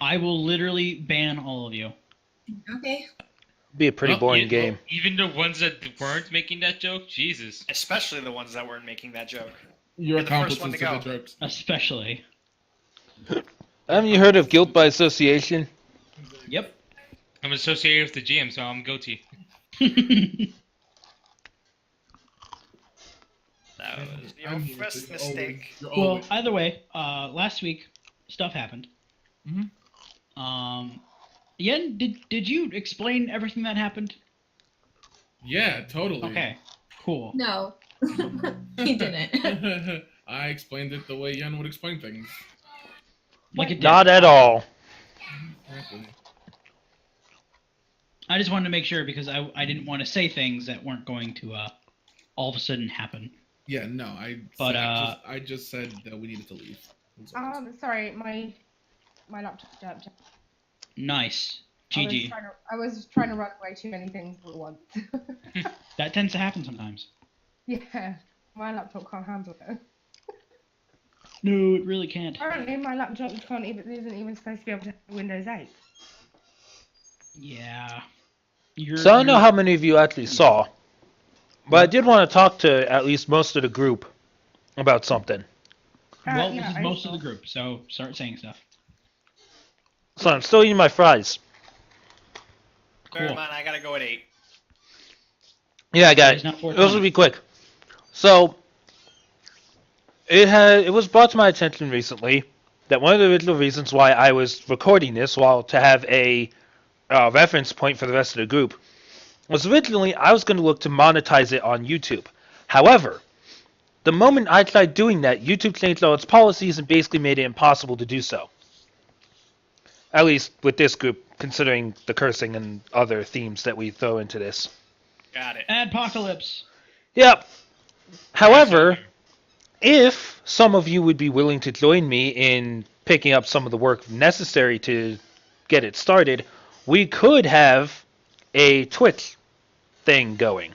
I will literally ban all of you. Okay. Be a pretty boring game. Even the ones that weren't making that joke, Jesus. Especially the ones that weren't making that joke. You're You're the first one accomplices to to go. the jokes. Especially. Haven't you heard of guilt by association? Yep. I'm associated with the GM, so I'm guilty. That was your I'm first guilty. mistake. You're Well, always. either way, last week stuff happened. Mhm. Yen, did you explain everything that happened? Yeah, totally. Okay, cool. No. He didn't. I explained it the way Yen would explain things. Like it did. Not at all. Exactly. I just wanted to make sure because I didn't want to say things that weren't going to all of a sudden happen. Yeah, no, But, I just said that we needed to leave. That's all. Sorry, my laptop jumped. Nice. I GG. was trying to run away too many things at once. That tends to happen sometimes. Yeah, my laptop can't handle it. No, it really can't. Apparently, my laptop isn't even supposed to be able to have Windows 8. Yeah. So I don't know how many of you actually saw, but I did want to talk to at least most of the group about something. Well, Yeah, this is I most saw. of the group, so start saying stuff. So I'm still eating my fries. Bear in Cool. mind, I gotta go at 8. Yeah, I got It's it. not Those 420. will be quick. So it was brought to my attention recently that one of the original reasons why I was recording this, while to have a reference point for the rest of the group, was originally I was going to look to monetize it on YouTube. However, the moment I tried doing that, YouTube changed all its policies and basically made it impossible to do so. At least with this group, considering the cursing and other themes that we throw into this. Got it. Adpocalypse. Yep. However, if some of you would be willing to join me in picking up some of the work necessary to get it started, we could have a Twitch thing going.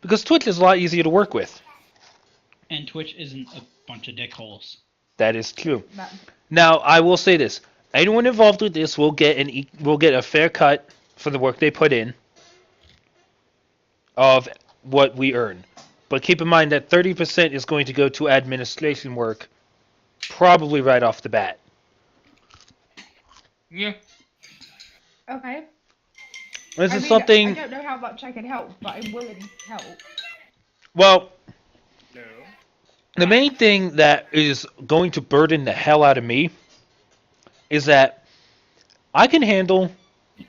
Because Twitch is a lot easier to work with. And Twitch isn't a bunch of dickholes. That is true. That, Now, I will say this. Anyone involved with this will get a fair cut for the work they put in of what we earn. But keep in mind that 30% is going to go to administration work, probably right off the bat. Yeah. okay. This I is mean, something... I don't know how much I can help, but I'm willing to help. Well, No. the main thing that is going to burden the hell out of me is that I can handle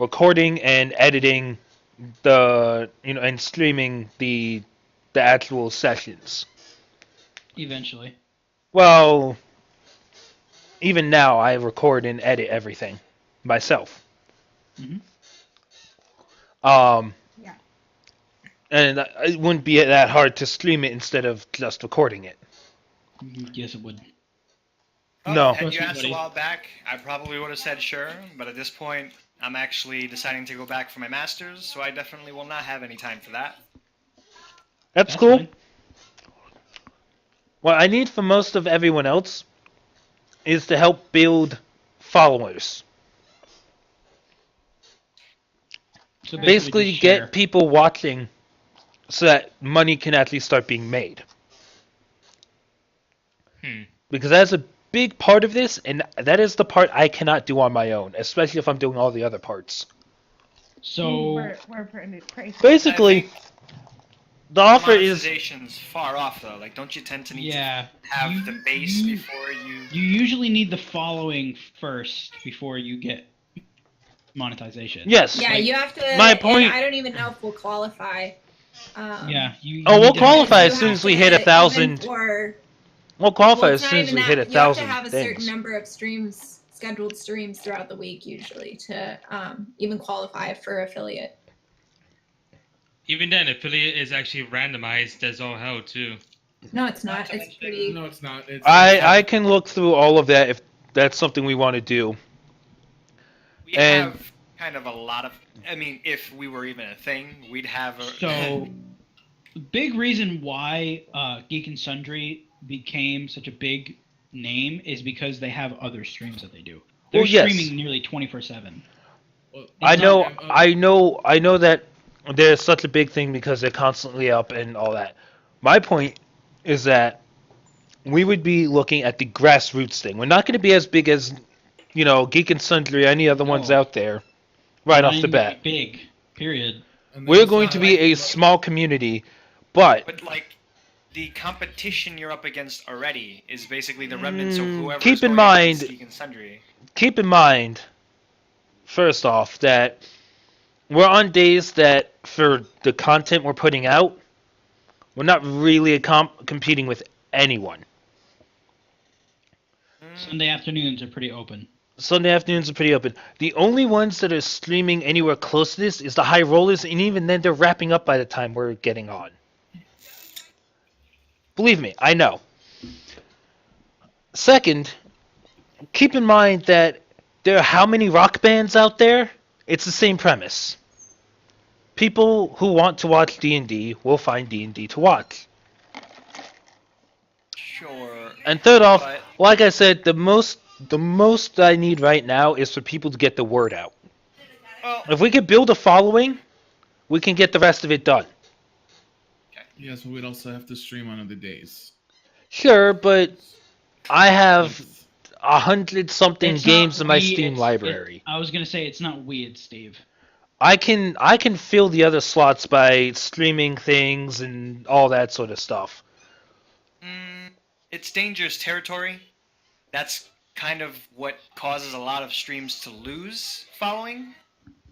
recording and editing and streaming the actual sessions. Eventually. Well, even now I record and edit everything myself. Mhm. Yeah. And it wouldn't be that hard to stream it instead of just recording it. Yes, it would. Oh, No. Had you Trust me, asked a buddy. while back, I probably would have said sure, but at this point, I'm actually deciding to go back for my master's, so I definitely will not have any time for that. That's cool. fine. What I need from most of everyone else is to help build followers. So Basically, just share. get people watching so that money can actually start being made. Because that's a big part of this, and that is the part I cannot do on my own, especially if I'm doing all the other parts. So We're pretty Basically, I think the offer is... monetization's far off, though. Like, don't you tend to need yeah, to have you- the base you- before you... you usually need the following first before you get monetization. Yes. Yeah, you have to. My and point- I don't even know if we'll qualify. Yeah. You Oh, we'll need to- qualify You as soon have as we to hit even 1,000. for- We'll qualify well, as it's soon not as even we hit that. 1,000 You have to have a things. certain number of scheduled streams throughout the week, usually, to even qualify for affiliate. Even then, affiliate is actually randomized as all hell too. No, it's not. It's pretty. No, it's not. It's, I can look through all of that if that's something we want to do. We And- have kind of a lot of... I mean, if we were even a thing, we'd have a... So, big reason why Geek and Sundry became such a big name is because they have other streams that they do. They're Well, yes. streaming nearly 24/7. Well, I It's know, not- I know that there's such a big thing because they're constantly up and all that. My point is that we would be looking at the grassroots thing. We're not going to be as big as, Geek and Sundry, any other ones No. out there, right Not off the even bat. Big. Period. and We're there's going not to be a small community, but But like, the competition you're up against already is basically the remnants of whoever. keep in mind- Geek and Sundry. keep in mind, first off, that we're on days that for the content we're putting out, we're not really competing with anyone. Sunday afternoons are pretty open. Sunday afternoons are pretty open. The only ones that are streaming anywhere close to this is the High Rollers, and even then they're wrapping up by the time we're getting on. Believe me, I know. Second, keep in mind that there are how many rock bands out there? It's the same premise. People who want to watch D&D will find D&D to watch. Sure. And third off, But- like I said, the most I need right now is for people to get the word out. Well, If we could build a following, we can get the rest of it done. Yes, but we'd also have to stream on other days. Sure, but I have 100-something It's games not in my we, Steam it's- library. I was gonna say it's not we, it's Steve. I can fill the other slots by streaming things and all that sort of stuff. it's dangerous territory. That's kind of what causes a lot of streams to lose following.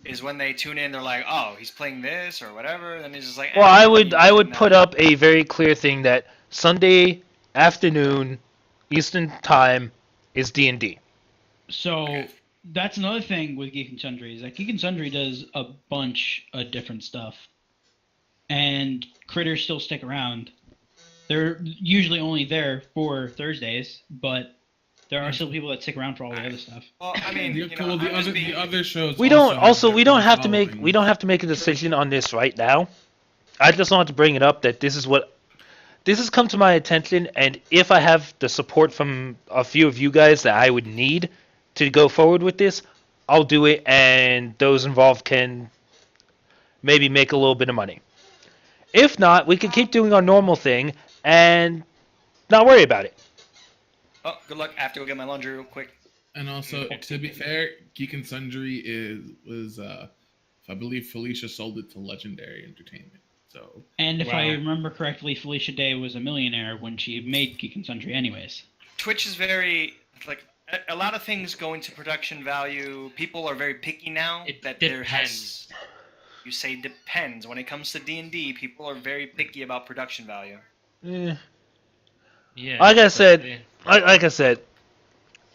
Is when they tune in, they're like, "Oh, he's playing this or whatever," and it's just like. Well, I would and, put up a very clear thing that Sunday afternoon Eastern time is D&D. So that's another thing with Geek and Sundry is that Geek and Sundry does a bunch of different stuff, and critters still stick around. They're usually only there for Thursdays, but there are still people that stick around for all the other stuff. Well, I mean, The, you know, well, the I'm just other being- the other shows. We don't their we don't own have to make following. a decision on this right now. I just wanted to bring it up that this has come to my attention, and if I have the support from a few of you guys that I would need to go forward with this, I'll do it, and those involved can maybe make a little bit of money. If not, we can keep doing our normal thing and not worry about it. Oh, good luck. I have to go get my laundry real quick. And also, to be fair, Geek and Sundry I believe Felicia sold it to Legendary Entertainment. So And if I Wow. remember correctly, Felicia Day was a millionaire when she made Geek and Sundry anyways. Twitch is very like a lot of things go into production value. People are very picky now. It that there depends. has. You say depends. When it comes to D&D, people are very picky about production value. Eh. Yeah. Like I said, yeah. like I said,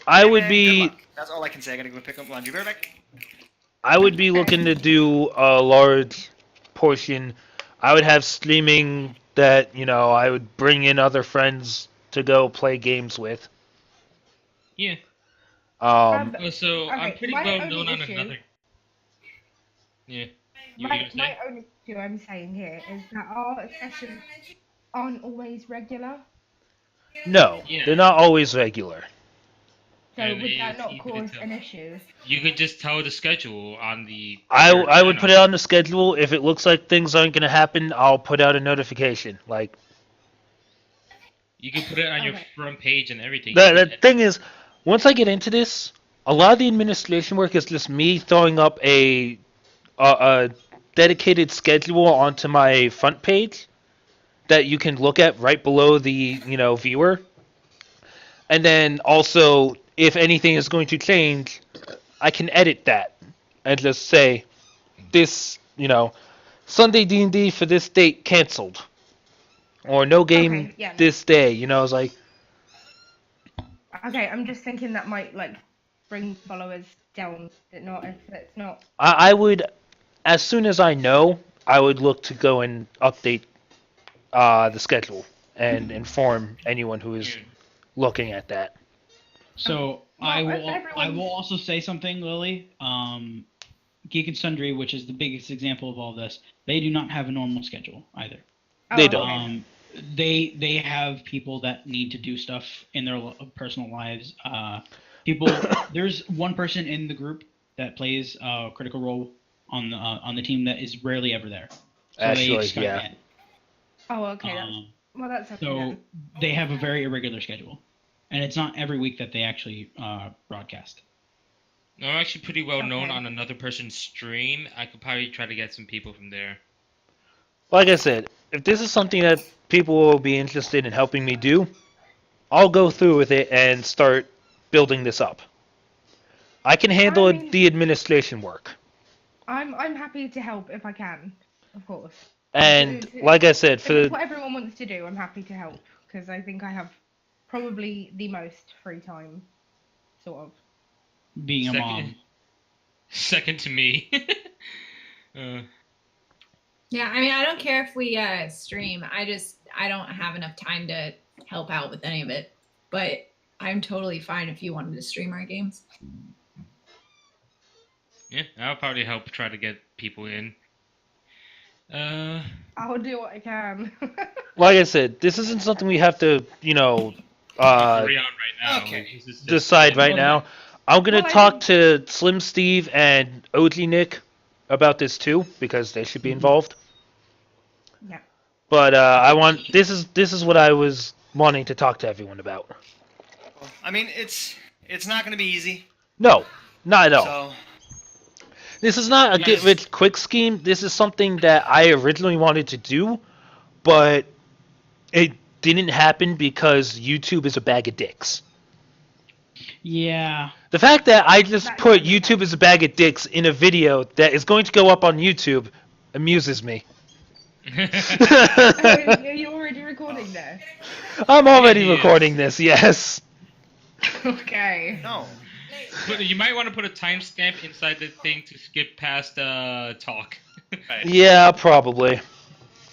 I would And good be luck. That's all I can say. I gotta go pick up laundry. Be right back. I would be looking to do a large portion. I would have streaming that, I would bring in other friends to go play games with. Yeah. Um, Also, I'm Okay, pretty my well only known on issue- another. Yeah. You My, were saying? my only issue I'm saying here is that our sessions aren't always regular. no, Yeah. they're not always regular. So And would that it's not easy to cause tell. an issue? You could just tell the schedule on the. I would put it on the schedule. If it looks like things aren't going to happen, I'll put out a notification. Like, You can put it on your Okay. front page and everything. the thing is, once I get into this, a lot of the administration work is just me throwing up a dedicated schedule onto my front page that you can look at right below the viewer, and then also if anything is going to change, I can edit that and just say this Sunday D&D for this date canceled, or no game Okay, yeah. this day. It's like. Okay, I'm just thinking that might bring followers down. If it's not. I would, as soon as I know, I would look to go and update the schedule and inform anyone who is looking at that. So Well, I if will everyone's- also say something, Lily. Geek and Sundry, which is the biggest example of all this, they do not have a normal schedule either. They Oh, don't. okay. They have people that need to do stuff in their personal lives. People, there's one person in the group that plays Critical Role on the team that is rarely ever there. So Actually, they Skype yeah. in. Oh, okay. That's okay. So then. they have a very irregular schedule, and it's not every week that they actually broadcast. No, I'm actually pretty well known Okay. on another person's stream. I could probably try to get some people from there. Like I said, if this is something that people will be interested in helping me do, I'll go through with it and start building this up. I can handle I mean- the administration work. I'm happy to help if I can, of course. And like I said, If for it's what everyone wants to do, I'm happy to help because I think I have probably the most free time, sort of. Being a Second- mom. Second to me. Yeah, I mean, I don't care if we stream. I don't have enough time to help out with any of it. But I'm totally fine if you wanted to stream our games. Yeah, I'll probably help try to get people in. I'll do what I can. like I said, this isn't something we have to, Agree on right now. okay. This is just- decide right now. I'm gonna Well, I talk think- to Slim Steve and OG Nick about this too because they should be involved. Yeah. But this is what I was wanting to talk to everyone about. I mean, it's not going to be easy. No, not at all. So This is not a Yes. get rich quick scheme. This is something that I originally wanted to do, but it didn't happen because YouTube is a bag of dicks. Yeah. The fact that I just That- put YouTube is a bag of dicks in a video that is going to go up on YouTube amuses me. Are you already recording this? I'm already Yes. recording this, yes. Okay. no. But you might want to put a timestamp inside the thing to skip past talk. Right. Yeah, probably.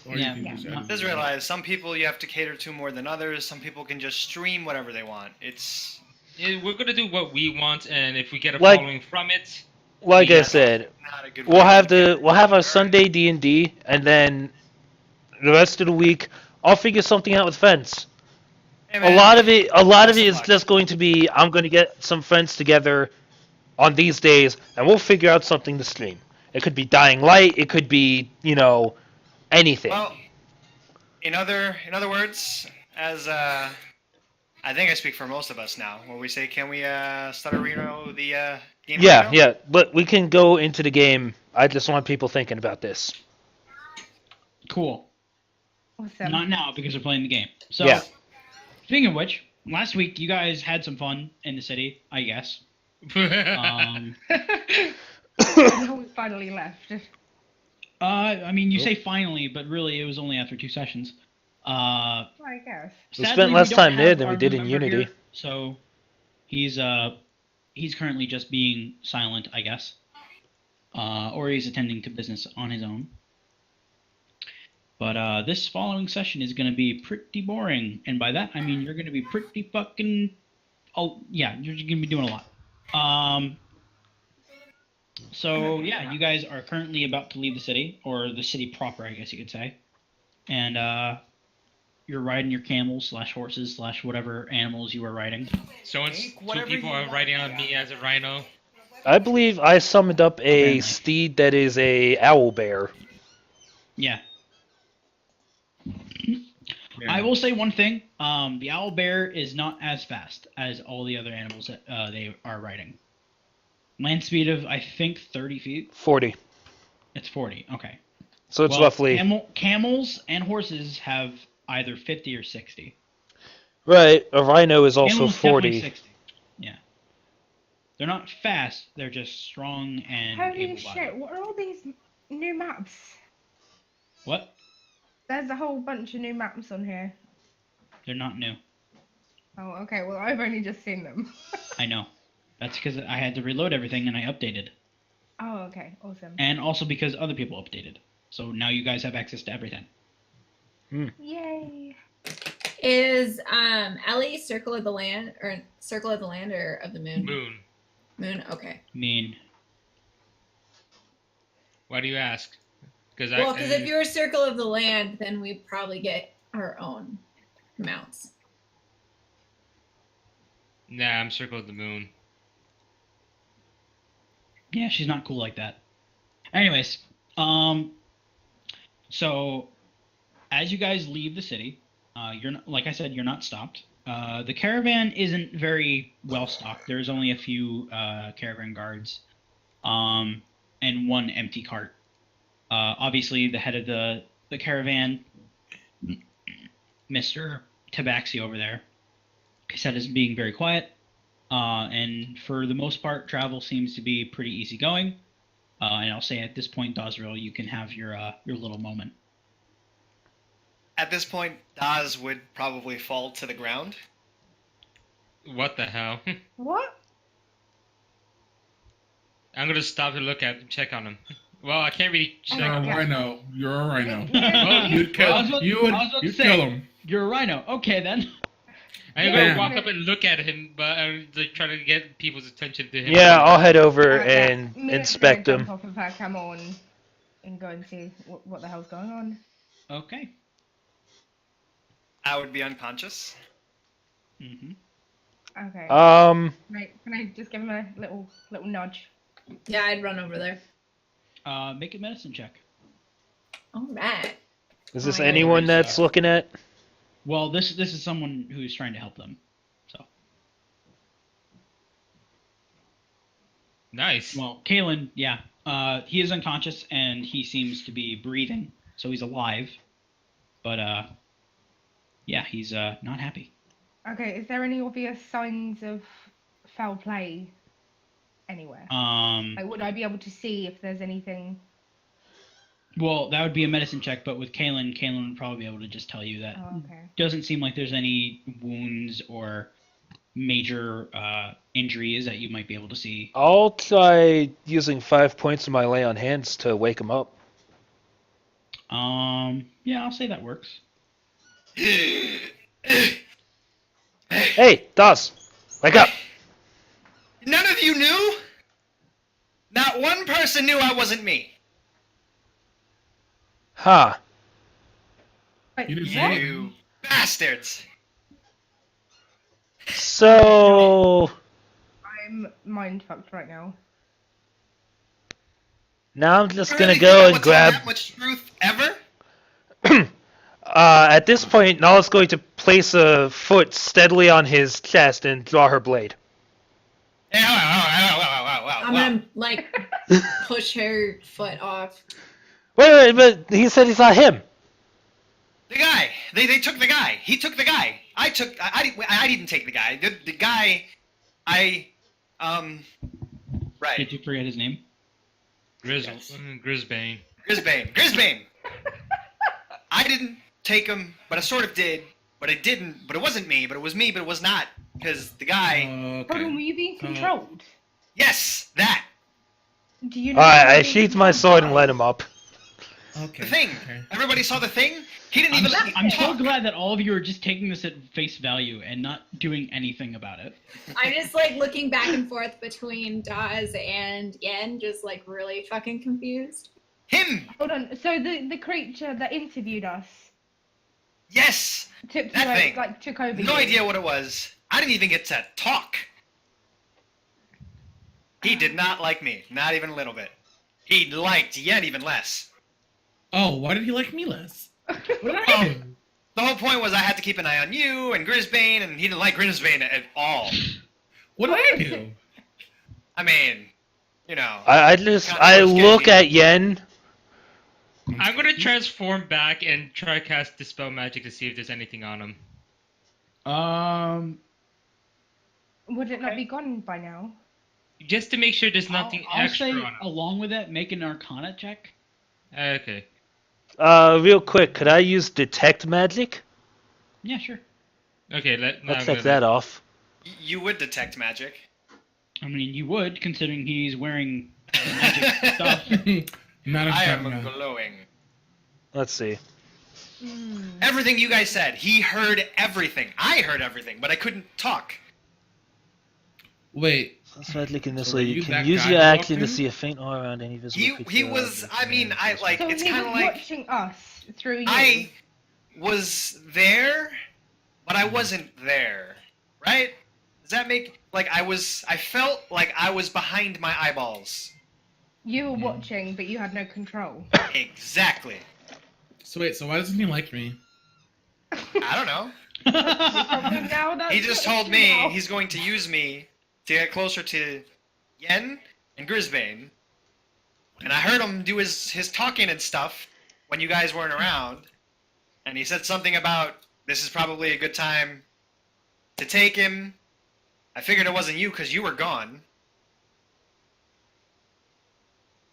Or Yeah. you can just Yeah. edit Just it out. realize some people you have to cater to more than others. Some people can just stream whatever they want. It's Yeah, we're gonna do what we want, and if we get a Like- following from it, Like I Yeah. said, not a good. we'll way have to we'll have our Sunday D&D, and then the rest of the week I'll figure something out with friends. Hey, A man. lot of it Best of is luck. just going to be I'm going to get some friends together on these days, and we'll figure out something to stream. It could be Dying Light, it could be anything. Well, in other words, as I think I speak for most of us now, when we say, can we start a Reno the game? Yeah, Reno? yeah, but we can go into the game. I just want people thinking about this. Cool. Awesome. Not now because we're playing the game. So, Yeah. speaking of which, last week you guys had some fun in the city, I guess. Um, Until we finally left. I mean, you say finally, but really it was only after 2 sessions. I guess. We Sadly, spent less don't time there have than we our did in member Unity. here, so he's currently just being silent, I guess, or he's attending to business on his own. But this following session is going to be pretty boring, and by that I mean you're going to be pretty fucking. Oh yeah, you're going to be doing a lot. So yeah, you guys are currently about to leave the city, or the city proper, I guess you could say, and you're riding your camels / horses / whatever animals you were riding. so it's Take two whatever people you are want. riding on me as a rhino. I believe I summoned up a Apparently. steed that is a owl bear. Yeah. I will say one thing. The owl bear is not as fast as all the other animals that they are riding. Land speed of, I think, 30 feet. 40. It's 40. Okay. So it's Well, roughly camels and horses have either 50 or 60. right. A rhino is also Camels definitely 40. 60. Yeah. They're not fast. They're just strong and Holy able-bodied. shit, what are all these new maps? What? There's a whole bunch of new maps on here. They're not new. Oh, okay, well, I've only just seen them. I know. That's because I had to reload everything and I updated. Oh, okay, awesome. And also because other people updated. So now you guys have access to everything. Yay. Is Ellie Circle of the Land or of the Moon? Moon. Moon. Okay. I mean, Why do you ask? Because Well, because if you were Circle of the Land, then we'd probably get our own mounts. Nah, I'm Circle of the Moon. Yeah, she's not cool like that. Anyways, so as you guys leave the city, you're not, like I said, you're not stopped. The caravan isn't very well stocked. There's only a few caravan guards, and one empty cart. Obviously, the head of the caravan, Mr. Tabaxi over there, he said is being very quiet. And for the most part, travel seems to be pretty easygoing. And I'll say at this point, Dosriel, you can have your little moment. At this point, Daz would probably fall to the ground. What the hell? What? I'm gonna stop to look at check on him. Well, I can't really check. You're a Okay. rhino. You're a rhino. Yeah. You'd kill. I was about You'd to say, kill him. You're a rhino. Okay, then. I'm Yeah. gonna walk up and look at him, but I'm like, trying to get people's attention to him. Yeah, I'll head over Alright, yeah. and Mia's inspect gonna him. jump off of her camel and go and see what the hell's going on. Okay. I would be unconscious. Mm-hmm. Okay. Can I just give him a little nudge? Yeah, I'd run over there. Make a medicine check. All right. Is this Oh, anyone yeah. that's looking at? Well, this is someone who's trying to help them. So, Nice. well, Kalen, yeah, he is unconscious and he seems to be breathing, so he's alive. But yeah, he's not happy. Okay. Is there any obvious signs of foul play anywhere? Like, would I be able to see if there's anything? Well, that would be a medicine check, but with Kalen would probably be able to just tell you that. Oh, okay. Doesn't seem like there's any wounds or major injuries that you might be able to see. I'll try using 5 points of my lay on hands to wake him up. Yeah, I'll say that works. Hey, Dawes, wake up! None of you knew? Not one person knew I wasn't me. Huh. Wait, You didn't what? say it. You bastards. So I'm mind fucked right now. now I'm just You gonna really go think I and would tell grab. that much truth ever? At this point, Nala's going to place a foot steadily on his chest and draw her blade. Hey, wow. I'm gonna like push her foot off. Wait, but he said he's not him. The guy. They took the guy. He took the guy. I didn't take the guy. The guy. Right. Did you forget his name? Grisbane. Grisbane. I didn't take him, but I sort of did. But I didn't. But it wasn't me. But it was me. But it was not. Because the guy. Hold on, were you being controlled? Yes, that. Do you know? Alright, you're I being sheathed my controlled sword and by? let him up. Okay. The thing. Okay. Everybody saw the thing. He didn't even let me I'm so talk. glad that all of you are just taking this at face value and not doing anything about it. I'm just like looking back and forth between Daz and Yen, just like really fucking confused. Him. Hold on. So the creature that interviewed us Yes. took That thing. took over. No you. idea what it was. I didn't even get to talk. He did not like me. Not even a little bit. He liked Yen even less. Oh, why did he like me less? What did I Oh. do? The whole point was I had to keep an eye on you and Grisbane, and he didn't like Grisbane at all. What did I do? I mean, you know. I look sketchy. at Yen. I'm gonna transform back and try to cast Dispel Magic to see if there's anything on him. Would it not be gone by now? Just to make sure there's nothing I'll extra say on him. along with that, make an Arcana check. Okay. Real quick, could I use detect magic? Yeah, sure. Okay, Let's check that off. You would detect magic. I mean, you would, considering he's wearing magic stuff. Not a I am fan. glowing. Let's see. Everything you guys said, he heard everything. I heard everything, but I couldn't talk. Wait. That's magic in this So way. were You you can that use guy your who action walked to in? see a faint aura around any visible creature. He was. I mean, I like. So It's he kind was of like watching us through you. I was there, but I wasn't there. Right? Does that make like I was? I felt like I was behind my eyeballs. You were watching, but you had no control. Exactly. So wait, so why doesn't he like me? I don't know. Now that's He just what told you me know. he's going to use me to get closer to Yen and Grisbane. And I heard him do his talking and stuff when you guys weren't around. And he said something about this is probably a good time to take him. I figured it wasn't you because you were gone.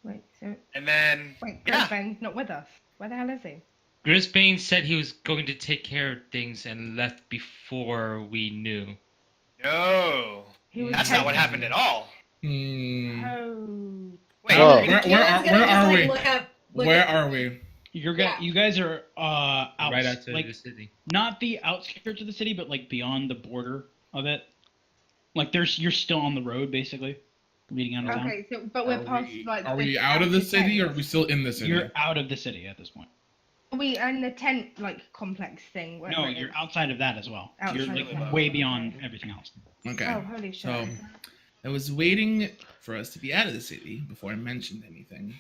Wait, so And then, wait, yeah. Grisbane's not with us. Where the hell is he? Grisbane said he was going to take care of things and left before we knew. No. He was That's not what taken. happened at all. Hmm. Oh. Wait, Whoa. Where Keelan's gonna are just, we? Look up. Where are we? You guys are out, Right outside like the city. not the outskirts of the city, but like beyond the border of it. Like you're still on the road basically, leading out of town. Okay, so but we're past like. Are the we out of the city or are tent. we still in the city? You're out of the city at this point. Are we in the tent like complex thing? No, you're outside of that as well. You're Outside like of that. way beyond everything else. Okay. Oh, holy shit. So I was waiting for us to be out of the city before I mentioned anything.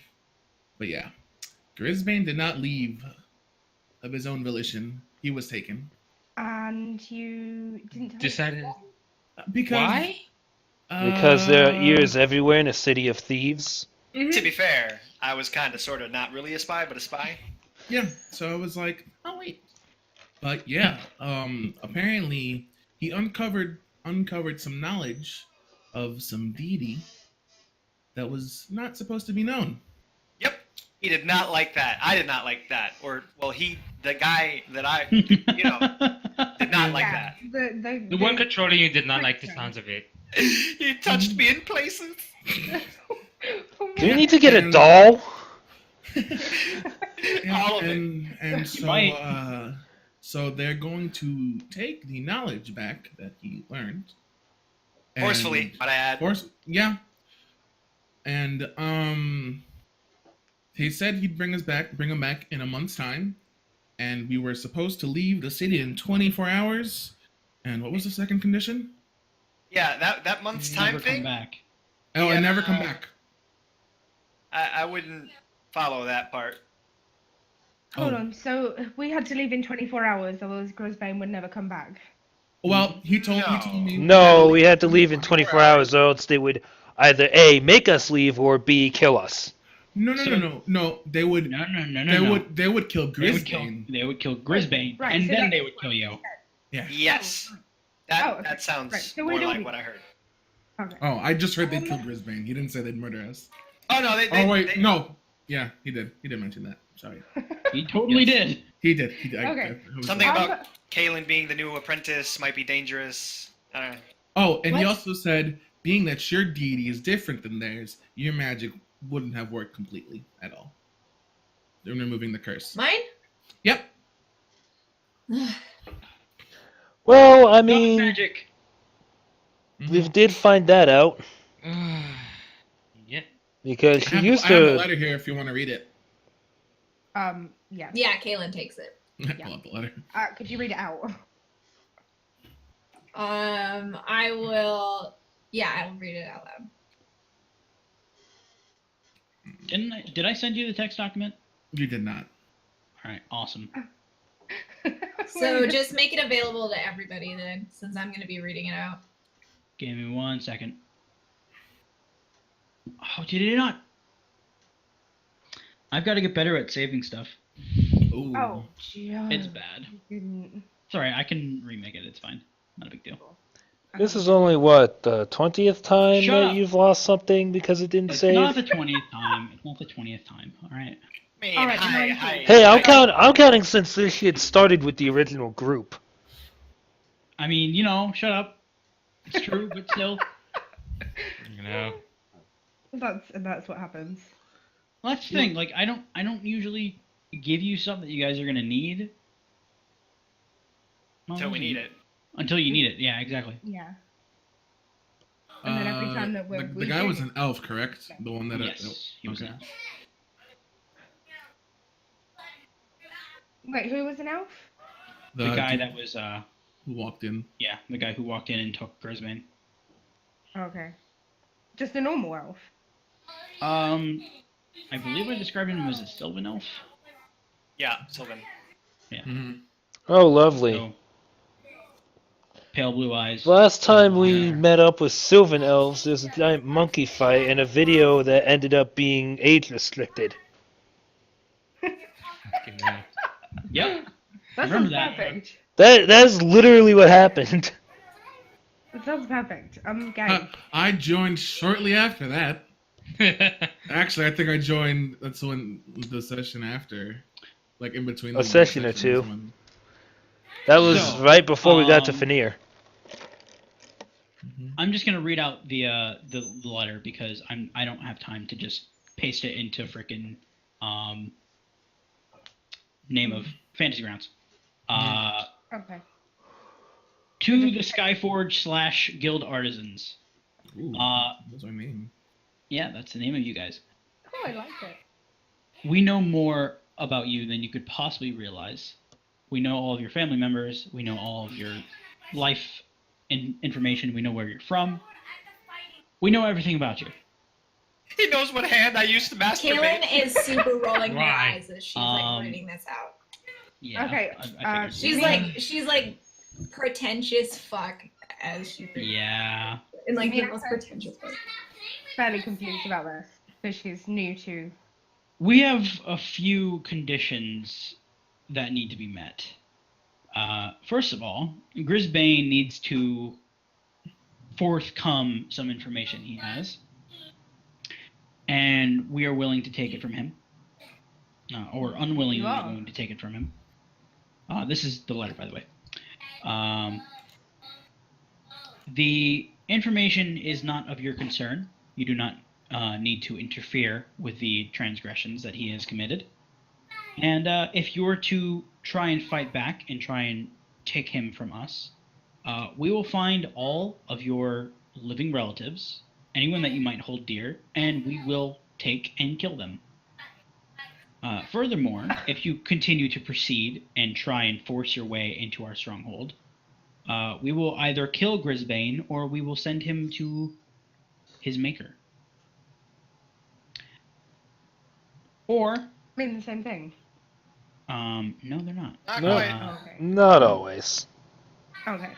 But yeah, Grisbane did not leave of his own volition. He was taken. And you didn't tell Decided. Because Why? Because there are ears everywhere in a city of thieves. To be fair, I was kind of sort of not really a spy, but a spy. Yeah, so I was like, oh wait. But yeah, apparently he uncovered some knowledge of some deity that was not supposed to be known. Yep. He did not like that. I did not like that. Or, well, the guy that I, did not like that. The one controlling you did not like the sounds of it. He touched me in places. Do you need to get a doll? All of it. And You might. so they're going to take the knowledge back that he learned. and- Forcefully, might I add. Yeah. And he said he'd bring him back in a month's time, and we were supposed to leave the city in 24 hours. And what was the second condition? Yeah, that month's Never time come thing, back. Oh, Yeah, and never come back. I wouldn't follow that part. Hold Oh. on, so we had to leave in 24 hours, otherwise Grisbane would never come back. Well, he told No. me. No, we had to leave in 24 hours, or else they would either A, make us leave, or B, kill us. No. They would. No. They would kill They would kill. Grisbane. They would kill Grisbane, Right, and so then that- they would kill you. Yeah. Yes. Oh, That okay. that sounds Right, so more we're like doing- what I heard. Okay. Oh, I just heard they'd kill Grisbane. He didn't say they'd murder us. Oh no, Oh wait, no. Yeah, he did. He did mention that. Sorry. He totally did. He did. Okay. Something Um, about Kalen being the new apprentice might be dangerous. I don't know. Oh, and he What? also said, being that your deity is different than theirs, your magic wouldn't have worked completely at all. They're removing the curse. Mine? Yep. Well, I Dark mean, magic. we did find that out, Yeah. because she used I have a to... letter here if you want to read it. Yeah. Yeah, Kaylin takes it. Pull up the letter. Could you read it out? I will. Yeah, I'll read it out loud. Did I send you the text document? You did not. All right, awesome. So just make it available to everybody then, since I'm going to be reading it out. Give me 1 second. Oh, did it not? I've got to get better at saving stuff. Ooh. Oh, Joe. It's bad. You didn't. Sorry, I can remake it. It's fine. Not a big deal. This is only, what, the 20th time Shut that up. you've lost something because it didn't It's save? not the 20th time. It's not the 20th time. All right. I mean, All right, hi. 19. Hey, I'm counting since this shit started with the original group. I mean, shut up. It's true, but still. You know. That's what happens. Well, that's the thing. Like, I don't usually give you stuff that you guys are gonna need. Until we need it. Until you need it. Yeah, exactly. Yeah. And then every time that the guy was an elf, correct? The one that. Yes, he was okay. an elf. Wait, who was an elf? The guy dude that was who walked in. yeah, the guy who walked in and took Grisbane. Okay. Just a normal elf. I believe I described him as a Sylvan elf. Yeah, Sylvan. Mhm. Oh, lovely. So, pale blue eyes. Last time pale we hair. met up with Sylvan Elves, there was a giant monkey fight and a video that ended up being age restricted. Fucking hell. Yep. That Remember sounds that. perfect. That's literally what happened. That sounds perfect. I'm game. I joined shortly after that. Actually, I think I joined. That's when the session after, like in between. A session or sessions two. when- That was So, right before we got to um, Fenrir. Mhm. I'm just gonna read out the letter because I don't have time to just paste it into frickin' name of Fantasy Grounds. Okay. To the Skyforge / Guild Artisans. Ooh, Uh, that's my name. Yeah, that's the name of you guys. Oh, I like it. We know more about you than you could possibly realize. We know all of your family members. We know all of your life information. We know where you're from. We know everything about you. He knows what hand I used to masturbate. Kaylin is super rolling her Why? eyes as she's like reading this out. Yeah. Okay, I figured. She's like pretentious fuck as she Yeah. in like the Yeah. most pretentious way. Fairly confused about this because she's new to. We have a few conditions that need to be met. First of all, Grisbane needs to forthcome some information he has, and we are willing to take it from him, or unwillingly You are. willing to take it from him. This is the letter, by the way. The information is not of your concern. You do not need to interfere with the transgressions that he has committed. And if you were to try and fight back and try and take him from us, we will find all of your living relatives, anyone that you might hold dear, and we will take and kill them. Furthermore, if you continue to proceed and try and force your way into our stronghold, we will either kill Grisbane or we will send him to his maker. Or, I mean the same thing. no, they're not. Not No. quite. Okay. Not always. Okay.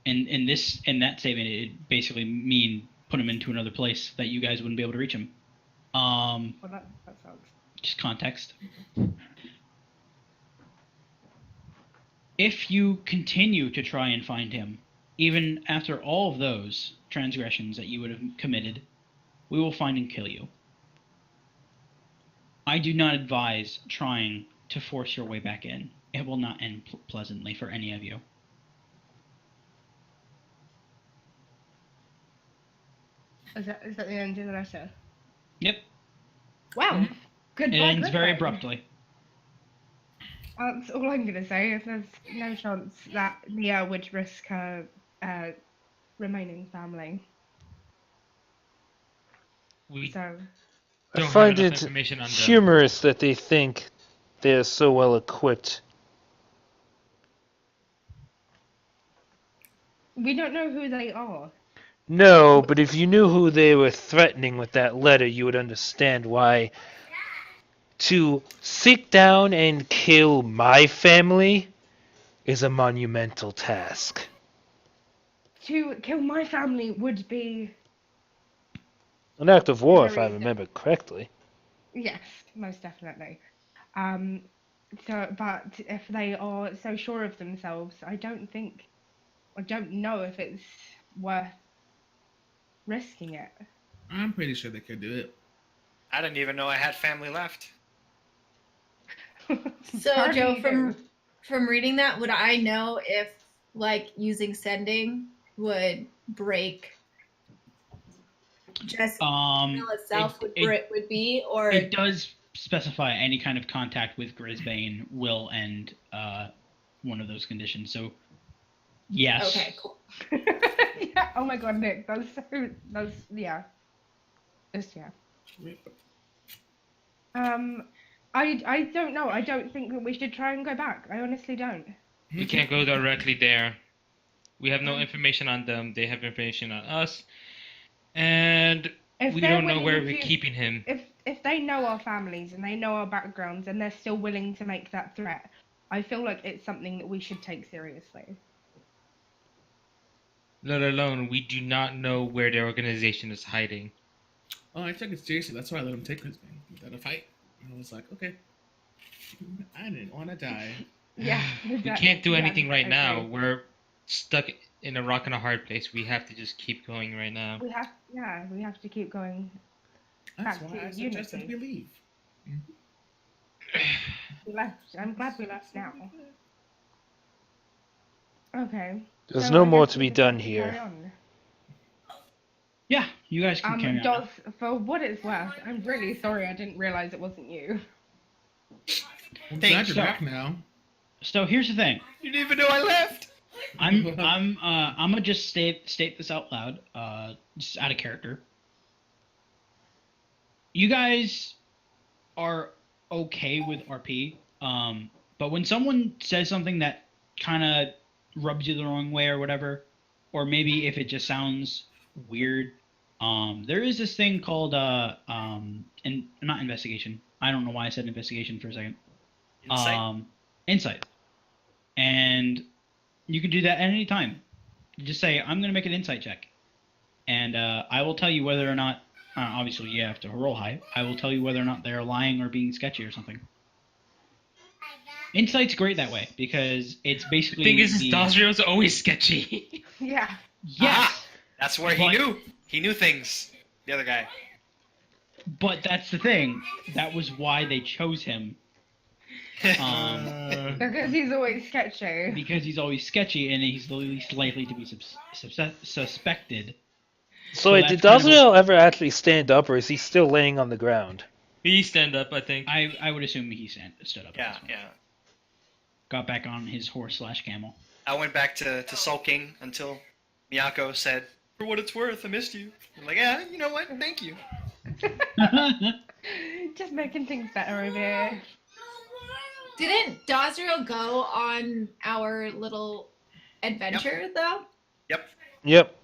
In that statement, it basically mean put him into another place that you guys wouldn't be able to reach him. Well, that sucks. Just context. If you continue to try and find him, even after all of those transgressions that you would have committed, we will find and kill you. I do not advise trying to force your way back in. It will not end pleasantly for any of you. Is that the end of the letter? Yep. Wow. Goodbye. It ends very Grisbane. abruptly. That's all I'm gonna say. If there's no chance that Nia would risk her remaining family, We so I don't find have enough it information on them. humorous that they think they're so well equipped. we don't know who they are. No, but if you knew who they were threatening with that letter, you would understand why. To seek down and kill my family is a monumental task. To kill my family would be, An act of war, if I Very- remember correctly. yes, most definitely. So, but if they are so sure of themselves, I don't know if it's worth risking it. I'm pretty sure they could do it. I didn't even know I had family left. So Apparently Joe, you do. from reading that, would I know if like using sending would break just email itself would be, or It does specify any kind of contact with Grisbane will end one of those conditions. So, yes. okay, cool. Yeah, oh my god, Nick, yeah. Just yeah. I don't know. I don't think that we should try and go back. I honestly don't. We can't go directly there. We have no information on them. They have information on us. And If we they're don't know where willing we're to- keeping him. If they know our families and they know our backgrounds and they're still willing to make that threat, I feel like it's something that we should take seriously. Let alone, we do not know where their organization is hiding. Oh, I took it seriously. That's why I let him take with me. We got a fight. And I was like, okay. I didn't want to die. Yeah, We exactly. can't do Yeah, anything right I now. agree. We're stuck in a rock and a hard place. We have to just keep going right now. We have to keep going. That's Back why to I suggested unity. we leave. We left. I'm glad we left now. Okay. There's so no I more guess to we be just done have to here. carry on. Yeah, you guys can carry on. Doz, for what it's worth, I'm really sorry I didn't realize it wasn't you. I'm Thanks, glad you're Doc. back now. So here's the thing. You didn't even know I left. I'm gonna just state this out loud, just out of character. You guys are okay with RP, but when someone says something that kind of rubs you the wrong way or whatever, or maybe if it just sounds weird, there is this thing called and not investigation. I don't know why I said investigation for a second. Insight. Insight, and you can do that at any time. You just say, I'm going to make an insight check. And I will tell you whether or not, obviously you have to roll high. I will tell you whether or not they're lying or being sketchy or something. Insight's great that way because it's The basically. thing is, Dazrio's always sketchy. Yeah. Yes, That's where he But- knew. He knew things. The other guy. but that's the thing. That was why they chose him. Because he's always sketchy. Because he's always sketchy and he's the least likely to be suspected. So, So wait, did that's kind of Dazriel ever actually stand up, or is he still laying on the ground? He stand up, I think. I would assume he stood up. Yeah, yeah. Got back on his horse/camel. I went back to sulking until Miyako said, "For what it's worth, I missed you." I'm like, yeah, you know what? Thank you. Just making things better over here. Didn't Dazriel go on our little adventure though? Yep. Yep.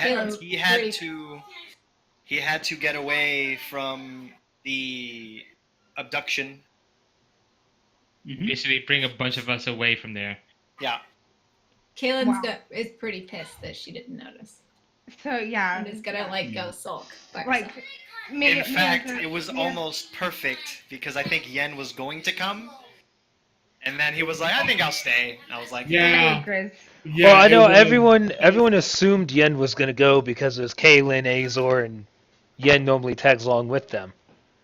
Feels He had pretty- to get away from the abduction. Mhm. Basically, bring a bunch of us away from there. Yeah. Kaylin's Wow. is pretty pissed that she didn't notice. So yeah. I'm just gonna go sulk by herself. Like me. In fact, me- it was me- almost perfect because I think Yen was going to come, and then he was like, "I think I'll stay." And I was like, Yeah. Grizz. Yeah, well, I know it was- everyone assumed Yen was going to go because it was Kaylin, Azor, and Yen normally tags along with them.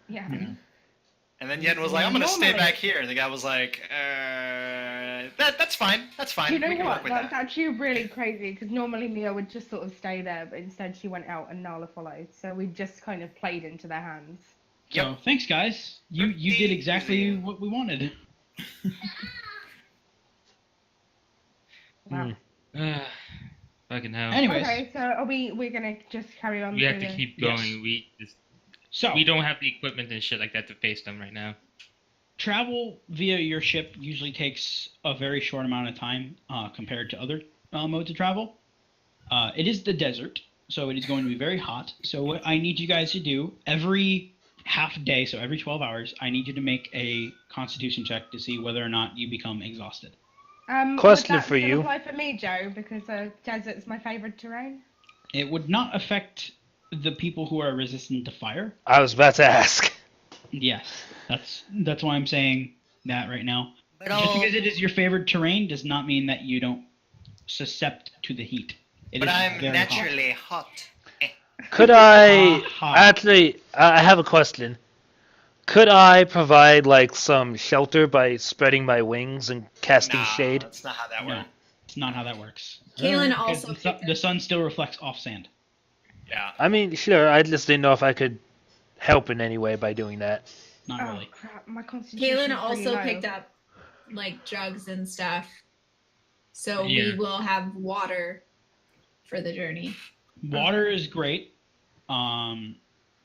Yeah. And then Yen was like, "I'm gonna stay Normally- back here." And the guy was like, "That's fine. That's fine. You know we can what? work with That's that." actually really crazy because normally Mia would just sort of stay there, but instead she went out and Nala followed. So we just kind of played into their hands. So Yep. thanks, guys. You did exactly what we wanted. Wow. Fucking hell. Anyways, Okay, so are we're gonna just carry on? We have through to the- keep Yes. going. so We don't have the equipment and shit like that to face them right now. travel via your ship usually takes a very short amount of time compared to other modes of travel. It is the desert, so it is going to be very hot. So what I need you guys to do every half day, so every 12 hours, I need you to make a Constitution check to see whether or not you become exhausted. Question would that for still you. apply for me, Joe, because desert's my favorite terrain. It would not affect the people who are resistant to fire. I was about to ask. Yes, that's why I'm saying that right now. But Just because it is your favorite terrain does not mean that you don't suscept to the heat. It is I'm very naturally hot. Could I Aha. actually? I have a question. Could I provide like some shelter by spreading my wings and casting Nah, shade? That's not how that No, works. it's not how that works. Kaylin Because also the sun still reflects off sand. Yeah. I mean, sure. I just didn't know if I could help in any way by doing that. Not Oh really. crap, my constitution. Kaylin also picked up like drugs and stuff. So we Yeah. will have water for the journey. Water is great.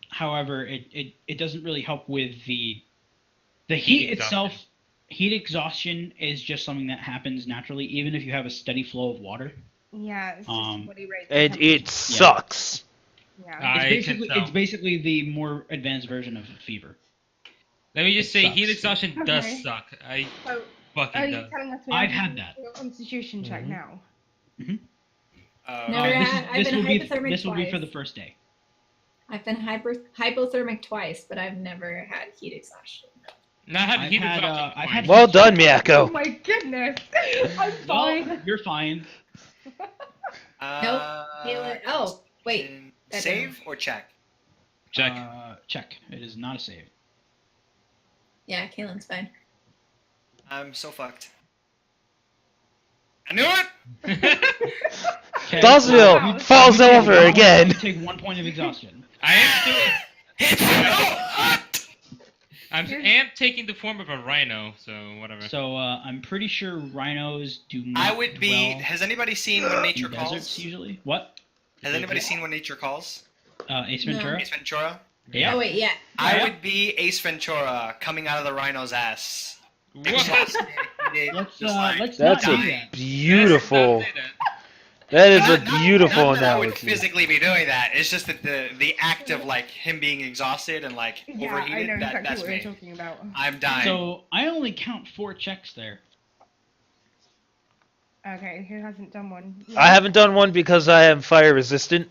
However, it doesn't really help with the heat itself. Heat exhaustion is just something that happens naturally, even if you have a steady flow of water. Yeah, it's just Um, body rate. And it sucks. Yeah. I can tell. It's basically the more advanced version of fever. Let me just It say, heat sucks. exhaustion Okay. does suck. I So, are fucking you does. telling us we I've have had to that. do a constitution check Mhm. now? Never This had- is I've this been will be hypothermic this will be for twice. the first day. I've been hypothermic twice, but I've never had heat exhaustion. No, I had I've heat had, exhaustion. I've had twice. Well heat done, stroke. Oh Miyako. my goodness! I'm Well, fine. you're fine. Oh, wait. that Save or check? Check. Check. It is not a save. Yeah, Kaylin's fine. I'm so fucked. I knew it! Okay, Dazriel Wow. falls you take over one- again. You take 1 point of exhaustion. I am still. It's so hot! I am taking the form of a rhino, so whatever. So I'm pretty sure rhinos do not I would be. dwell Has anybody seen When Nature in deserts Calls? usually. What? Has anybody seen When Nature Calls? Ace No. Ventura? Ace Ventura? Yeah. Oh wait, yeah. I Yeah. would be Ace Ventura coming out of the rhino's ass. What? Exhausted, Let's just like let's That's not a do that. beautiful. Let's not say that. That is a Not- beautiful not that I would analogy. physically be doing that. It's just that the act of like him being exhausted and like Yeah, I overheated. know exactly That's what me. you're talking about. I'm dying. So I only count 4 checks there. Okay, who hasn't done one? I haven't done one because I am fire resistant.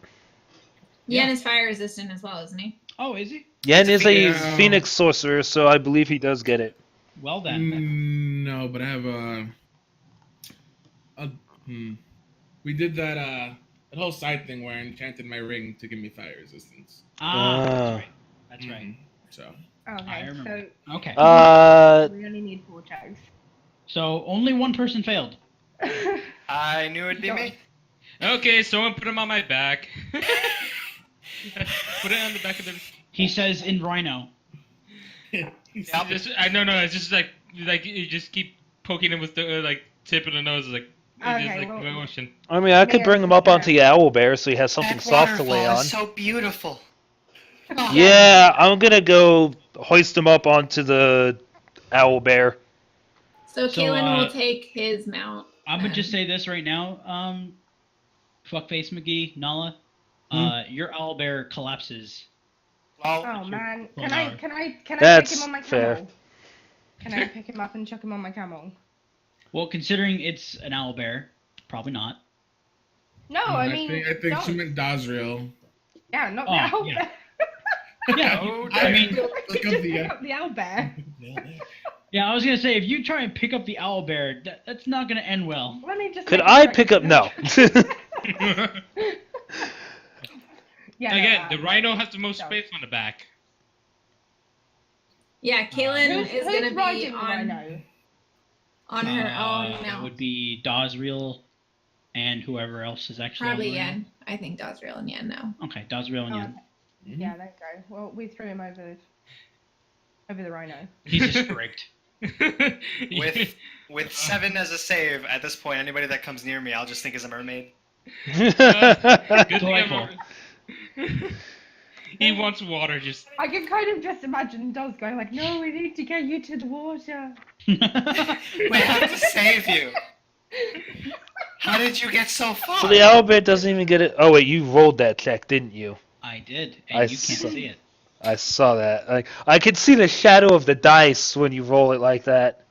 Yen Yeah. is fire resistant as well, isn't he? Oh, is he? Yen It's is a Yeah. phoenix sorcerer, so I believe he does get it. Well then. No, but I have we did that whole side thing where I enchanted my ring to give me fire resistance. Ah, that's Ah. right. That's right. Mhm. So I Okay, remember. Okay. so we only need 4 checks. So only one person failed. I knew it'd be Go. me. Okay, someone put him on my back. Put it on the back of the. He says in rhino. Yep. It's just like you just keep poking him with the like tip of the nose, like Okay, just like well- motion. I mean, I could bring him up onto the owl bear so he has something That soft to lay waterfall on. is so beautiful. Yeah, I'm gonna go hoist him up onto the owl bear. So So, Kaylin will take his mount. I'm gonna just say this right now. Fuckface McGee, Nala. Your owlbear collapses. Well, Oh man, Well, can I no. can I can I That's pick him on my fair. camel? Can I pick him up and chuck him on my camel? Well, considering it's an owlbear, probably not. No, I mean, think don't. she meant Dazriel. Yeah, not Oh, the owl yeah. bear. Yeah, Oh, I mean, Look up Just the, pick up the owl bear. yeah, I was gonna say if you try and pick up the owlbear, that's not gonna end well. Let me just. Could make a I quick- pick up? No. Yeah. Again, no, the rhino has the most no. space on the back. Yeah, Kaylin Who's is gonna be riding the on rhino? her own It mount. would be Dazriel and whoever else is actually on Probably the rhino. Yen. I think Dazriel and Yen now. Okay, Dazriel and Oh, Yen. Yeah, there you go. Well, we threw him over the rhino. He's just rigged. with 7 as a save at this point, anybody that comes near me, I'll just think is a mermaid. Good thing Delightful. he wants water. Just I can kind of just imagine Doz going like, "No, we need to get you to the water." We have to save you. How did you get so far? So the owl bear doesn't even get it. Oh wait, you rolled that check, didn't you? I did, and I you can't saw- see it. I saw that. Like I could see the shadow of the dice when you roll it like that.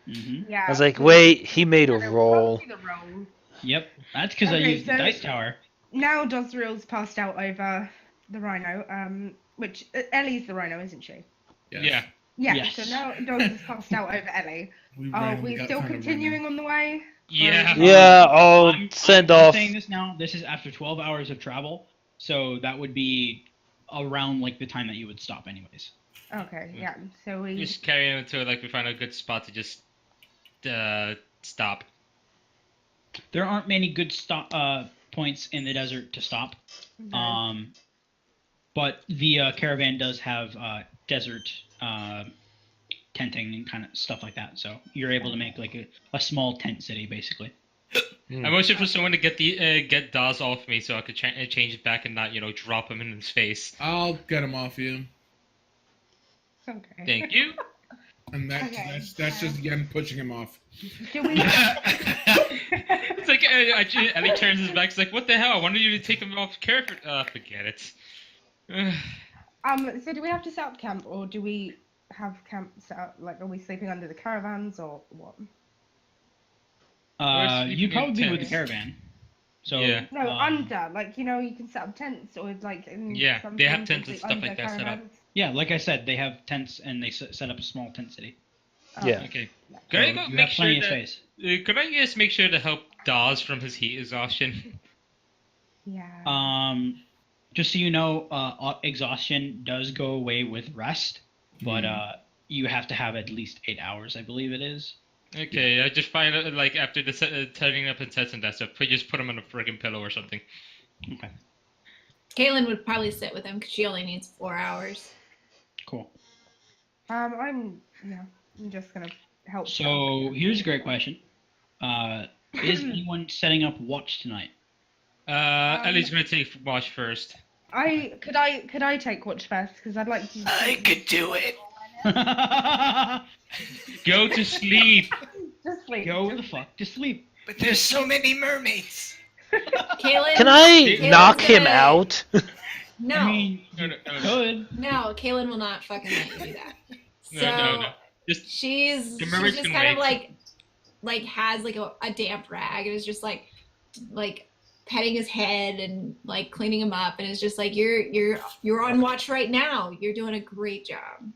Hmm. Yeah. I was like, wait, he made a roll. The roll. Yep, that's because I Okay, used the so- dice tower. Now Dozriel's passed out over the rhino. Which Ellie's the rhino, isn't she? Yes. yeah. Yeah. Yes. So now Doz has passed out over Ellie. We Are randomly we got still found a continuing on the way? Yeah. Yeah, I'll I'm send just off. saying this now. This is after 12 hours of travel, so that would be around like the time that you would stop, anyways. Okay. Yeah. So we. Just carry him until like we find a good spot to just stop. There aren't many good stop points in the desert to stop. Okay. But the caravan does have desert tenting and kind of stuff like that, so you're able to make like a small tent city basically. I'm wishing for someone to get Daz off me so I could change it back and not drop him in his face. I'll get him off you. Okay. Thank you. And that's just again pushing him off. Do we? It's like Ellie turns his back. It's like, what the hell? I wanted you to take him off character. Forget it. So do we have to set up camp, or do we have camp set up? Like, are we sleeping under the caravans, or what? You'd probably be with the tents. caravan. So Yeah. No, under. Like, you know, you can set up tents, or like. Yeah, they have tents and stuff like that set up. yeah, like I said, they have tents and they set up a small tent city. Oh, Yeah. Okay. So Could I go you make have sure plenty of that? space. Could I just make sure to help Dawes from his heat exhaustion? Yeah. Just so you know, exhaustion does go away with rest, but you have to have at least 8 hours, I believe it is. Okay, I just find out like after the setting up and sets and that stuff, just put him on a friggin' pillow or something. Okay, Kaylin would probably sit with him because she only needs 4 hours. cool. I'm just gonna help. So here's a great question: is anyone setting up watch tonight? Ellie's gonna take watch first. Could I take watch first, because I'd like to. I could do it. Go to sleep. Just sleep. Go the fuck to sleep. But there's so many mermaids. Kaylin. Can I Kaylin's knock him gonna- out? No. I mean, No, you no, no, no. could. No, Kaylin will not fucking let you do that. No, So no, no. Just she's The mermaids just can kind of wait. like has like a damp rag and is just like petting his head and like cleaning him up, and it's just like you're on watch right now. You're doing a great job.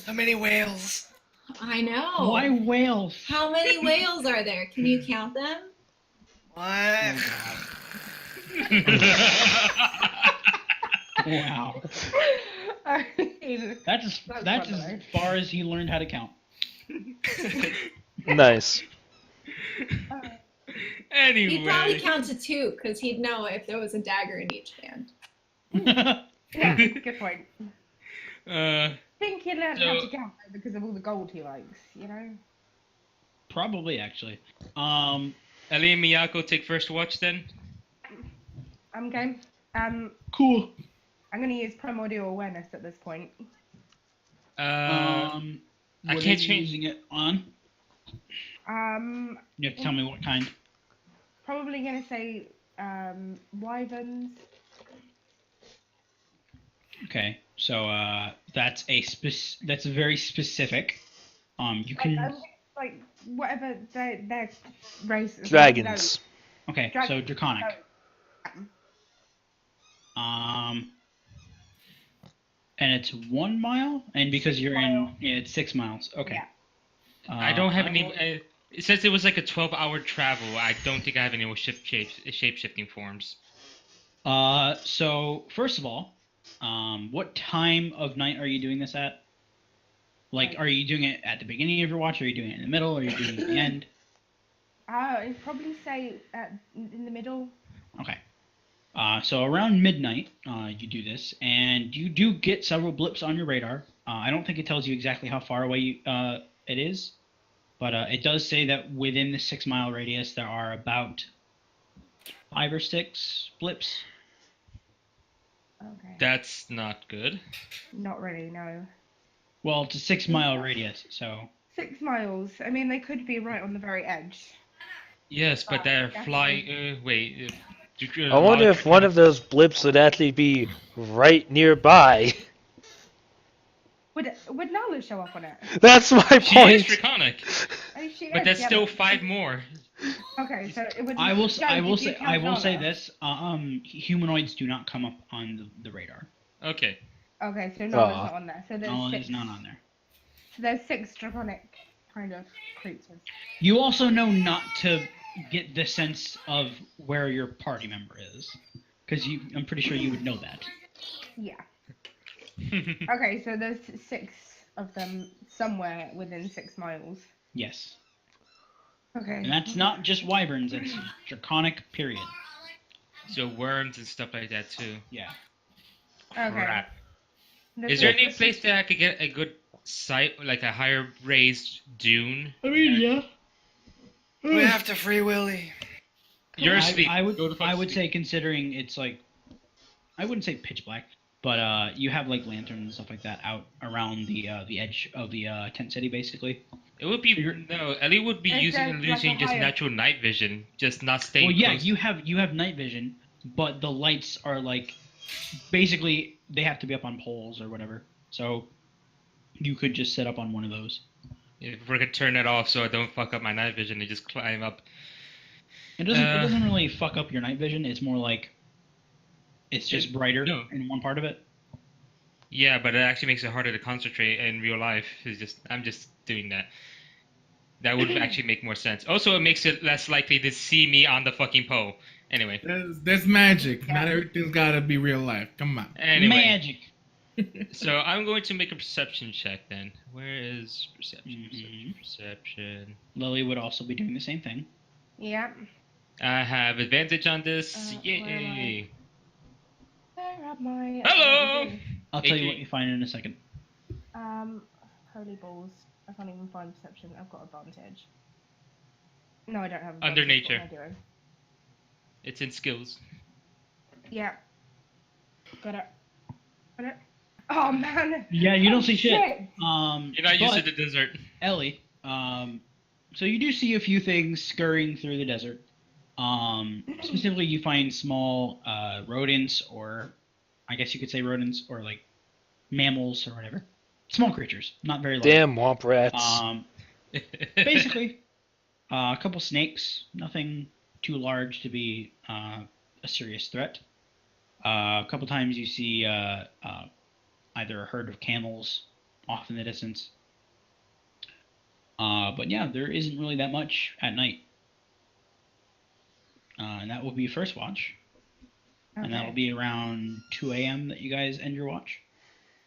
How many whales? I know. Why whales? How many whales are there? Can you count them? What? Wow. I mean, That's That's as fun, far as he learned how to count. Nice. He'd probably Anyway. count to 2 because he'd know if there was a dagger in each hand. yeah, good point. Uh, I think he learned how So- to count because of all the gold he likes, you know? Probably, actually. Ellie and Miyako take first watch then. I'm game. Cool. I'm gonna use primordial awareness at this point. I What can't are you change. using it on? You have to tell me what kind. Probably gonna say wyverns. Okay, so that's that's very specific. You can. Like whatever their race. is. Dragons. Okay, Drag- so draconic. No. And it's 1 mile, and because you're in, yeah, it's 6 miles. Okay. Yeah. I don't have I any. will- It says it was like a 12-hour travel. I don't think I have any more shape-shifting forms. So first of all, what time of night are you doing this at? Like, are you doing it at the beginning of your watch? Are you doing it in the middle? Or are you doing it at the end? I'd probably say in the middle. Okay. So around midnight, you do this, and you do get several blips on your radar. I don't think it tells you exactly how far away it is, but it does say that within the 6 mile radius there are about 5 or 6 blips. Okay. That's not good. Not really, no. Well, it's a 6 mile radius, so 6 miles. I mean, they could be right on the very edge. Yes, but they're Definitely. flying. Wait. I wonder if one of those blips would actually be right nearby. Would Nala show up on it? That's my She is point. draconic, Is she? but that's Yeah, still but- 5 more. Okay, so it would. I will Joe, I will did you say count Nala? this. Humanoids do not come up on the radar. Okay. Okay, so Nala's Aw. not on there. So there's No, 6. it's not on there. So there's 6 draconic kind of creatures. You also know not to get the sense of where your party member is, because I'm pretty sure you would know that. Yeah. Okay, so there's 6 of them somewhere within 6 miles. Yes, Okay. and that's not just wyverns; it's draconic. Period. So worms and stuff like that too. Yeah. Okay. Crap. There's Is there also any place that I could get a good site, like a higher raised dune? I mean, yeah. We have to free Willy. You're asleep. I would Go the fuck I would sleep. say, considering it's like, I wouldn't say pitch black. But you have like lanterns and stuff like that out around the edge of the tent city, basically. It would be no. Ellie would be Is using there, and like, losing a just higher- natural night vision, just not staying. Well, yeah, close. you have night vision, but the lights are like basically they have to be up on poles or whatever. So you could just set up on one of those. If we're gonna turn it off so I don't fuck up my night vision and just climb up. It doesn't really fuck up your night vision. It's more like it's just brighter no. in one part of it. Yeah, but it actually makes it harder to concentrate in real life. I'm just doing that. That would actually make more sense. Also, it makes it less likely to see me on the fucking pole. Anyway. There's magic. Not everything's gotta be real life. Come on. Anyway. Magic. So I'm going to make a perception check then. Where is perception? Mhm. Perception. Lily would also be doing the same thing. Yeah. I have advantage on this. Where am Yay! Where am I? Hello! I'll tell you 18. what you find in a second. Holy balls. I can't even find perception. I've got advantage. No, I don't have Under advantage. nature. What am I doing? It's in skills. Yeah. Got it. Got it. Oh, man. Yeah, you don't Oh, see shit. You're not used to But, the desert. Ellie, so you do see a few things scurrying through the desert. Specifically, you find small rodents, or I guess you could say rodents, or like mammals or whatever. Small creatures, not very large. Damn womp rats. Basically, a couple snakes, nothing too large to be a serious threat. A couple times you see either a herd of camels off in the distance. But yeah, there isn't really that much at night. And that will be first watch. Okay. And that will be around 2 a.m. that you guys end your watch.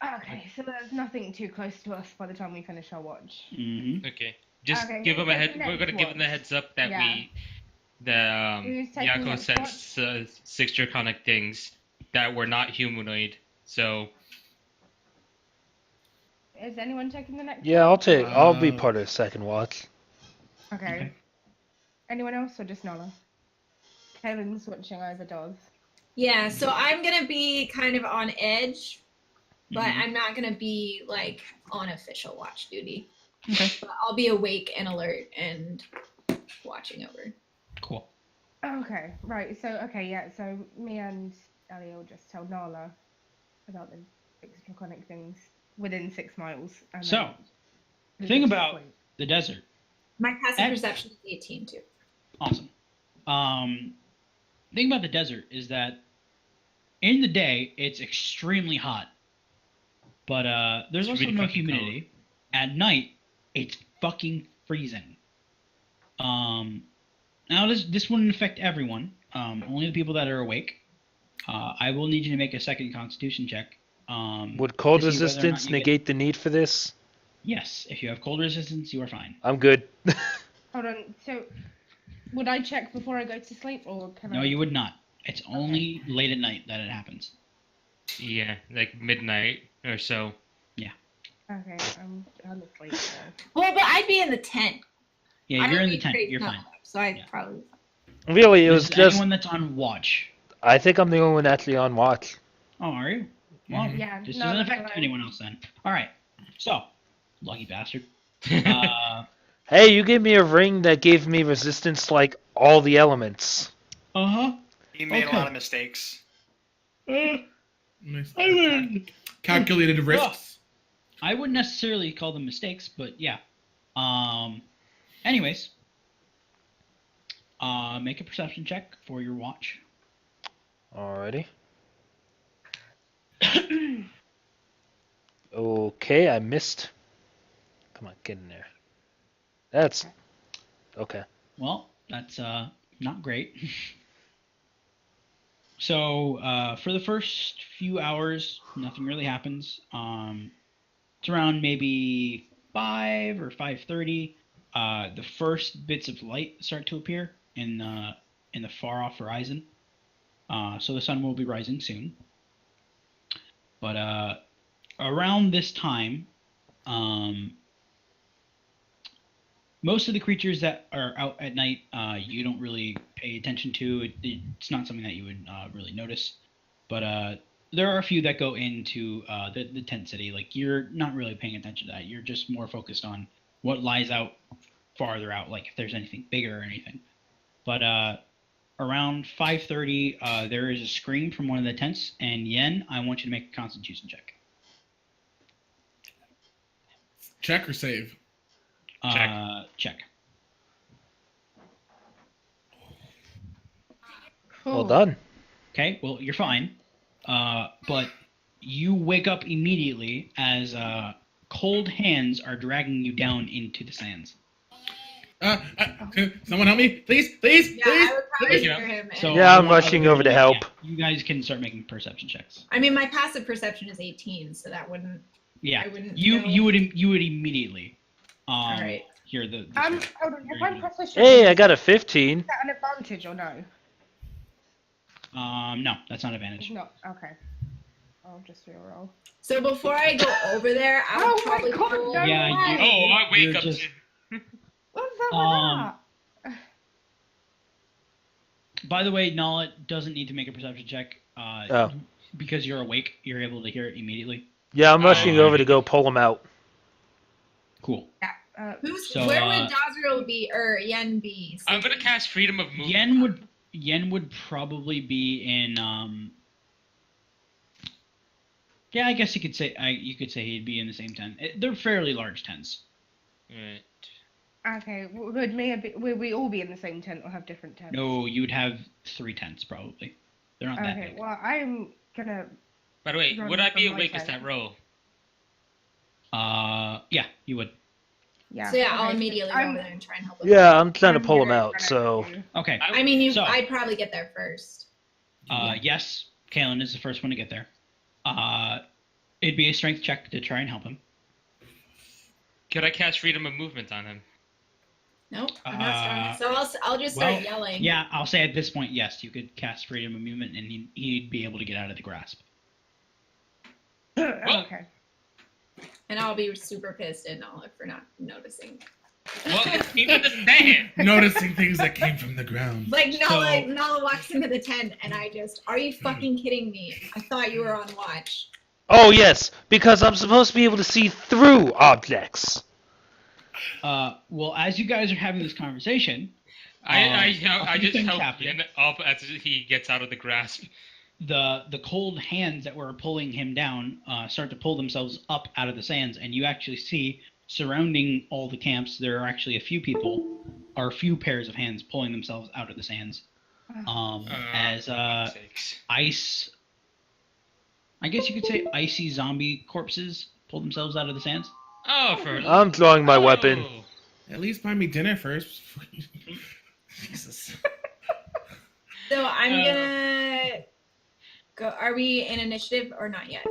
Okay, so there's nothing too close to us by the time we finish our watch. Mm-hmm. Okay. Just Okay, give them a who's head. taking We're gonna next give them the watch? heads up that Yeah. Who's taking Yako next sends 6 draconic things that were not humanoid. So Is anyone taking the next Yeah, I'll be Uh, part of the second watch. Okay. Okay. Anyone else or just Nala? Kalen's watching over Dawes. Yeah, so I'm gonna be kind of on edge, but Mhm. I'm not gonna be like on official watch duty. Okay. But I'll be awake and alert and watching over. Cool. Okay, right. So, okay, yeah. So me and Ali will just tell Nala about the 6 draconic things within 6 miles. And So, then we thing just about- sleep. The desert. My passive Ex- perception is 18 too. Awesome. Thing about the desert is that in the day it's extremely hot, but there's It's also really no fucking humidity. At night, it's fucking freezing. Now this wouldn't affect everyone. Only the people that are awake. I will need you to make a second Constitution check. Would cold to see whether or not resistance you get- negate the need for this? Yes, if you have cold resistance, you are fine. I'm good. Hold on. So, would I check before I go to sleep, or can I? No, you would not. It's only late at night that it happens. yeah, like midnight or so. Okay, I'm asleep. So. Well, but I'd be in the tent. Yeah, I you're don't in the need tent. great You're snow, fine. So I'd Yeah. probably. Really, it was This is just. anyone that's on watch. I think I'm the only one actually on watch. Oh, are you? Well, Mhm. Yeah, this no, doesn't that's affect alright. anyone else then. All right. So, lucky bastard. Hey, you gave me a ring that gave me resistance to like all the elements. Uh-huh. He made Okay. a lot of mistakes. Nice. I win. Calculated risks. I wouldn't necessarily call them mistakes, but yeah. Anyways, make a perception check for your watch. Alrighty. Okay, I missed. Come on, get in there. That's okay. Well, that's not great. So for the first few hours, nothing really happens. It's around maybe 5 or 5:30. The first bits of light start to appear in the far off horizon. So the sun will be rising soon. But around this time, most of the creatures that are out at night, you don't really pay attention to. It's not something that you would really notice. But there are a few that go into the tent city. Like you're not really paying attention to that. You're just more focused on what lies out farther out, like if there's anything bigger or anything. But around 5:30, there is a scream from one of the tents, and Yen, I want you to make a Constitution check. Check or save? Check. Well Ooh. done. Okay, well, you're fine. But you wake up immediately as cold hands are dragging you down into the sands. Someone help me, please, please, Yeah, please. I would probably Yeah. hear him. So Yeah, I I'm want rushing other over to people- help. yeah, you guys can start making perception checks. I mean, my passive perception is 18, so that wouldn't. Yeah, I wouldn't you know. you would immediately Alright. hear the Hold on. If I'm proficient, Hey, I is got a 15. that an advantage or no? no, that's not It's advantage. not. Okay. I'll just reroll. So before I go over there, I would Oh my probably God, pull. no Yeah, way. Oh, I wake You're up. just- to- What's up Um, with that? By the way, Nala doesn't need to make a perception check. Oh. Because you're awake, you're able to hear it immediately. Yeah, I'm rushing Oh. over to go pull him out. Cool. Yeah. So, Where would Dazriel be or Yen be? I'm gonna cast Freedom of Movement. Yen would probably be in yeah, I guess you could say he'd be in the same tent. They're fairly large tents. Right. Okay. Would we all be in the same tent or have different tents? No, you would have 3 tents probably. They're not that Okay. big. Well, I'm gonna. By the way, Run would I be from my awake as tent. that roll? Yeah, you would. Yeah. So yeah, I'll okay, immediately go I'm- over there and try and help him. Yeah, I'm trying to I'm pull him gonna out, run so... to you. Okay. I mean, So- I'd probably get there first. Yes, Kalen is the first one to get there. It'd be a strength check to try and help him. Could I cast Freedom of Movement on him? Nope, I'm not strong. So I'll just start yelling. Yeah, I'll say at this point, yes, you could cast Freedom of Movement, and he'd be able to get out of the grasp. Okay. And I'll be super pissed at Nala for not noticing. Well, it's even the same. Noticing things that came from the ground. Like Nala, So- Nala walks into the tent, and I just, are you fucking kidding me? I thought you were on watch. Oh, yes, because I'm supposed to be able to see through objects. Well, as you guys are having this conversation, I a few just things help happen. Yen up as he gets out of the grasp. the cold hands that were pulling him down start to pull themselves up out of the sands, and you actually see surrounding all the camps there are actually a few people or a few pairs of hands pulling themselves out of the sands. As Sakes. ice, I guess you could say icy zombie corpses pull themselves out of the sands. Oh, for I'm drawing my weapon. Oh. At least buy me dinner first. Jesus. So I'm gonna go. Are we in initiative or not yet?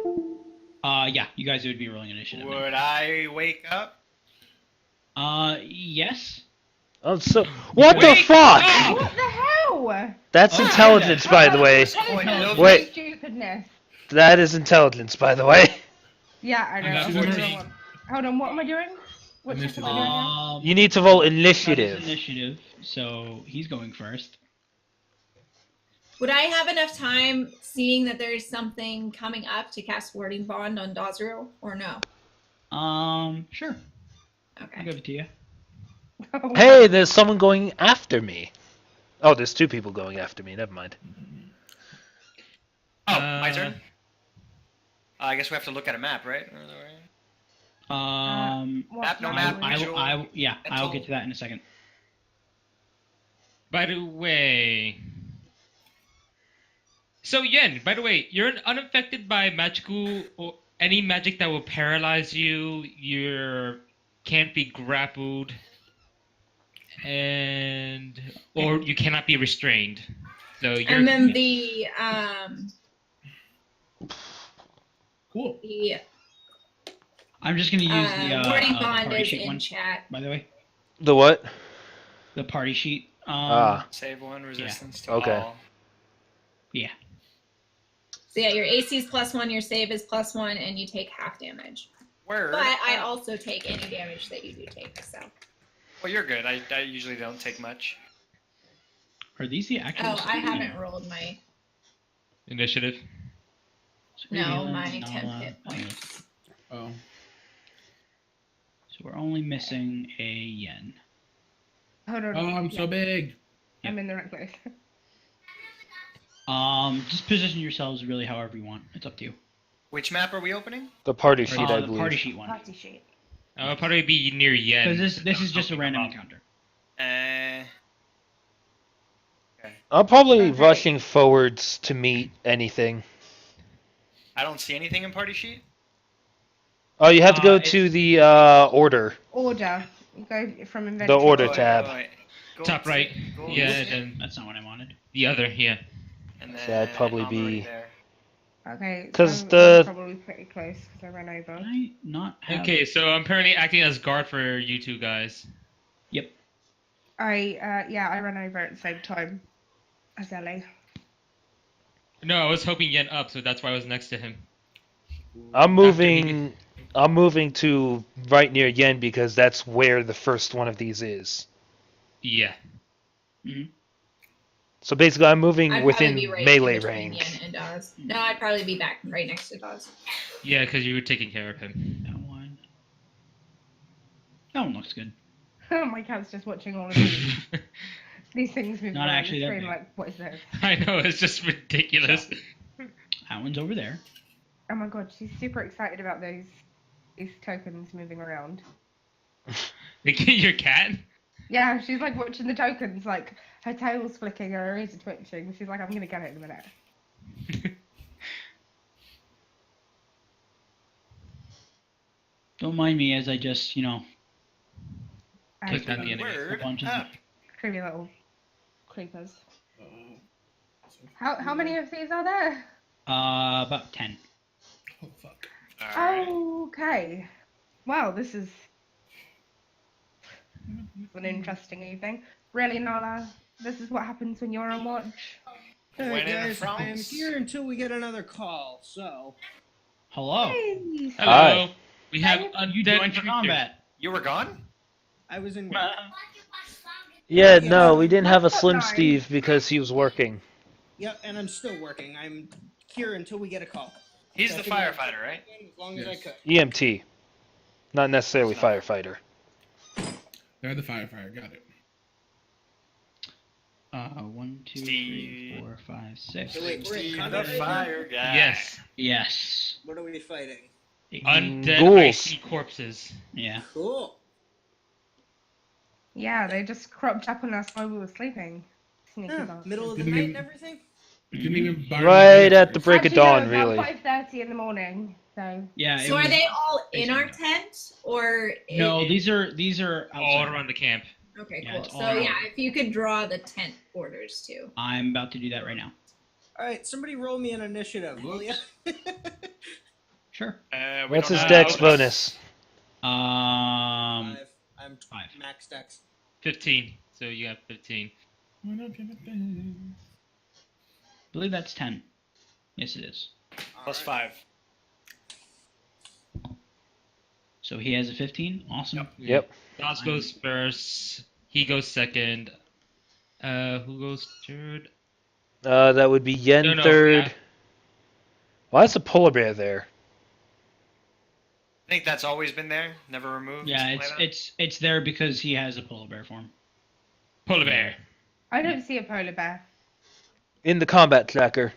Yeah, you guys would be rolling initiative. now. Would I wake up? Yes. Oh, so what the Wait, fuck? no! What the hell? That's Oh, intelligence, by the way. Point, no, Wait. Stupidness. That is intelligence, by the way. Yeah, I I know. got I'm doing 14. one. Hold on, what am I doing? What check am I doing now? You need to roll that is initiative. initiative. So he's going first. Would I have enough time seeing that there's something coming up to cast Warding Bond on Dazriel or no? Sure. I'll Okay. give it to you. Hey, there's someone going after me. Oh, there's 2 people going after me. Never mind. Oh, my turn. I guess we have to look at a map, right? What Map, no now? map. I'll Mental. get to that in a second. By the way. So Yen, by the way, you're unaffected by magical or any magic that will paralyze you. You can't be grappled, or you cannot be restrained. So you're. And then Cool. the I'm just gonna use the Warding the Bond party is sheet in one, chat. by the way. The what? The party sheet. Save 1, resistance to Okay. all. Yeah. So yeah, your AC is +1, your save is +1, and you take half damage. Word. But I also take any damage that you do take. So. Well, you're good. I usually don't take much. Are these the actual? Oh, I haven't rolled my. Initiative. So No, Galen, my 10 Nala, hit points. Oh. So we're only missing a yen. Hold on. Oh, I'm so Yeah, big. I'm in the right place. Just position yourselves really however you want. It's up to you. Which map are we opening? The party sheet, I The believe. party sheet one. Party sheet. I'll probably be near Yen. Because this is just a random Up. encounter. I'm probably Okay. rushing forwards to meet anything. I don't see anything in party sheet. Oh, you have to go It's- to the order. Order. You go from inventory. The order Oh, wait, tab. wait, wait. Go Top to- right. go Yeah, to- and That's not what I wanted. the other, yeah. and So then that'd probably I'm already be- there. Okay. 'Cause so the- I'm probably pretty close because I ran over. Can I not have... Okay, so I'm apparently acting as guard for you two guys. Yep. I ran over at the same time as Ellie. No, I was hoping Yen up, so that's why I was next to him. I'm moving. I'm moving to right near Yen because that's where the first one of these is. Yeah. So basically, I'm moving I'd within probably be right melee in between range. Yen and Dawes. No, I'd probably be back right next to Dawes. Yeah, because you were taking care of him. That one. That one looks good. My cat's just watching all of these things moving Not around actually the that screen. big. Like, what is this? I know, it's just ridiculous. That one's over there. Oh my god, she's super excited about these tokens moving around. Your cat? Yeah, she's like watching the tokens, like her tail's flicking, her ears are twitching. She's like, I'm gonna get it in a minute. Don't mind me as I just, Click And on the enemy. Word bunch of- up. creepy little creepers. Oh. How many of these are there? about 10. Oh, fuck. Alright. Okay. Wow, this is an interesting evening. Really, Nala? This is what happens when you're on watch? When Alright, in guys, I am France. here until we get another call. So, Hello. Hey, Hello. Hi. We have You undead joined for creatures. combat. You were gone? I was in. Yeah, Yeah. no, we didn't have a That's Slim nice. Steve because he was working. Yep, and I'm still working. I'm here until we get a call. He's So I the figured I'd firefighter, right? stay As long as I Yes. could. EMT, not necessarily firefighter. They're the firefighter. Got it. 1, 2, 3, Steve. 4, 5, 6. So wait, we're in Steve combat the right now? fire guy. Yes. Yes. What are we fighting? Undead Ghouls. icy corpses. Yeah. Cool. Yeah, they just cropped up on us while we were sleeping. Sneaky Yeah, bastards. middle of the Didn't night even- and everything. Didn't even bar Right at the break of Actually, no, dawn, about really. 5:30 in the morning. So Yeah. it So are was- they all in our basically. tent, or? No, it- these are All outside. around the camp. Okay, Yeah, cool. it's all So around. yeah, if you could draw the tent orders too. I'm about to do that right now. All right, somebody roll me an initiative, will ya? Sure. We What's don't his have- dex bonus? 5. 5. I'm 5. max dex. 15. So you have 15. I believe that's 10. Yes, it is. Plus Alright. 5. So he has a 15. Awesome. Yep. Dawes goes first. He goes second. Who goes third? That would be Yen No, third. yeah. Why is a polar bear there? I think that's always been there, never removed. Yeah, something like that. it's there because he has a polar bear form. Polar bear. I don't see a polar bear. In the combat tracker.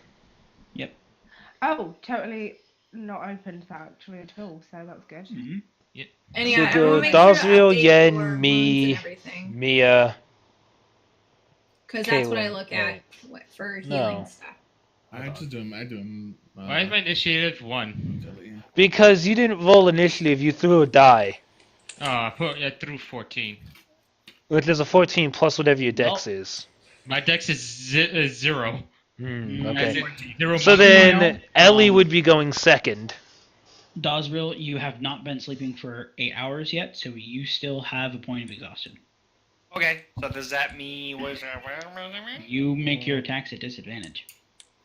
Oh, totally not open to that actually at all. So that's good. Hmm. And So yeah, go everyone make sure to Dosriel, update Yen, your wounds me, and everything, Mia. because that's what I Kayla. look at for healing No. stuff. I just do them. I do them. Why is my initiative 1? Because you didn't roll initiative, you threw a die. Oh, I threw 14. Which is a 14 plus whatever your dex is. My dex is 0. Hmm, Mm, As okay. in 0 So minus then Well, Ellie would be going second. Dosriel, you have not been sleeping for 8 hours yet, so you still have a point of exhaustion. Okay, so does that mean You make your attacks at disadvantage.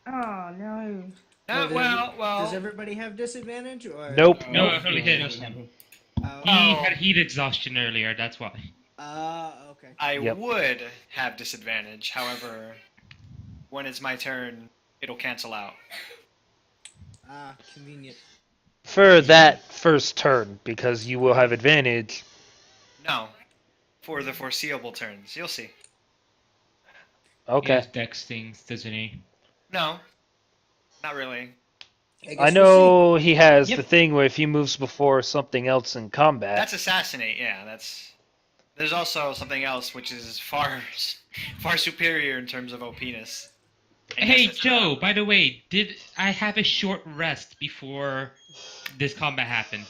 Oh no. No, well. Does everybody have disadvantage or? Nope. No, Nope. only him. Just him. Oh, He Oh. had heat exhaustion earlier, that's why. okay. I Yep. would have disadvantage. However, when it's my turn, it'll cancel out. Ah, convenient. For that first turn, because you will have advantage. No, for the foreseeable turns. You'll see. He Okay. has dex things, doesn't he? No, not really. I I guess we'll see. know he has Yep. the thing where if he moves before something else in combat. That's assassinate. Yeah, that's. There's also something else which is far superior in terms of OPness. And Hey yes, it's Joe, by the way, did I have a short rest before this combat happened?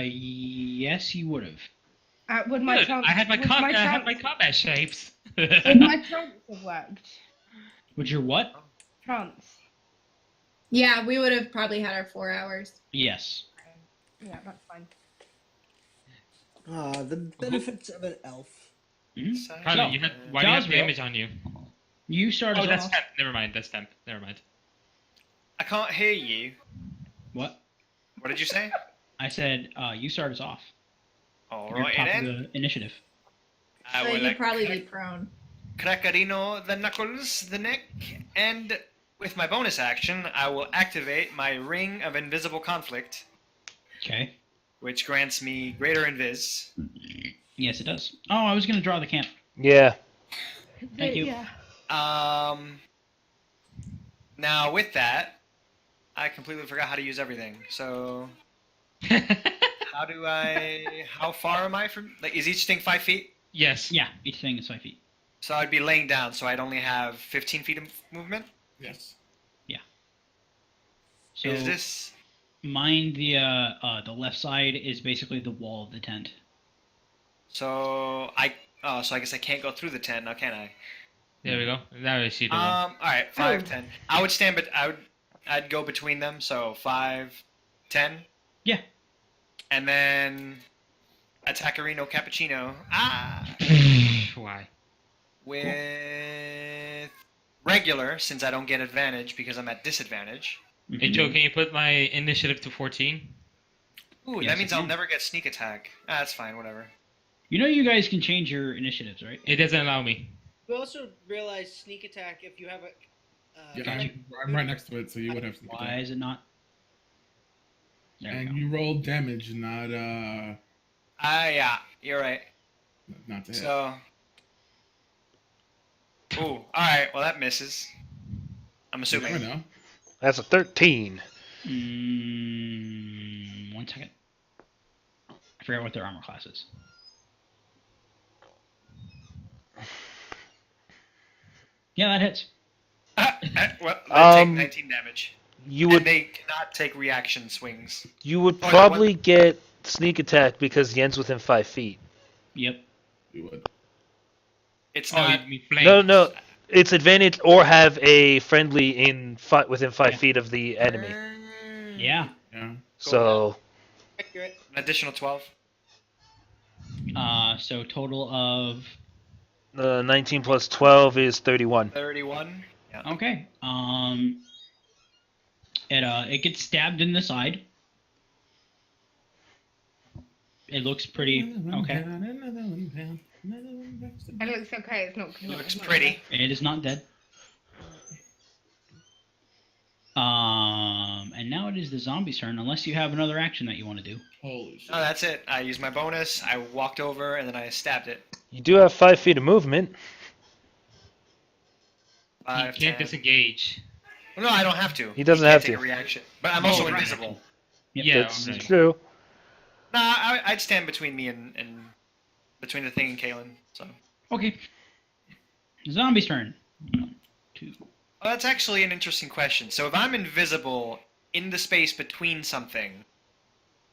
Yes, you would have. Would my Good. trance? I had my would my I had my trance- combat shapes. Would my trance have worked? Would your what? Trance. Yeah, we would have probably had our 4 hours. Yes. Yeah, that's fine. Ah, the benefits of an elf. Mhm. So- Tyler, you had, why do you have Jazrael, damage on you? You started Oh, that's off. temp. Never mind. That's temp. Never mind. I can't hear you. What? What did you say? I said you start us off. All You're right top of then. the initiative. I So will you'd probably be prone. Crackerino the knuckles, the neck, and with my bonus action, I will activate my Ring of Invisible Conflict, Okay. which grants me greater invis. Yes, it does. Oh, I was gonna draw the camp. Yeah. Thank you. Yeah. Now with that, I completely forgot how to use everything. So how far am I from? Like, is each thing 5 feet? Yes. Yeah, each thing is 5 feet. So I'd be laying down, so I'd only have 15 feet of movement. Yes. So Is this? mine the left side is basically the wall of the tent. So so I guess I can't go through the tent now, can I? There we go. Now I see the one. All right, 5, 10. I would stand, but I'd go between them. So 5, 10. Yeah. And then Attackerino Cappuccino. Why? With regular, since I don't get advantage because I'm at disadvantage. Hey Joe, can you put my initiative to 14? Ooh, Yes, that means I I'll can. never get sneak attack. That's fine, whatever. You know you guys can change your initiatives, right? It doesn't allow me. We also realize sneak attack if you have a. Yeah, Gotcha. I'm right next to it, so you would have to. Why is it not? There we And go. you roll damage, not Yeah, you're right. not to hit. So. Ooh, alright, well that misses. I'm You assuming. never know. That's a 13. 1 second. I forgot what their armor class is. Yeah, that hits. Well, they take Um, 19 damage. You And would they cannot take reaction swings. Oh, probably get sneak attack because Yen's within 5 feet. Yep. You would. It's Oh, not. you mean flank? No, it's advantage or have a friendly within 5 Yeah. feet of the enemy. Yeah. Yeah. So Accurate. An additional 12. So total of 19 plus 12 is 31. 31. Yeah. okay. It gets stabbed in the side. It looks pretty okay. It looks okay. It's not. Looks pretty. It is not dead. And now it is the zombie's turn, unless you have another action that you want to do. Holy shit. No, that's it. I used my bonus. I walked over and then I stabbed it. You do have 5 feet of movement. You 5, can't 10. disengage. Well, no, I don't have to. He doesn't can't have take to. a reaction. But I'm Oh, also right. invisible. Yep. Yeah, That's okay. true. Nah, I'd stand between me and between the thing and Kalen. So. Okay. Zombie's turn. 1, 2. Oh, that's actually an interesting question. So if I'm invisible in the space between something,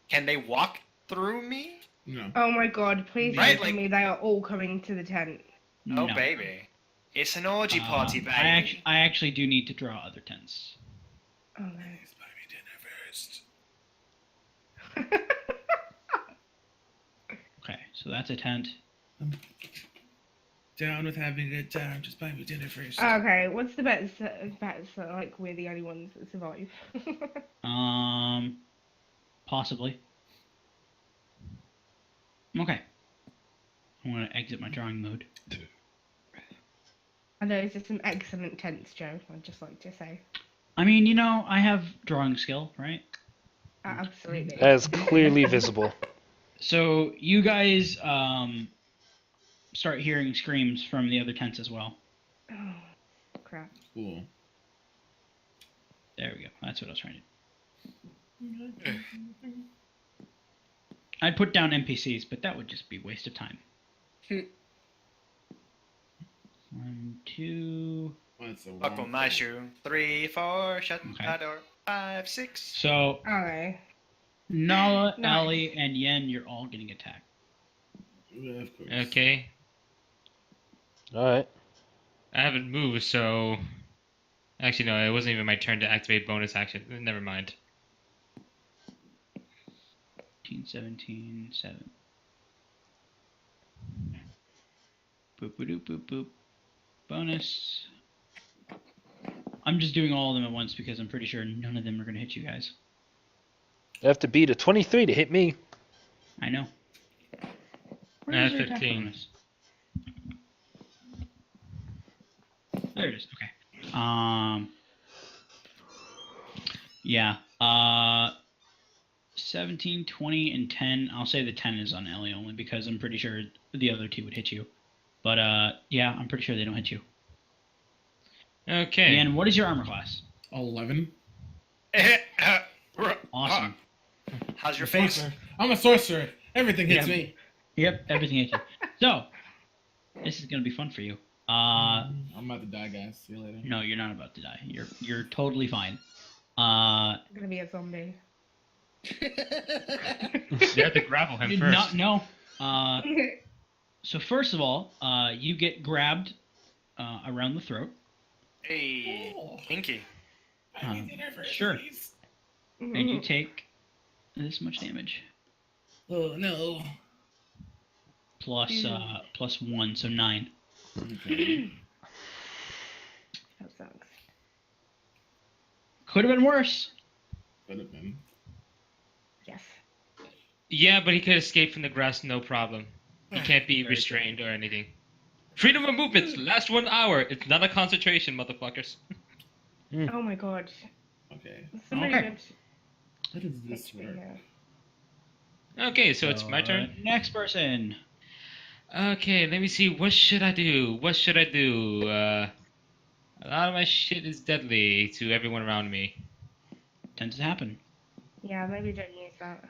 can they walk through me? No. Oh my god! Please Right, tell like- me they are all coming to the tent. Oh, No. baby. It's an orgy party, baby. I actually do need to draw other tents. Oh no. Please buy me dinner first. Okay, so that's a tent. Down with having a good time. Just buy me dinner first. Okay, what's the bets that like we're the only ones that survive? Possibly. Okay. I'm gonna exit my drawing mode. And those are some excellent tents, Joe. I'd just like to say. I mean, I have drawing skill, right? Absolutely. That is clearly visible. So you guys start hearing screams from the other tents as well. Oh, crap. Cool. There we go. That's what I was trying to do. I'd put down NPCs, but that would just be a waste of time. 1, 2. That's a Buckle long my thing. shoe. 3, 4, shut Okay. the door. 5, 6. So Okay. Nala, Nice. Ali, and Yen, you're all getting attacked. Yeah, of course. Okay. All right. I haven't moved, so. Actually, no, it wasn't even my turn to activate bonus action. Never mind. 15, 17, 7. Boop, boop, boop, boop, boop. Bonus. I'm just doing all of them at once because I'm pretty sure none of them are going to hit you guys. I have to beat a 23 to hit me. I know. I is have your attack 15. bonus? There it is. Okay. Yeah. 17, 20, and 10. I'll say the 10 is on Ellie only because I'm pretty sure the other two would hit you. But yeah, I'm pretty sure they don't hit you. Okay. And what is your armor class? 11. Awesome. How's your I'm a face? sorcerer. I'm a sorcerer. Everything hits Yeah. me. Yep, everything hits you. So, this is gonna be fun for you. I'm about to die, guys. See you later. No, you're not about to die. You're totally fine. I'm gonna be a zombie. You have to grapple him did first. not know. So first of all, you get grabbed around the throat. Hey, Inky. Sure. And you take this much damage. Oh no. Plus 1, so 9. Okay. That sucks. Could have been worse. Could have been. Yes. Yeah, but he could escape from the grass, no problem. He can't be restrained or anything. Freedom of movement, last 1 hour. It's not a concentration, motherfuckers. Oh my god. Okay. Somebody Okay. good How does this hit me work? here. Okay, so it's my turn. Next person. Okay, let me see. What should I do? What should I do? A lot of my shit is deadly to everyone around me. Tends to happen. Yeah, maybe don't use that.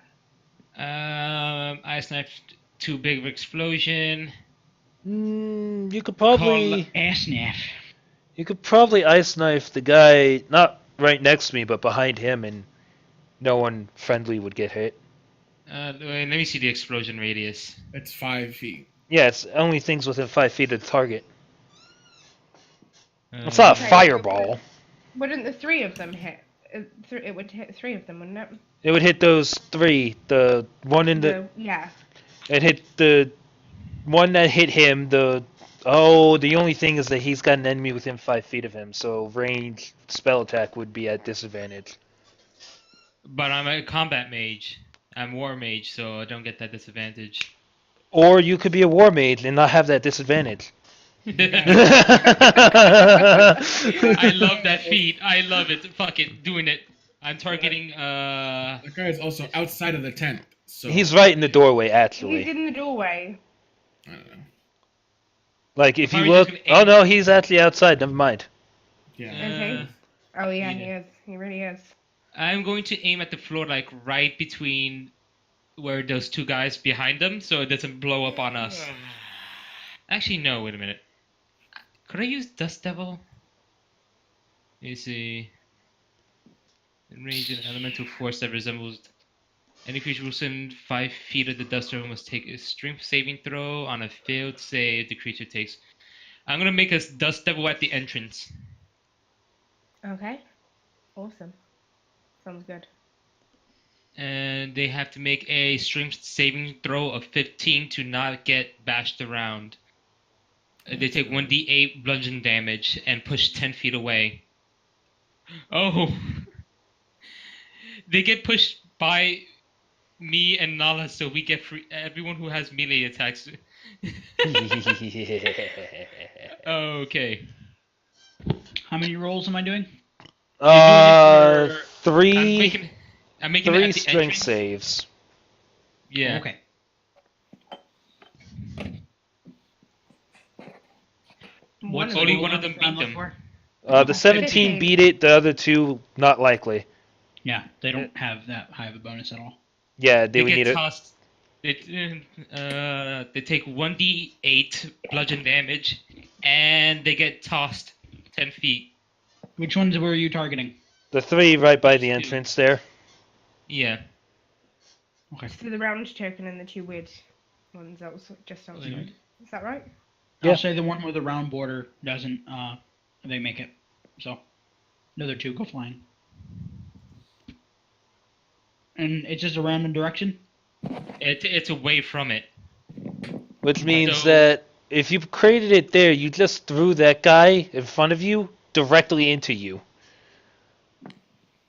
Ice knife, too big of explosion. You could Call probably Asnaf. ice knife the guy not right next to me, but behind him, and no one friendly would get hit. Wait, let me see the explosion radius. It's 5 feet. Yeah, it's only things within 5 feet of the target. Uh, It's not a Okay, fireball. Wouldn't the three of them hit? It would hit three of them, wouldn't it? It would hit those 3. The one in the Yeah. it hit the one that hit him. The only thing is that he's got an enemy within 5 feet of him, so range spell attack would be at disadvantage. But I'm a combat mage. I'm war mage, so I don't get that disadvantage. Or you could be a war mage and not have that disadvantage. I love that feat. I love it. Fuck it, doing it. I'm targeting. That guy is also outside of the tent. So He's right in the doorway, He's actually. in the doorway. I don't know. Like, if you Probably look... just gonna Oh, aim. no, he's actually outside. Never mind. Yeah. Okay. Oh yeah, he yeah. is. He really is. I'm going to aim at the floor, like right between where those two guys behind them, so it doesn't blow up on us. Actually, no. Wait a minute. Could I use Dust Devil? Let me see. Enrage an elemental force that resembles any creature within 5 feet of the Dust Devil must take a strength saving throw. On a failed save, the creature takes. I'm gonna make a Dust Devil at the entrance. Okay. Awesome. Sounds good. And they have to make a strength saving throw of 15 to not get bashed around. They take 1d8 bludgeon damage and push 10 feet away. Oh! They get pushed by me and Nala, so we get free. Everyone who has melee attacks. Okay. How many rolls am I doing? Uh, for- I'm three making. I'm making it three at the strength entrance. saves. Yeah. Okay. What's the Only roll one of on them this round beat look them. for? The 17 15. beat it. The other two not likely. Yeah, they don't have that high of a bonus at all. Yeah, they would get need it. tossed. They take 1d8 bludgeon damage, and they get tossed 10 feet. Which ones were you targeting? The three right by the Two. entrance there. Yeah. Okay. So the round token and the two weird ones just outside. Is that right? Yeah. I'll say the one with the round border doesn't. They make it. So, the other two go flying. And it's just a random direction. It's away from it. Which means So- that if you created it there, you just threw that guy in front of you directly into you.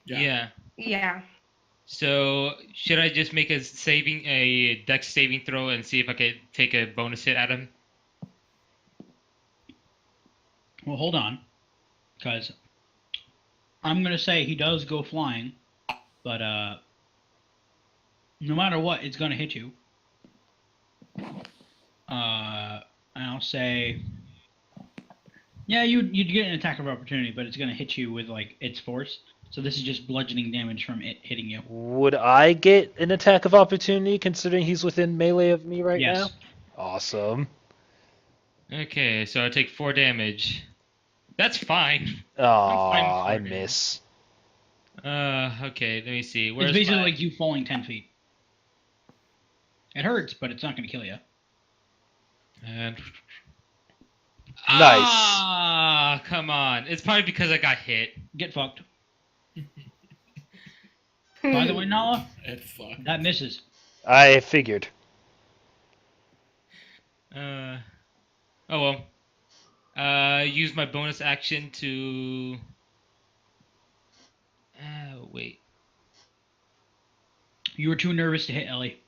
Yeah. Yeah. So should I just make a dex saving throw and see if I could take a bonus hit at him? Well, hold on, because I'm gonna say he does go flying, but no matter what, it's gonna hit you. And I'll say, yeah, you'd get an attack of opportunity, but it's gonna hit you with like its force. So this is just bludgeoning damage from it hitting you. Would I get an attack of opportunity considering he's within melee of me right Yes. now? Awesome. Okay, so I take 4 damage. That's fine. Aw, fine with I 4 damage. miss. Okay, let me see. Where's It's basically my- like you falling 10 feet. It hurts, but it's not gonna kill you. And... Nice. Ah, come on. It's probably because I got hit. Get fucked. By the way, Nala, It fucked. that misses. I figured. Oh well. Use my bonus action to. Wait. You were too nervous to hit Ellie.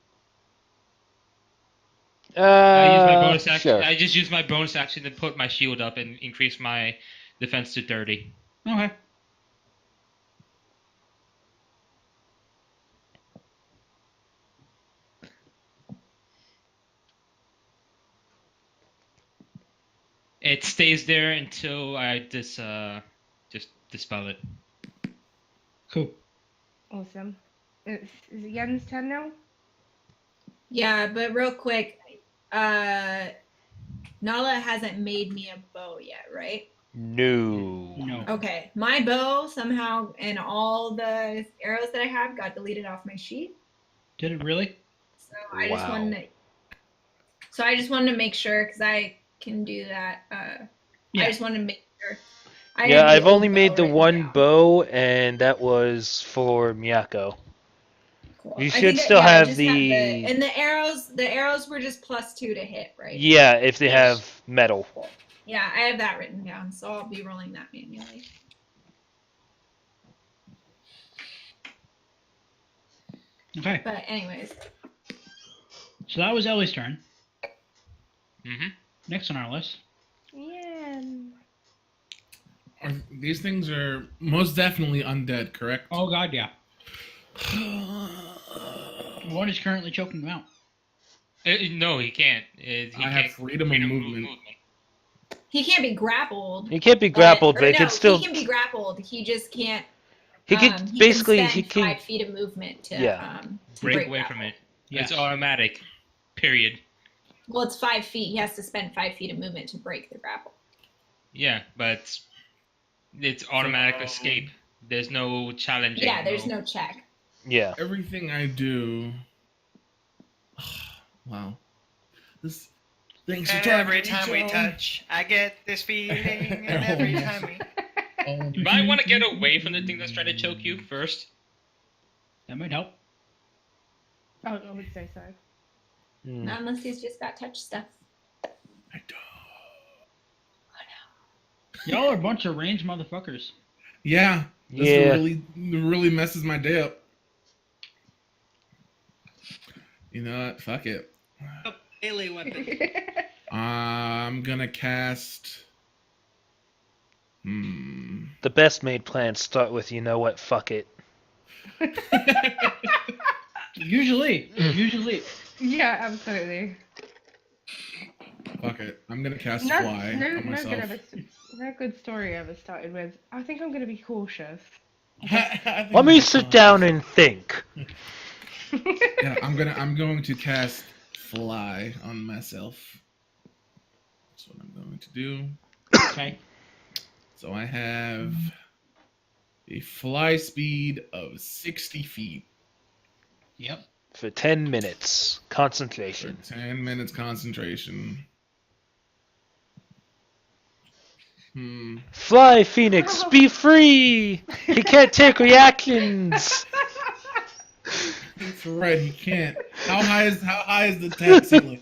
I use my bonus action. Sure. I just use my bonus action to put my shield up and increase my defense to 30. Okay. It stays there until I just dispel it. Cool. Awesome. Is it Yen's turn now? Yeah, but real quick, Nala hasn't made me a bow yet, right? No. No. Okay, my bow somehow and all the arrows that I have got deleted off my sheet. Did it really? So I just Wow. wanted to make sure because I can do that. Yeah. I just wanted to make sure. I Yeah, have I've old only made bow the written one down. bow, and that was for Miyako. Cool. You I should think that- still yeah, I have just the- and the arrows were just +2 to hit, right? Yeah, if they Yes. have metal. Yeah, I have that written down, so I'll be rolling that manually. Okay. But anyways, So that was Ellie's turn. Mm-hmm. Next on our list. Yeah. These things are most definitely undead, correct? Oh god, yeah. One is currently choking him out. No, he can't. He I have can't freedom of movement. he can't be grappled. He can't be grappled, but or he no, can still. He can be grappled. He just can't. He could he basically. can He spend can. 5 feet of movement to Yeah. to Break away grapple. from it. Yes. It's automatic. Period. Well, it's 5 feet. He has to spend 5 feet of movement to break the grapple. Yeah, but it's automatic So- escape. There's no challenging. Yeah, there's no check. Yeah. Everything I do. Wow. This. Thanks for And talking every to me, time we Joe. touch, I get this feeling. And every time we. You might want to get away from the thing that's trying to choke you first. That might help. Oh, I would say so. Hmm. Not unless he's just got touch stuff. I don't. Y'all are a bunch of ranged motherfuckers. Yeah. This Yeah. really messes my day up. You know what? Fuck it. Oh, melee weapon. I'm gonna cast The best made plans start with, you know what, fuck it. Usually. Yeah, absolutely. Fuck it. I'm gonna cast No, fly on myself. no good story ever started with, I think I'm going to be cautious. Let me sit down and think. Yeah, I'm going to cast fly on myself. That's what I'm going to do. Okay. So I have a fly speed of 60 feet Yep. For 10 minutes. for Concentration. 10 minutes concentration. Fly, Phoenix, be free! He can't take reactions! That's right, he can't. How high is the tent ceiling?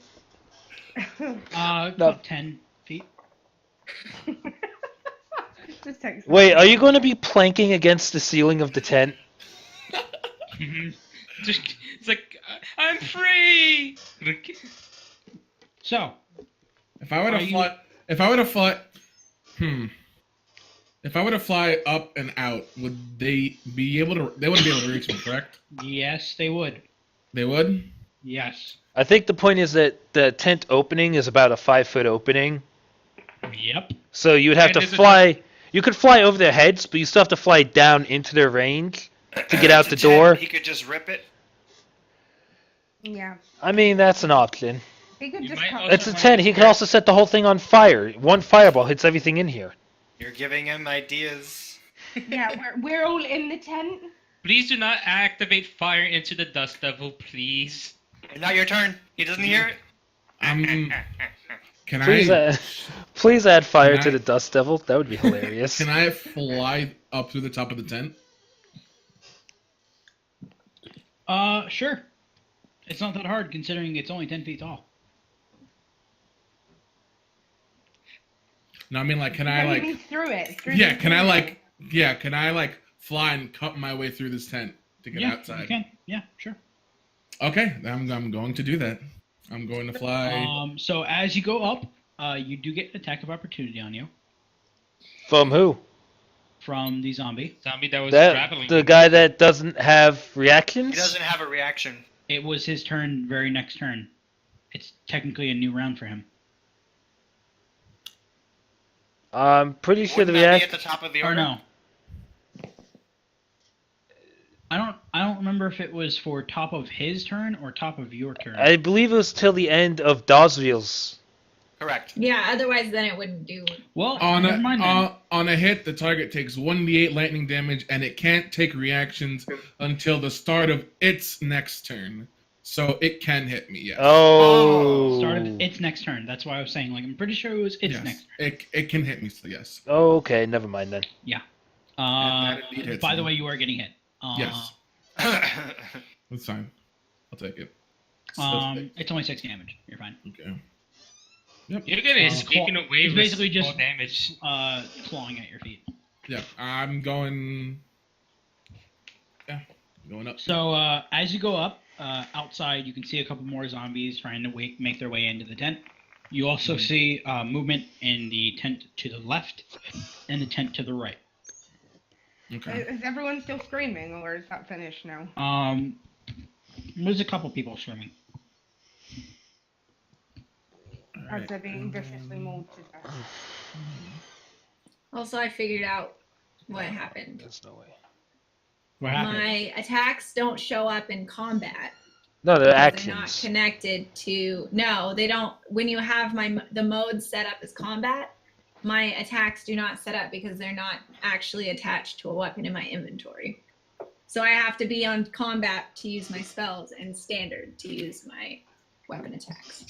About 10 feet. Just take some- Wait, are you going to be planking against the ceiling of the tent? It's like, I'm free! So, If I were to fly up and out, would they be able to? They wouldn't be able to reach me, correct? yes, they would. They would. Yes. I think the point is that the tent opening is about a 5-foot opening. Yep. So you would have to And is it fly. You could fly over their heads, but you still have to fly down into their range to get out To the 10, door. He could just rip it. Yeah. I mean, that's an option. He could You just might cut also It's a find 10. He could also set the whole thing on fire. One fireball hits everything in here. You're giving him ideas. Yeah, we're all in the tent. Please do not activate fire into the Dust Devil, please. And now your turn. He doesn't hear it. Can Please, I? please add fire Can to I- the Dust Devil. That would be hilarious. Can I fly up through the top of the tent? Sure. It's not that hard considering it's only 10 feet tall. No, I mean like, can No, I you like? mean through it. Through Yeah, the can I tent. like? Yeah, can I like fly and cut my way through this tent to get Yeah, outside? you can. Yeah, sure. Okay, I'm going to do that. I'm going to fly. So as you go up, you do get an attack of opportunity on you From who? from the zombie. Zombie that was That traveling. the guy that doesn't have He reactions. doesn't have a reaction. It was his turn very next turn. It's technically a new round for him. I'm pretty sure Wouldn't the that be react. at the top of the Or order? no. I don't remember if it was for top of his turn or top of your turn. I believe it was till the end of Dosriel's. Correct. Yeah, otherwise then it wouldn't do. Well, On never mind then. on a hit, the target takes 1d8 lightning damage, and it can't take reactions until the start of its next turn. So it can hit me. Yes. Oh. Started its next turn. That's why I was saying, like, I'm pretty sure it was its Yes. next turn. It can hit me. So yes. Oh, okay. Never mind then. that indeed hits By the me. way, you are getting hit. Yes. That's fine. I'll take it. It's only 6 damage. You're fine. Okay. Yep. You're gonna escaping away it's with basically just- full damage. Clawing at your feet. Yeah. I'm going. Yeah. Going up. So as you go up, outside, you can see a couple more zombies trying to make their way into the tent. You also see movement in the tent to the left and the tent to the right. Okay. Is everyone still screaming, or is that finished now? There's a couple people screaming. As they're being viciously mauled to death. Also, I figured out what happened. There's no way. What happened? My attacks don't show up in combat. No, they're because They're not actions. connected to. No, they don't. When you have the mode set up as combat, my attacks do not set up because they're not actually attached to a weapon in my inventory. So I have to be on combat to use my spells and standard to use my weapon attacks.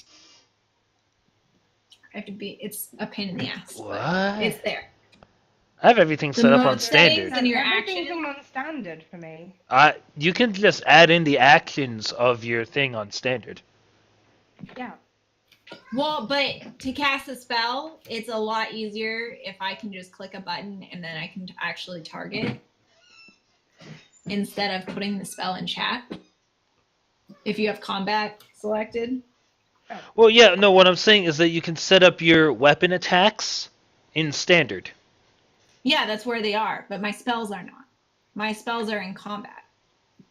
I have to be. It's a pain in the ass. but What? It's there. I have everything The set up on mode settings standard. and your Everything's action. all on standard for me. You can just add in the actions of your thing on standard. Yeah. Well, but to cast a spell, it's a lot easier if I can just click a button and then I can actually target instead of putting the spell in chat. If you have combat selected. Well, yeah, no, what I'm saying is that you can set up your weapon attacks in standard. Yeah, that's where they are, but my spells are not. My spells are in combat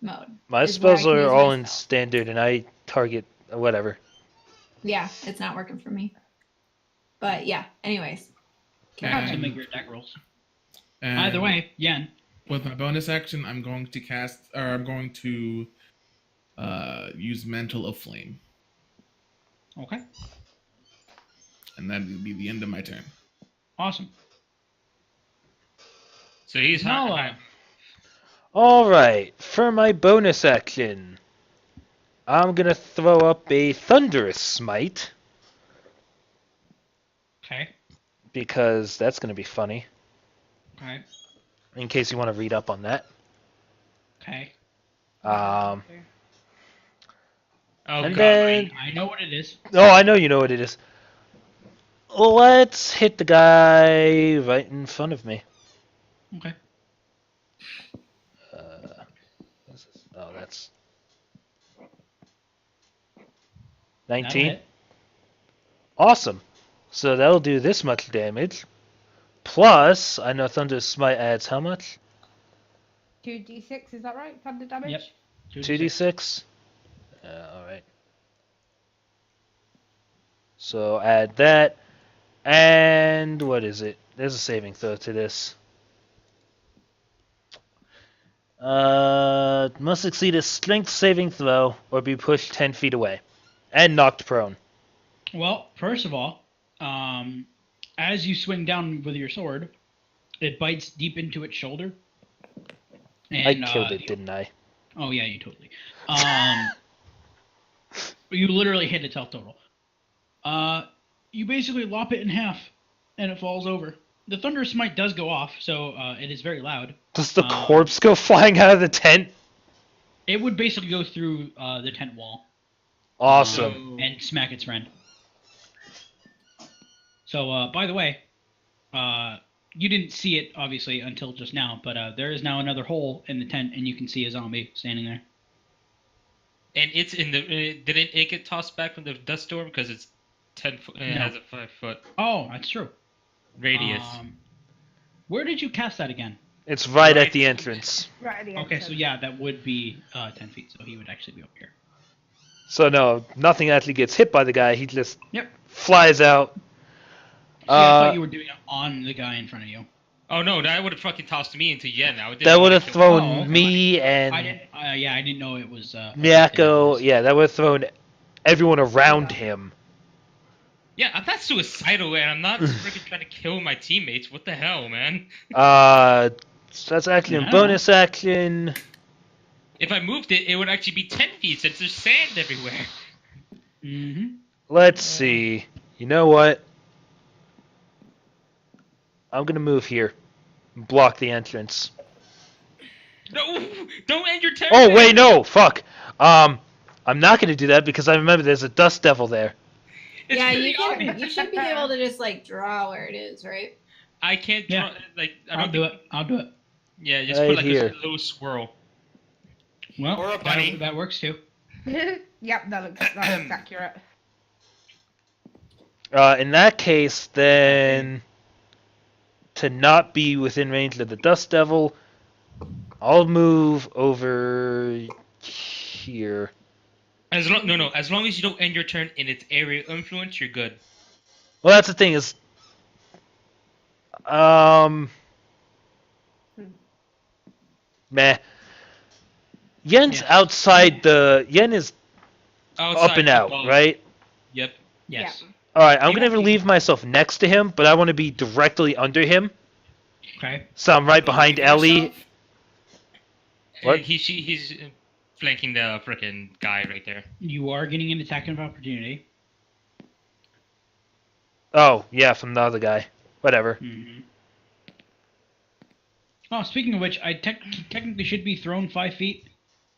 mode. My is where I spells can are use all my in spells. standard, and I target whatever. Yeah, it's not working for me. But yeah, anyways. You have to And- make your attack rolls. And Either way, Yen. with my bonus action, I'm going to use Mantle of Flame, Okay. and that will be the end of my turn. Awesome. So he's Nala. All right, for my bonus action, I'm gonna throw up a Thunderous Smite Okay. because that's gonna be funny. Okay. In case you want to read up on that. Okay. Um, Oh and god. then I know what it is. oh, I know you know what it is. Let's hit the guy right in front of me. Okay. What's this? Oh, that's That'll 19. hit. Awesome. So that'll do this much damage. Plus, I know Thunder Smite adds how much? 2d6, is that right? Thunder damage? Yep. 2d6. Alright. So add that. And what is it? There's a saving throw to this. Must succeed a strength saving throw or be pushed 10 feet away. And knocked prone. Well, first of all, as you swing down with your sword, it bites deep into its shoulder. And, I killed it, didn't I? Oh yeah, you totally. You literally hit its health total. You basically lop it in half, and it falls over. The Thunder Smite does go off, so it is very loud. Does the corpse go flying out of the tent? It would basically go through the tent wall. Awesome. And smack its friend. So, by the way, you didn't see it, obviously, until just now, but there is now another hole in the tent, and you can see a zombie standing there. And it's in the. Didn't it get tossed back from the dust storm because it's 10 foot? It No. has a 5-foot Oh, that's true. radius. Where did you cast that again? It's right Right. at the entrance. Right at the Okay, so entrance. yeah, that would be 10 feet, so he would actually be over here. So no, nothing actually gets hit by the guy. He just Yep. flies out. See, I thought you were doing it on the guy in front of you. Oh no, that would have fucking tossed me into Yen. Now That would have kill- thrown Oh, okay. me and I didn't. I didn't know it was. Miyako. Yeah, that would have thrown everyone around him. Yeah, I'm not suicidal, and I'm not freaking trying to kill my teammates. What the hell, man? So that's actually a Yeah. bonus action. If I moved it, it would actually be 10 feet since there's sand everywhere. Mm-hmm. Let's see. You know what? I'm gonna move here. Block the entrance. No, don't end your turn. Oh wait, no, fuck. I'm not gonna do that because I remember there's a dust devil there. It's Yeah, really you can. obvious. You should be able to just like draw where it is, right? I can't draw. Yeah. Like I I'll don't do think- it. I'll do it. Yeah, just Right put like here. a little swirl. Well, Or a bunny. that works too. Yep, that looks accurate. In that case, then to not be within range of the dust devil, I'll move over here. As long as you don't end your turn in its area of influence, you're good. Well, that's the thing is, meh. Yen's Yeah. outside the Yen is Outside up and the out, ball. right? Yep. Yes. All right, I'm You gonna won't be- relieve myself next to him, but I want to be directly under him, Okay. so I'm right behind Ellie. What? He's flanking the frickin' guy right there. You are getting an attack of opportunity. Oh yeah, from the other guy. Whatever. Mm-hmm. Oh, speaking of which, I technically should be thrown 5 feet,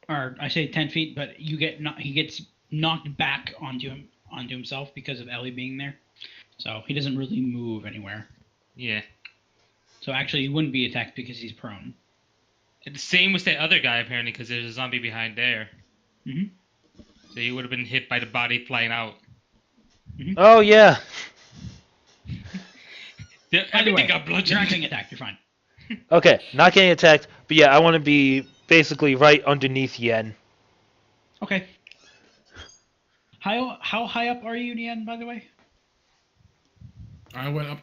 or I say 10 feet, but he gets knocked back onto himself because of Ellie being there. So he doesn't really move anywhere. Yeah. So actually, he wouldn't be attacked because he's prone. And the same with that other guy apparently, because there's a zombie behind there. Mm-hmm. So he would have been hit by the body flying out. Oh yeah. Yeah, Either way, everything got you're not bludgeoned. getting attacked. You're fine. Okay, not getting attacked, but yeah, I want to be basically right underneath Yen. Okay. How high up are you, Nian, by the way? I went up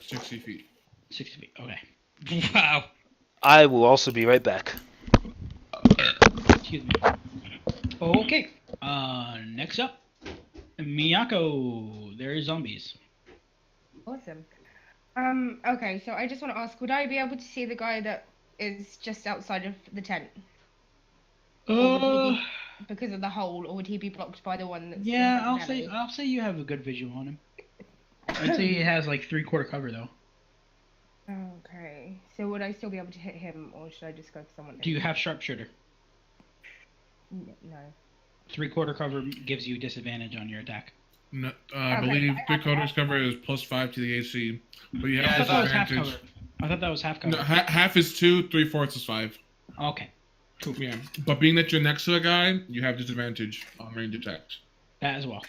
60 feet. 60 feet. Okay. Wow. I will also be right back. Excuse me. Okay. Next up, Miyako. There's zombies. Awesome. Okay, so I just want to ask, would I be able to see the guy that is just outside of the tent? Or would he be, because of the hole, or would he be blocked by the one that's Yeah, in I'll the say alley? I'll say you have a good visual on him. I'd say he has like 3/4 cover though. Okay, so would I still be able to hit him, or should I just go for someone? Do you have sharpshooter? No. 3/4 cover gives you disadvantage on your attack. No, I believe I 3/4 cover is +5 to the AC, but you Yeah, have I thought that was half disadvantage. cover. I thought that was half cover. No, half is 2, 3/4 is 5. Okay. Cool. Yeah, but being that you're next to a guy, you have disadvantage on range attacks. That as well.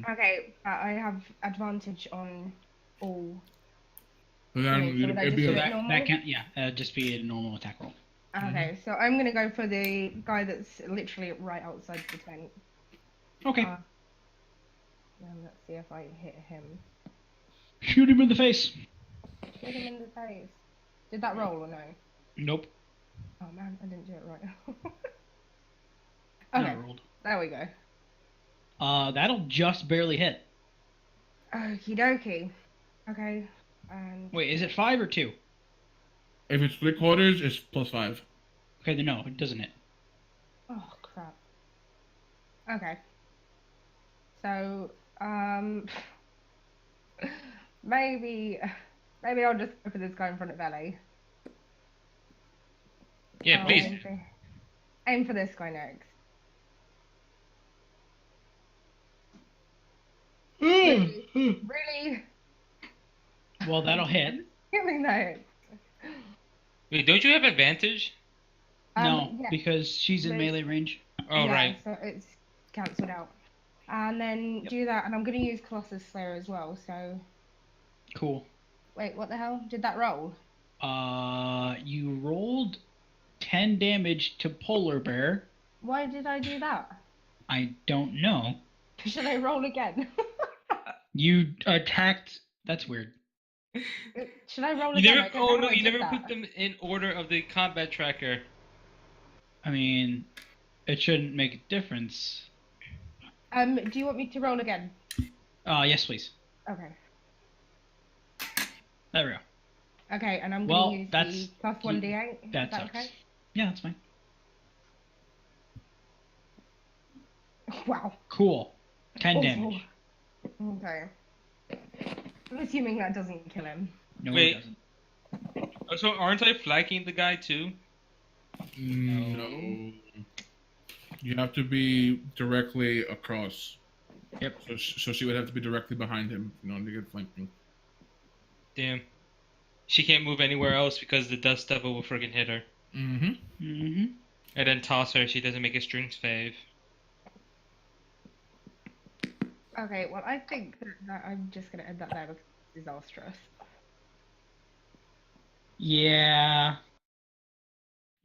Okay, I have advantage on all. So then Okay, so would I it'd be just So do a, it normal? that can't. Yeah. Just be a normal attack roll. Okay, so I'm gonna go for the guy that's literally right outside the tent. Okay. And let's see if I can hit him. Shoot him in the face. Hit him in the face. Did that roll or no? Nope. Oh man, I didn't do it right. Not Okay, rolled. there we go. That'll just barely hit. Okie dokie. Okay, and Wait, is it 5 or 2? if it's 3/4, it's +5. Okay, then no, it doesn't hit. oh crap. Okay. So, maybe I'll just go for this guy in front of Ellie. Yeah, I'll please. aim for this guy next. Really? Well, that'll hit. Give me that. Wait, don't you have advantage? No, Yeah. because she's in There's- melee range. Oh, Yeah, right. So it's cancelled out. And then do that, and I'm going to use Colossus Slayer as well, so... Cool. Wait, what the hell? Did that roll? You rolled 10 damage to Polar Bear. Why did I do that? I don't know. Should I roll again? You attacked. That's weird. Should I roll You again? never. I don't Oh know no, I you did never that. put them in order of the combat tracker. I mean, it shouldn't make a difference. Do you want me to roll again? Yes, please. Okay. There we go. Okay, and I'm Well, going to use that's- the plus 1d8. That Is that sucks. okay? Yeah, that's fine. Wow. Cool. 10 Awful. damage. Okay. I'm assuming that doesn't kill him. No, Wait. it doesn't. Oh, so aren't I flanking the guy too? No. You have to be directly across. Yep. So she would have to be directly behind him in order to get flanking. Damn. She can't move anywhere else because the dust devil will friggin' hit her. Mm-hmm. Mm-hmm. And then toss her if she doesn't make a strength save. Okay, well, I think that I'm just going to end that there because it's disastrous. Yeah.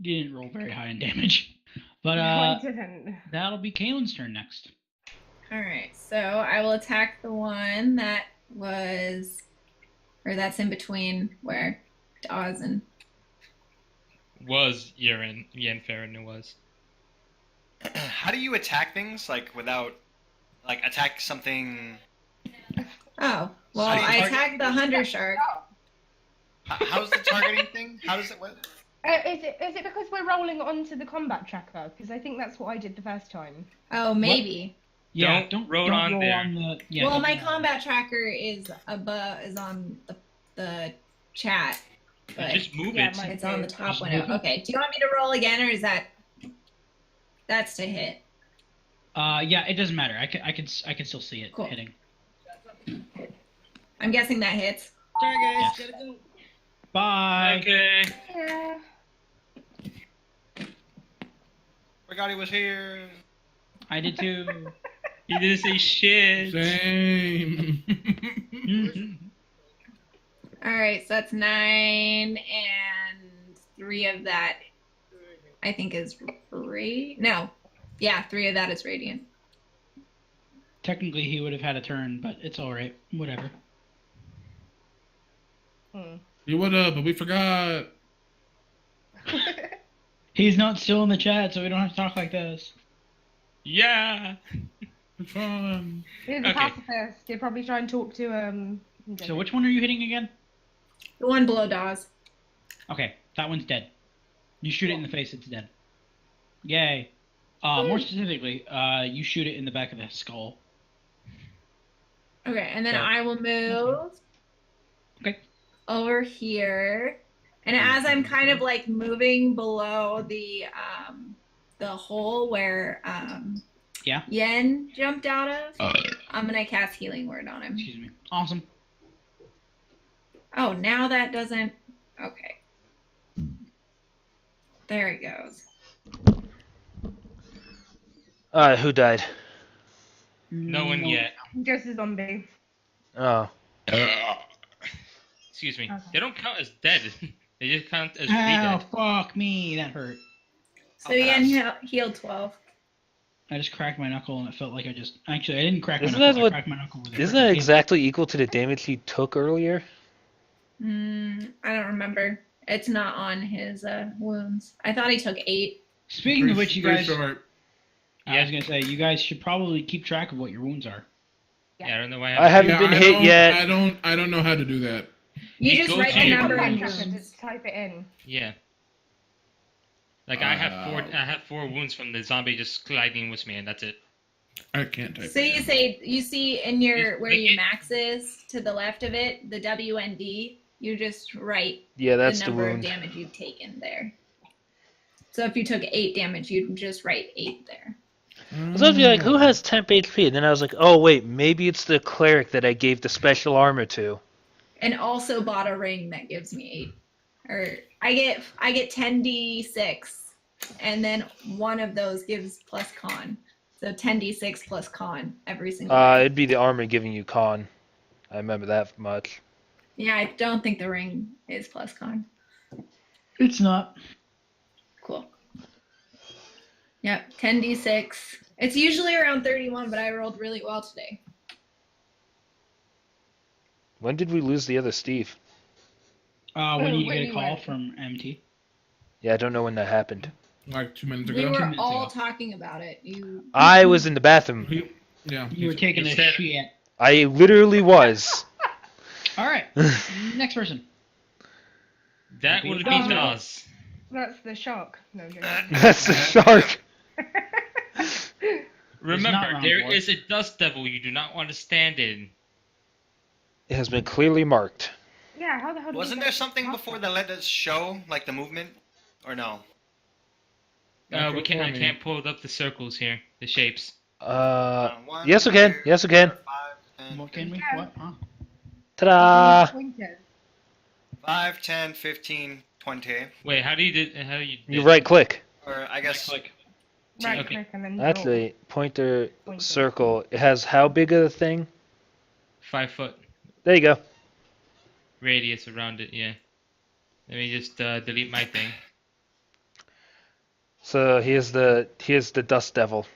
You didn't roll very high in damage. But No, I didn't. that'll be Kaylin's turn next. All right, so I will attack the one that was, or that's in between where Dawes and. Was Yen Farron it was. How do you attack things like without, like attack something? Oh, well, How do you I target- attacked the Hunter Shark. How's the targeting thing? How does it? What? Is it because we're rolling onto the combat tracker? Because I think that's what I did the first time. Oh, maybe. Yeah, Don't roll on roll there. on the. Yeah, Well, don't my roll on. combat tracker is on the chat, but Just move Yeah, it. my- it's on the top Just window. move it. Okay, do you want me to roll again, or is that's to hit? Yeah, it doesn't matter. I can still see it Cool. hitting. I'm guessing that hits. Sorry, guys. Yes. Gotta go. Bye. Okay. Yeah. Forgot he was here. I did too. He didn't say shit. Same. Mhm. All right, so that's 9, and 3 of that I think is no. Yeah, 3 of that is radiant. Technically, he would have had a turn, but it's all right. Whatever. You would have, but we forgot. He's not still in the chat, so we don't have to talk like this. Yeah. It's fun. He's a Okay. pacifist. He'll probably try and talk to So which one are you hitting again? The one below Dawes. Okay, that one's dead. You shoot it in the face, it's dead. Yay. More specifically, you shoot it in the back of the skull. Okay, and then So- I will move Okay. over here. And as I'm kind of like moving below the hole where Yeah. Yen jumped out of, I'm gonna cast Healing Word on him. Excuse me. Awesome. Oh, now that doesn't. Okay. There it goes. Alright, who died? No one yet. just a zombie. Oh. Excuse me. Okay. They don't count as dead. They just count as Oh, re-dead. fuck me. That hurt. So Yen healed 12. I just cracked my knuckle and it felt like I just... Actually, I didn't crack my Isn't knuckle. that I what- cracked my knuckle with a Isn't that freaking- exactly equal to the damage he took earlier? I don't remember. It's not on his wounds. I thought he took 8. Speaking of which, you Pretty guys... short. I was going to say, you guys should probably keep track of what your wounds are. Yeah, I don't know why. I haven't Yeah, been I hit don't- yet. I don't know how to do that. You It just goes write the in. number in Tracker, wounds. just type it in. Yeah. Like I have 4 wounds from the zombie just colliding with me, and that's it. I can't type. So it you in. say you see in your Just where make your it- max is to the left of it, the WND. You just write Yeah, that's the the number of wound. damage you've taken there. So if you took 8 damage, you'd just write 8 there. I was gonna be like, who has temp HP? And then I was like, oh wait, maybe it's the cleric that I gave the special armor to. And also bought a ring that gives me 8. Or I get 10d6, and then one of those gives plus con. So 10d6 plus con every single day. It'd be the armor giving you con. I remember that much. Yeah, I don't think the ring is plus con. It's not. Cool. Yep, 10d6. It's usually around 31, but I rolled really well today. When did we lose the other Steve? When you When get a you call went. from MT. Yeah, I don't know when that happened. Like 2 minutes We ago. were minutes all ago. talking about it. You I was in the bathroom. Yeah. You were taking a Instead- shit. I literally was. All right. Next person. That would be Oh. Dawes. That's the shark. No, I'm joking. That's the shark. Remember, round there four. is a dust devil you do not want to stand in. It has been clearly marked. Yeah, how the hell did we Wasn't get there something past before that? that let us show like the movement, or no? Not We can't. for I me. can't pull up the circles here, the shapes. One, Yes, we can. two, Yes, we can. 5, 10, What can we? Yeah. What? Huh? Ta-da! Pointed. 5, 10, 15, 20. Wait, how do you do? How do you? You right click. Or I guess Click. Right Okay. click and then draw. Actually, pointer Pointer. circle. It has how big of a thing? 5 foot There you go. radius around it. Yeah. Let me just delete my thing. So here's the dust devil.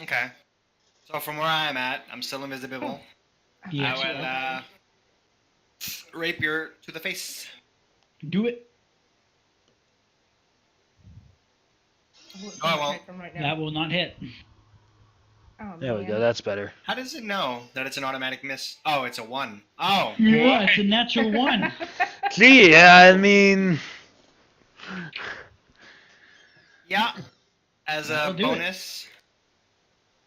okay. So from where I'm at, I'm still invisible. Yeah. I will rapier to the face. Do it. No, I won't. From right now. That will not hit. Oh, There we man. go. That's better. How does it know that it's an automatic miss? Oh, it's a 1. Oh. Yeah, it's a natural one. Gee, yeah, I mean, Yeah. As a I'll do it. bonus,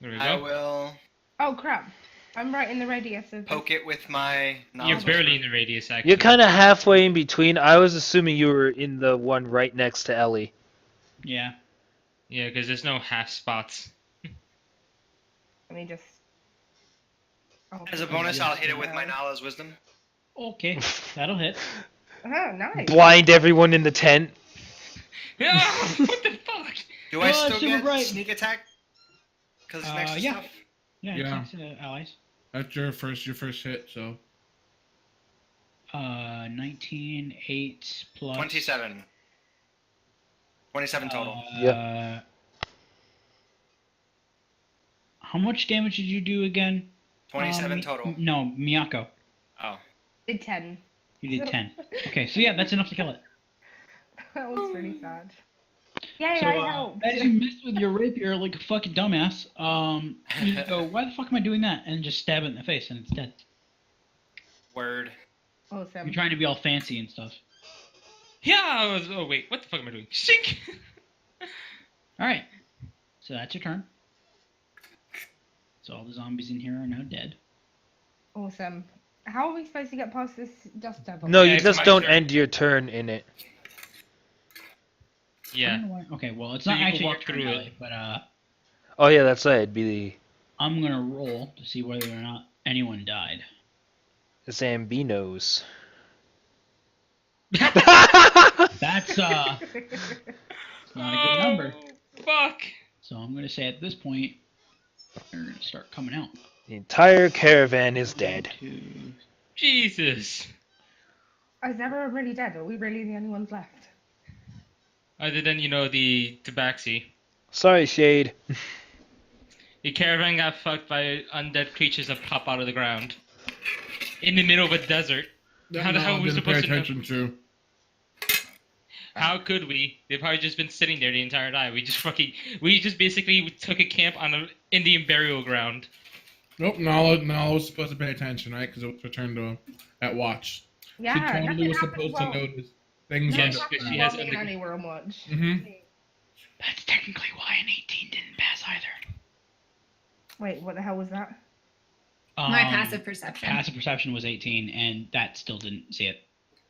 There we I go. will Oh crap! I'm right in the radius of. poke it with my You're knowledge barely whisper. in the radius, actually. you're kind of halfway in between. I was assuming you were in the one right next to Ellie. Yeah. Yeah, because there's no half spots. Let me just. Oh, As a bonus, I'll hit it with my knowledge wisdom. Okay. That'll hit. Oh, nice. Blind everyone in the tent. Ah, what the fuck? Do I Oh, still super get bright. sneak attack? Because it's next to Yeah. stuff? Yeah, Yeah. it's next to the allies. That's your first hit. So 19, 8 plus 27. 27 total. Yep. How much damage did you do again? 27 total. No, Miyako. Oh. Did 10. You did 10. Okay, so yeah, that's enough to kill it. That was really sad. Yay, So, I helped. as you missed with your rapier like a fucking dumbass, you just go, why the fuck am I doing that? And just stab it in the face and it's dead. Word. Awesome. You're trying to be all fancy and stuff. Yeah, I was. Oh wait, what the fuck am I doing? Sink. Alright. So that's your turn. So all the zombies in here are now dead. Awesome. How are we supposed to get past this dust devil? No, Yeah, you it's just my don't turn. end your turn in it. I Yeah. don't know why- Okay, well, it's So not you can actually your walk turn, through it. Ellie, but Oh yeah, that's right. It'd be I'm gonna roll to see whether or not anyone died. the Zambinos. That's not a good number. Fuck. So I'm gonna say at this point, they're gonna start coming out. The entire caravan is dead. 1, 2, Jesus. Is everyone really dead? Are we really the only ones left? Other than the Tabaxi. Sorry, Shade. The caravan got fucked by undead creatures that pop out of the ground in the middle of a desert. How the hell are we didn't pay supposed to know? attention to? How could we? They've probably just been sitting there the entire time. We just basically took a camp on an Indian burial ground. Nope, Nala was supposed to pay attention, right? Because it was returned to at watch. Yeah, She totally nothing was happened supposed while- to notice things Yes, on nothing because happened she while has me and under- Annie were on watch. Mm-hmm. That's technically why an 18 didn't pass either. Wait, what the hell was that? My passive perception. Passive perception was 18, and that still didn't see it.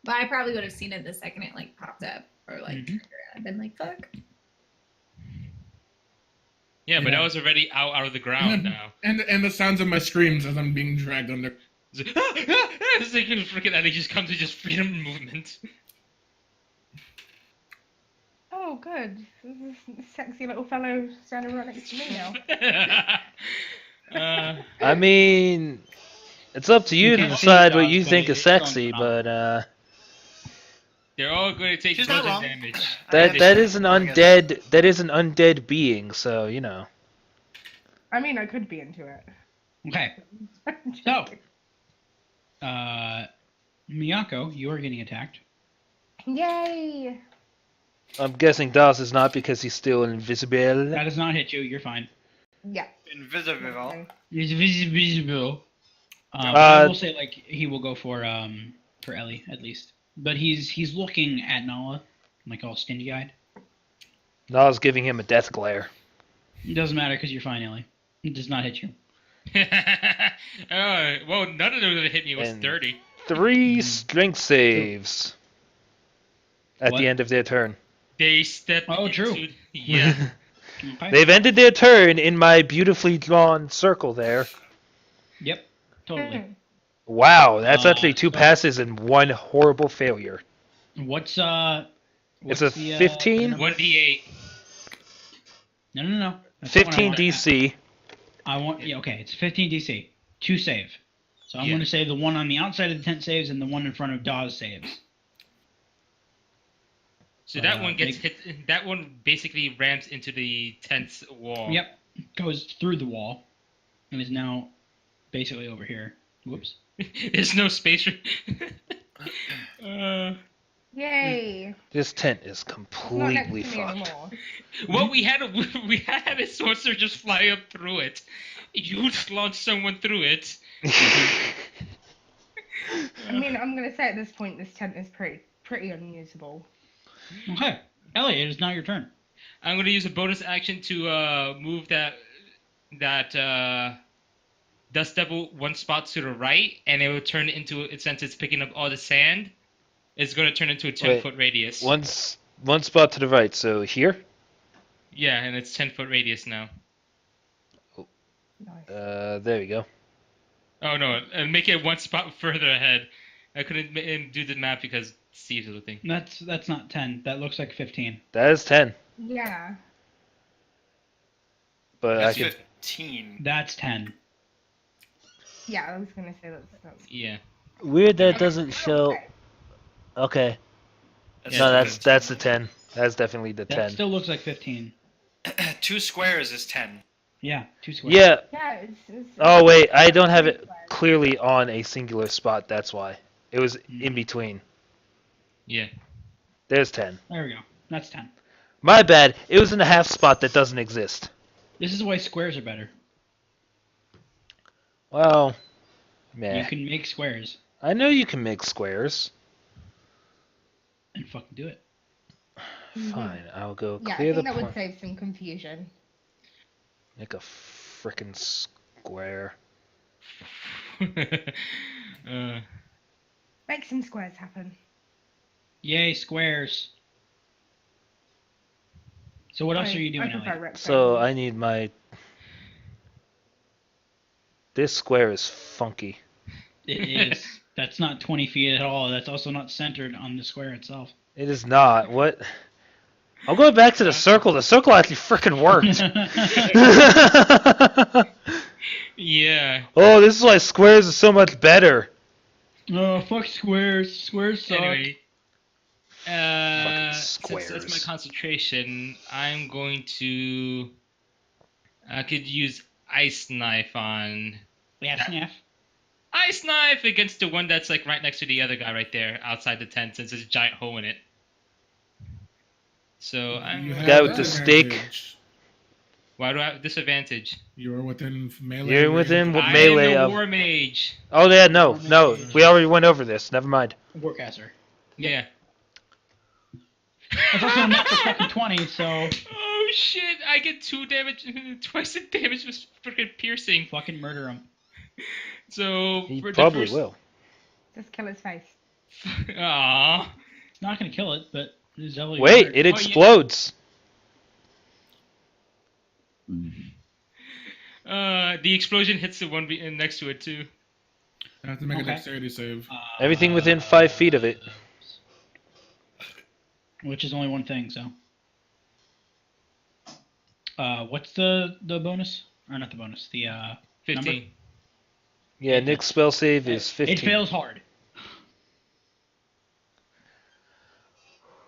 But I probably would have seen it the second it like popped up or like Mhm. I've been like fuck. Yeah, but Yeah. that was already out of the ground now. And the sounds of my screams as I'm being dragged under. It's like freaking Ellie just comes to just freedom movement. Oh, good. This is a sexy little fellow standing right next to me now. I mean, it's up to you You to can't see decide the what dogs, you but think it's is strong sexy, enough. but They're all going to take She's not bludgeon wrong. damage. that is an I guess. undead being, so you know. I mean, I could be into it. Okay, so Miyako, you are getting attacked. Yay! I'm guessing Das is not because he's still invisible. That does not hit you. You're fine. Yeah. Invisible. He's visible. I Uh, will say like he will go for Ellie at least, but he's looking at Nala like all stingy eyed. Nala's giving him a death glare. It doesn't matter because you're fine, Ellie. It does not hit you. Well, none of them that hit me was And- 30. 3 strength saves at What? the end of their turn. They stepped Oh, true. into... Yeah. Okay. They've ended their turn in my beautifully drawn circle there. Yep. Totally. Wow, that's Uh, actually 2 so- passes and 1 horrible failure. What's It's a the, 15? number? 1d8. No. That's not what I 15 want. DC. I want. Yeah, okay. It's 15 DC. 2 save. So I'm Yeah. going to say the one on the outside of the tent saves and the one in front of Dawes saves. So that one gets big- hit. That one basically rams into the tent's wall. Yep. Goes through the wall and is now basically over here. Whoops. There's no space for. Yay! This tent is Not next to completely me fucked. anymore. Well, we had a sorcerer just fly up through it. You launched someone through it. I mean, I'm gonna say at this point, this tent is pretty unusable. Okay. Ellie, it is now your turn. I'm gonna use a bonus action to move that dust devil 1 spot to the right, and it will turn into it since it's picking up all the sand. It's gonna turn into a 10-foot radius. one spot to the right, so here? Yeah, and it's 10-foot radius now. Nice. There we go. Oh no, make it 1 spot further ahead. I couldn't do the math because Steve's the thing. That's not 10. That looks like 15. That is 10. Yeah. But That's I could 15. That's 10. Yeah, I was gonna say that's Yeah. Weird that it I doesn't don't show. say. Okay. That's No, the that's the 10. That's definitely the That 10. still looks like 15. 2 squares is 10. Yeah, 2 squares. Yeah. Yeah, it's Oh wait, I don't have three it squares. clearly on a singular spot. That's why. It was Hmm. in between. Yeah. There's 10. There we go. That's 10. My bad. It was in a half spot that doesn't exist. This is why squares are better. Well, You meh. can make squares I know you can make squares. and fucking do it. Fine, I'll go Yeah, I clear the think that would point. save some confusion. Make a frickin' square. uh, Make some squares happen. Yay, squares. So what else are you doing, I prefer Elliot? So rectangles. I need my. This square is funky. It is. That's not 20 feet at all. That's also not centered on the square itself. It is not. What? I'm going back to the circle. The circle actually frickin' worked. yeah. Oh, this is why squares is so much better. Oh, fuck squares. Squares suck. Anyway. Fucking Since that's my squares. concentration, I'm going to. I could use ice knife on. Yeah, sniff. Ice knife against the one that's like right next to the other guy right there outside the tent since there's a giant hole in it. So I'm. You Guy with the disadvantage. Why do I have disadvantage? You're within melee. You're within range. What melee I am of- the war mage. Oh yeah, no. We already went over this. Never mind. Warcaster. Yeah. It's also a natural fucking 20, so Oh shit! I get 2 damage, twice the damage was freaking piercing. fucking murder him. So He for the probably first... will. Just kill his face. Aww. It's not gonna kill it, but it's definitely Wait, hurt. it yeah. explodes. The explosion hits the one next to it too. I have to make a Okay. dexterity save. Everything within 5 feet of it. Which is only one thing, so. What's the bonus? Or not the bonus, the 15. Yeah, Nick's spell save is 15. It fails hard.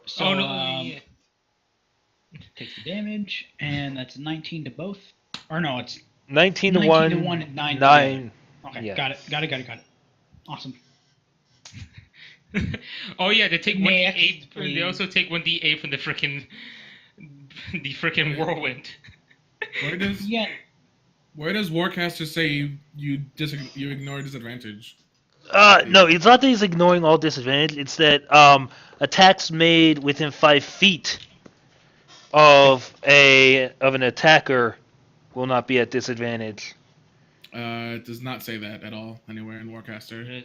So, Oh no! yeah. Takes the damage, and that's 19 to both. Or no, it's 19 to 19 1. to 1 and 9 to 9. okay. Yeah. Got it. Awesome. Oh yeah, they take 1d8. Next, They please. also take 1d8 from the frickin' whirlwind. Yeah. Where does Warcaster say you ignore disadvantage? No, it's not that he's ignoring all disadvantage. It's that attacks made within 5 feet of an attacker will not be at disadvantage. It does not say that at all anywhere in Warcaster. Let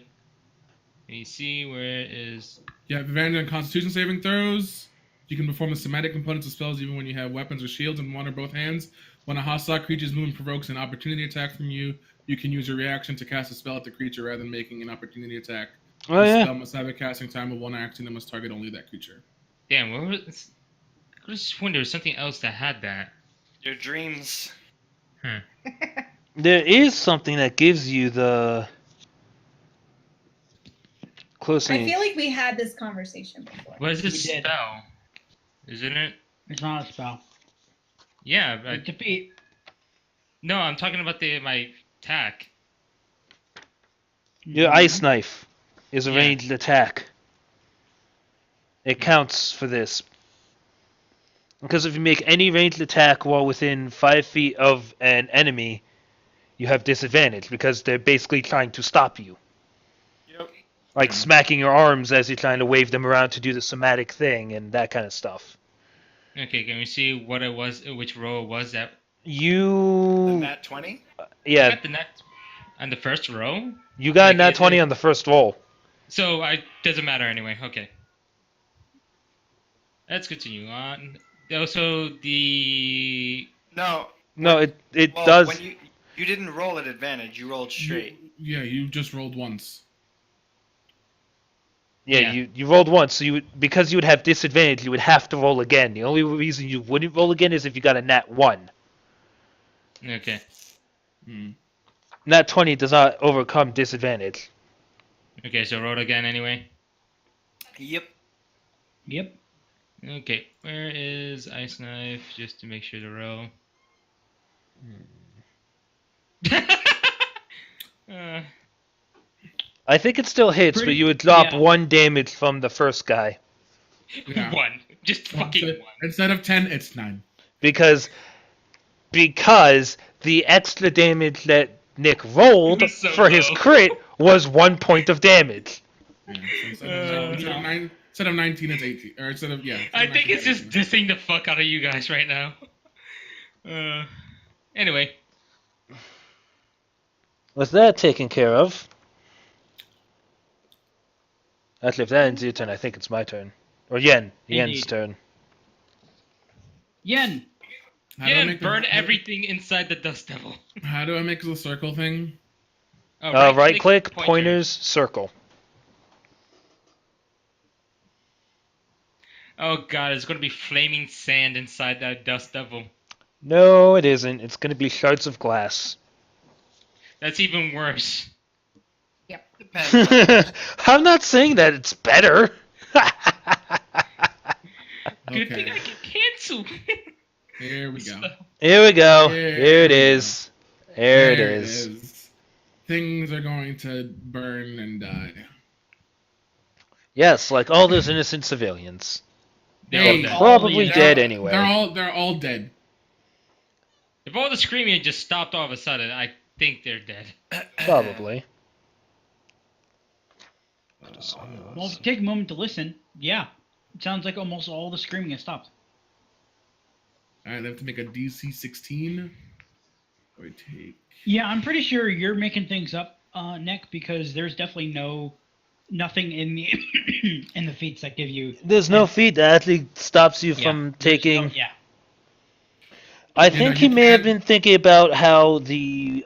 me see where it is. You have advantage on Constitution saving throws. You can perform the somatic components of spells even when you have weapons or shields in one or both hands. When a hostile creature's movement provokes an opportunity attack from you, you can use your reaction to cast a spell at the creature rather than making an opportunity attack. Oh the yeah. spell must have a casting time of 1 action and must target only that creature. Damn, what was? I was just wondering, there was something else that had that. Your dreams. There is something that gives you the close I range. feel like we had this conversation before. What is this We did. spell? Isn't it? It's not a spell. Yeah, but Defeat. no, I'm talking about my attack. Your ice knife is a Yeah. ranged attack. It counts for this. Because if you make any ranged attack while within 5 feet of an enemy, you have disadvantage because they're basically trying to stop you. Yep. Like smacking your arms as you're trying to wave them around to do the somatic thing and that kind of stuff. Okay, can we see what it was? Which row it was that? You, Nat 20? yeah, Got the net on the first row. you got Like, nat is 20 it- on the first roll. So doesn't matter anyway. Okay. Let's continue on. Also, the No. No, it Well, does. when you didn't roll at advantage, you rolled straight. You just rolled once. Yeah, Yeah. you rolled once, so because you would have disadvantage, you would have to roll again. The only reason you wouldn't roll again is if you got a nat 1. okay. Hmm. Nat 20 does not overcome disadvantage. Okay, so roll again anyway. Yep. Yep. Okay, where is Ice Knife? Just to make sure to roll. I think it still hits, but Pretty- you would drop yeah. 1 damage from the first guy. Yeah. 1. Just fucking 1. Instead of 10, it's 9. Because the extra damage that Nick rolled It was so for his low. crit was 1 point of damage. Yeah, so instead of 19, it's 18. Or instead of, yeah. instead I of think 19, it's just 18. dissing the fuck out of you guys right now. Anyway. With that taken care of. Actually, if that ends your turn, I think it's my turn. Or Yen's Indeed. turn. Yen. How do I Yeah, make the- burn everything inside the Dust Devil. How do I make the circle thing? Right click, pointers, circle. Oh god, it's gonna be flaming sand inside that Dust Devil. No, it isn't. It's going to be shards of glass. That's even worse. Depends. I'm not saying that it's better. Good thing Okay, I can cancel. here we go. Here we go. There Here it we is. There it is. Things are going to burn and die. Yes, like all those innocent civilians. They're all Hey, dead. Probably yeah. dead anyway. They're all dead. If all the screaming had just stopped all of a sudden, I think they're dead. Probably. Well, if you take a moment to listen, yeah. It sounds like almost all the screaming has stopped. Alright, they have to make a DC 16. Or take. Yeah, I'm pretty sure you're making things up, Nick, because there's definitely nothing in the in the feats that give you. There's no feat that actually stops you Yeah, from there's taking. no- yeah. I You think know, he you may have can- been thinking about how the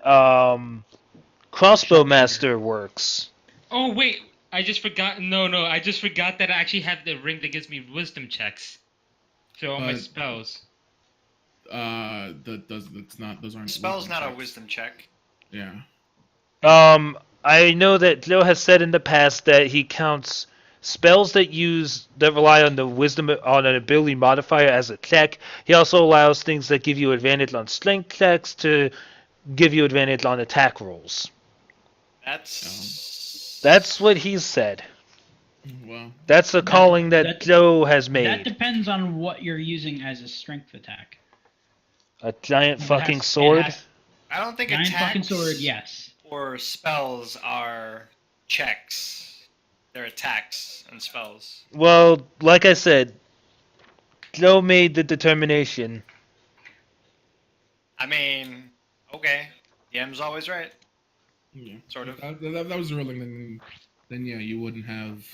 crossbow master works. Oh wait, I just forgot. No, I just forgot that I actually have the ring that gives me wisdom checks. So all my But- spells. Those aren't. Spell's not a checks. wisdom check. Yeah. I know that Joe has said in the past that he counts spells that rely on the wisdom on an ability modifier as a check. He also allows things that give you advantage on strength checks to give you advantage on attack rolls. That's what he's said. Well, That's a calling that Joe has That made. depends on what you're using as a strength attack. A giant It fucking has- it sword. has- I don't think Giant fucking attacks sword, yes. or spells are checks. They're attacks and spells. Well, like I said, Joe made the determination. I mean, okay. DM's always right. yeah. Sort of. That was ruling. Then yeah, you wouldn't have.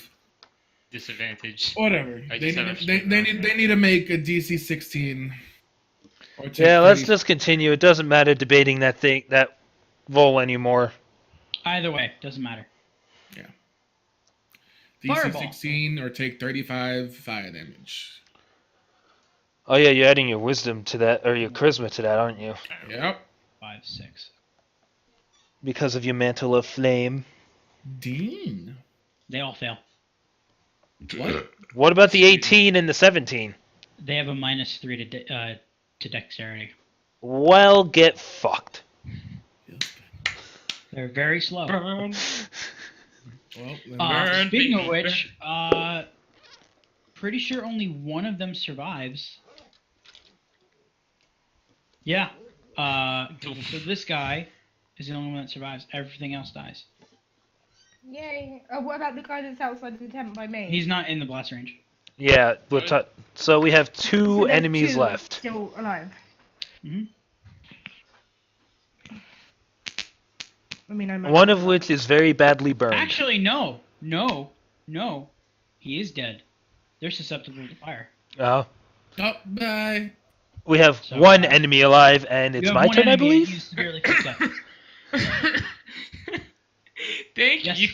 Disadvantage. Whatever. I They just have need, a they need to make a DC 16. Or take Yeah, let's 30. just continue. It doesn't matter debating that roll anymore. Either way, doesn't matter. DC Fireball. 16 or take 35 fire damage. Oh yeah, you're adding your wisdom to that, or your charisma to that, aren't you? Yep. 5, 6. Because of your mantle of flame. Dean. They all fail. What? What about the 18 and the 17? They have a -3 to dexterity. Well, get fucked. They're very slow. Burn. Well, then Burn, Speaking of baby, which, pretty sure only one of them survives. Yeah. So this guy is the only one that survives. Everything else dies. Yay. Oh, what about the guy that's outside the tent by me? He's not in the blast range. Yeah, so we have So two there's enemies two left. Still alive. Mhm. I mean, I'm One of which is very badly burned. Actually, no. He is dead. They're susceptible to fire. Oh. Oh, bye. We have So, one enemy alive, and it's You have my one turn, I enemy and believe? he's severely fucked up. Thank Yes. you,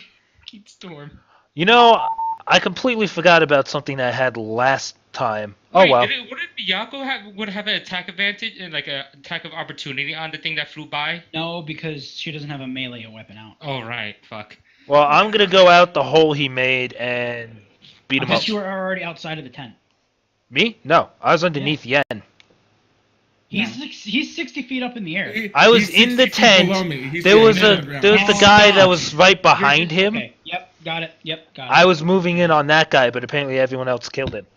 Keith Storm. You know, I completely forgot about something I had last time. Oh Wait, well. Wouldn't Byakuya would have an attack advantage and like an attack of opportunity on the thing that flew by? No, because she doesn't have a melee weapon out. Oh right, fuck. Well, I'm gonna go out the hole he made and beat I him up. thought you were already outside of the tent. Me? No, I was underneath Yen. He's 60 feet up in the air. I was He's in the 60 feet below tent. me. He's There was sitting a on the ground. there was the Oh, guy that fuck. was right behind him. Okay. Yep. Got it. Yep. Got it. I was moving in on that guy, but apparently everyone else killed him.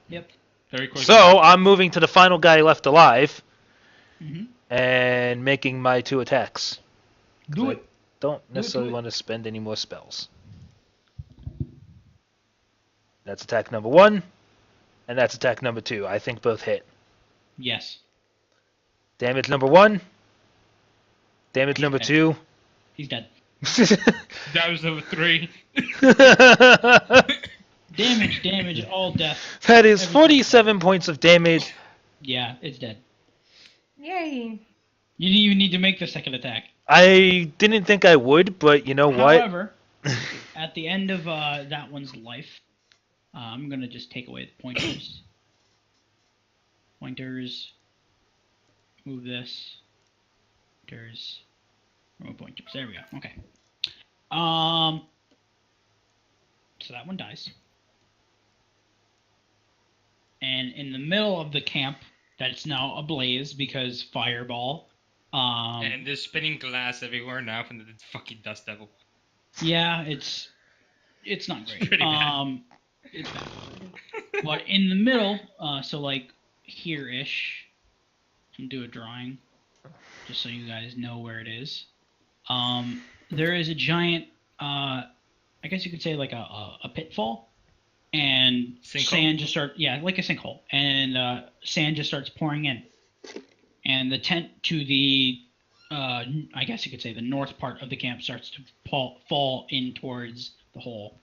Yep. Very quick. So I'm moving to the final guy left alive hmm and making my 2 attacks. Do I it. Don't necessarily do it. want to spend any more spells. That's attack number 1, and that's attack number 2. I think both hit. Yes. Damage number 1. Damage number Okay. 2. He's dead. That was number 3. Damage. All death. That is 47 points of damage. Yeah, it's dead. Yay. You didn't even need to make the second attack. I didn't think I would, but you know what? However, at the end of that one's life, I'm gonna just take away the pointers. Pointers. Move this. Pointers. Remove pointers. There we go. Okay. So that one dies. And in the middle of the camp, that's now ablaze because fireball. And there's spinning glass everywhere now from the fucking Dust Devil. Yeah, it's not great. Pretty bad. It's bad. But in the middle, so like here-ish, I'll do a drawing just so you guys know where it is. There is a giant, I guess you could say like a pitfall, and Sinkhole? sand just like a sinkhole, and sand just starts pouring in, and the tent to the I guess you could say the north part of the camp starts to fall in towards the hole.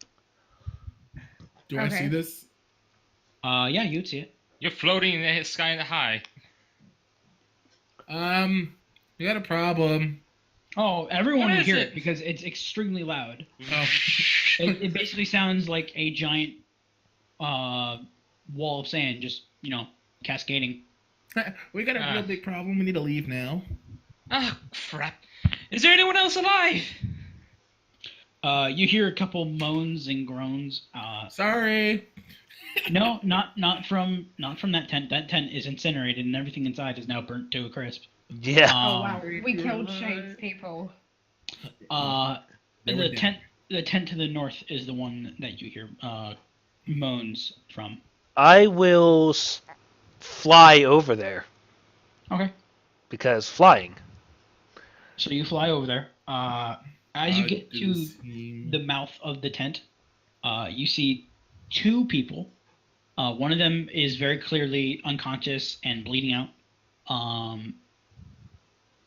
Do I Okay. see this? Yeah, you'd see it. You're floating in the sky in the high. We got a problem. Oh, everyone What would is hear it? it because it's extremely loud. Oh. It basically sounds like a giant wall of sand just, cascading. We got a real big problem. We need to leave now. Ah, crap. Is there anyone else alive? You hear a couple moans and groans. Sorry. No, not from that tent. That tent is incinerated and everything inside is now burnt to a crisp. Yeah. Oh wow, we killed Shade's people. They were dead. The tent to the north is the one that you hear moans from. I will fly over there Okay. because flying. So you fly over there. As you get to Seem- the mouth of the tent, you see 2 people. One of them is very clearly unconscious and bleeding out.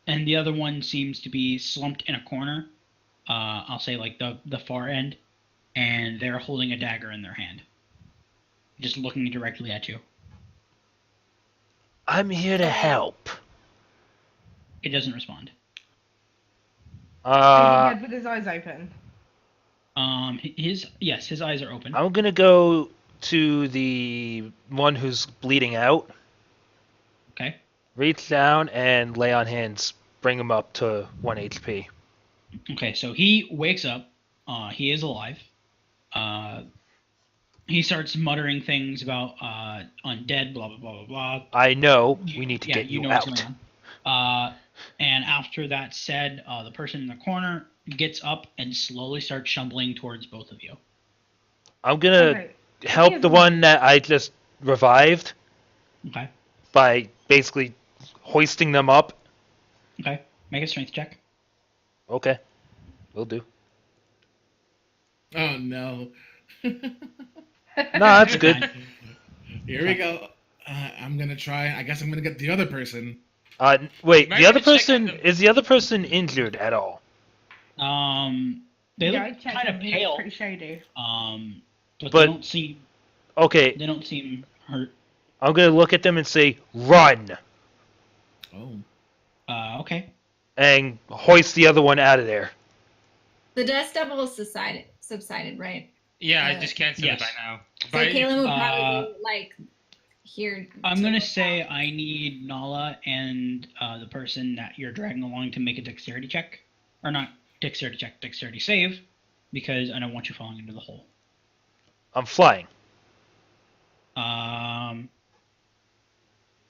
And the other one seems to be slumped in a corner. I'll say like the far end. And they're holding a dagger in their hand. Just looking directly at you. I'm here to help. It doesn't respond. Is he dead with his eyes open? His eyes are open. I'm gonna go to the one who's bleeding out, Okay. reach down and lay on hands, bring him up to 1 HP. Okay, so he wakes up. He is alive. He starts muttering things about undead, blah blah blah blah blah. I know we need to Yeah, get you know what's out. going on. And after that said, the person in the corner gets up and slowly starts stumbling towards both of you. I'm gonna Okay. help the one that I just revived Okay. by basically hoisting them up. Okay. Make a strength check. Okay, will do. Oh no. No, that's good. Fine. Here we go. I'm gonna try. I guess I'm gonna get the other person. Wait, Might the other have to check person on them. is the other person injured at all? They Yeah, I look checked kind of him, he looks pale. pretty shady. But But- they don't seem Okay, hurt. I'm gonna look at them and say run Oh. Okay. and hoist the other one out of there. The Dust Devil subsided, right? Yeah, I Yeah. just canceled Yes. it by now. So But Kaylin would Uh, probably hear. I'm gonna say I need Nala and the person that you're dragging along to make a dexterity check, or not dexterity check, dexterity save, because I don't want you falling into the hole. I'm flying.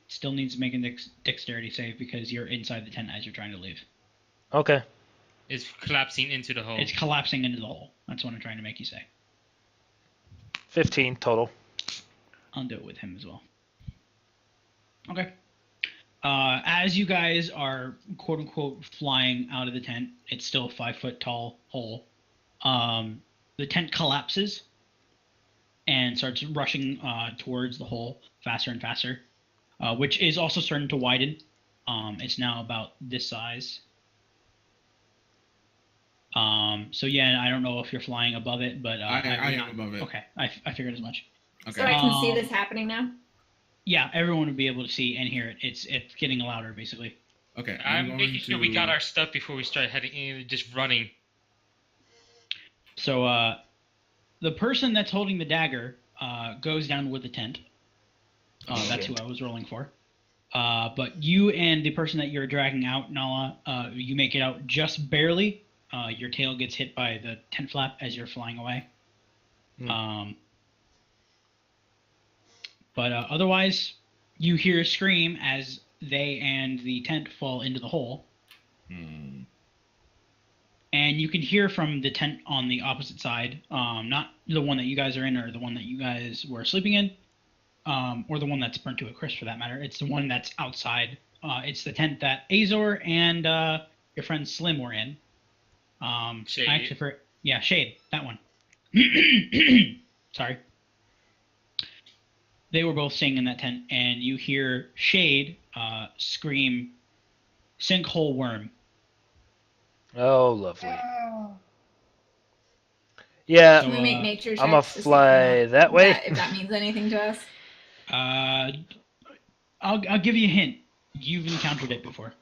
Still needs to make a dexterity save because you're inside the tent as you're trying to leave. Okay. It's collapsing into the hole. It's collapsing into the hole. That's what I'm trying to make you say. 15 total. I'll do it with him as well. Okay. As you guys are quote unquote flying out of the tent, it's still a 5-foot tall hole. The tent collapses and starts rushing towards the hole faster and faster, which is also starting to widen. It's now about this size. So yeah, I don't know if you're flying above it, but I am above it. Okay, I figured as much. Okay. So I can see this happening now. Yeah, everyone would be able to see and hear it. It's getting louder, basically. Okay. I'm making sure we got our stuff before we start heading in, just running. So the person that's holding the dagger goes down with the tent. That's who I was rolling for. But you and the person that you're dragging out, Nala, you make it out just barely. Your tail gets hit by the tent flap as you're flying away. But otherwise, you hear a scream as they and the tent fall into the hole. And you can hear from the tent on the opposite side, not the one that you guys are in or the one that you guys were sleeping in, or the one that's burnt to a crisp for that matter. It's the one that's outside. It's the tent that Azor and your friend Slim were in. Shade. Shade, that one. Sorry. They were both staying in that tent, and you hear Shade scream, "Sinkhole worm." Oh, lovely. Oh. Yeah, Can we make nature checks? I'm gonna to see fly that way. if that means anything to us? I'll give you a hint. You've encountered it before.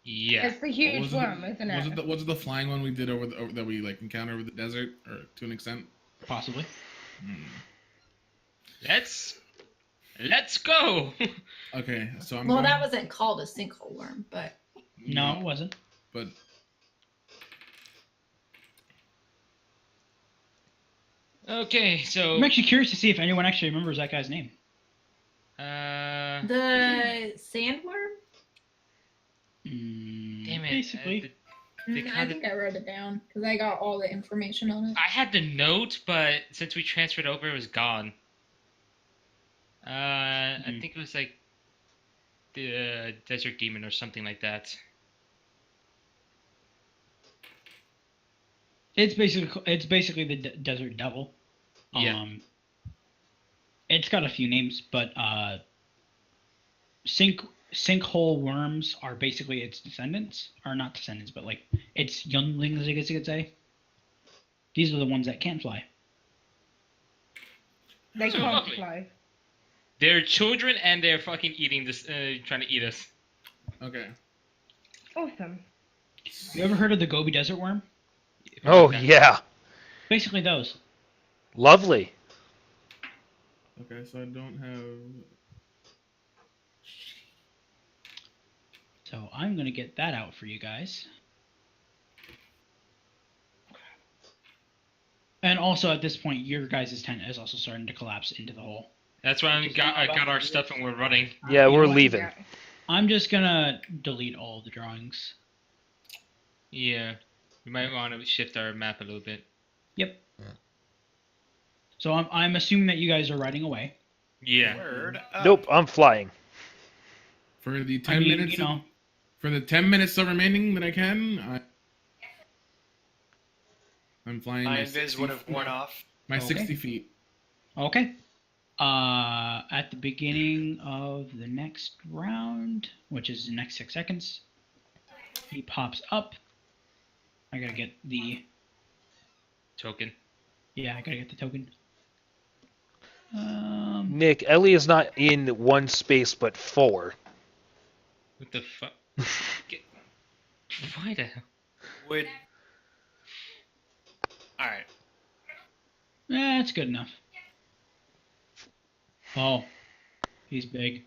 Yeah. It's the huge worm, isn't it? Was it the flying one we did over that we like encountered over the desert, or to an extent? Possibly. Let's go. Okay, so I'm. Well, going, that wasn't called a sinkhole worm, but No, it wasn't. But Okay, so I'm actually curious to see if anyone actually remembers that guy's name. the sandworm. damn it. Basically. I think I wrote it down because I got all the information on it. I had the note, but since we transferred over, it was gone. I think it was like the Desert Demon or something like that. It's basically the Desert Devil. Yeah. It's got a few names, but sinkhole worms are basically its descendants, or not descendants, but like its younglings, I guess you could say. These are the ones that can't fly. They So can't lovely. fly. They're children and they're fucking eating this, trying to eat us. okay. Awesome. You ever heard of the Gobi Desert Worm? Oh, Like that. yeah. Basically those. Lovely. Okay, so I don't have. So I'm gonna get that out for you guys. And also at this point, your guys' tent is also starting to collapse into the hole. That's why I got our stuff and we're running. Yeah, You know we're what? leaving. I'm just gonna delete all the drawings. Yeah. We might want to shift our map a little bit. Yep. So I'm assuming that you guys are riding away. Yeah. Word up. Nope, I'm flying. For the 10 I mean, minutes, you know, for the 10 minutes of remaining that I can, I'm flying. My my invis 60 would have worn off. My Okay. 60 feet. okay. At the beginning of the next round, which is the next 6 seconds, he pops up. I gotta get the Token. I gotta get the token. Nick, Ellie is not in one space but 4. What the fuck? Why the hell? Would. All right. That's good enough. Oh, he's big.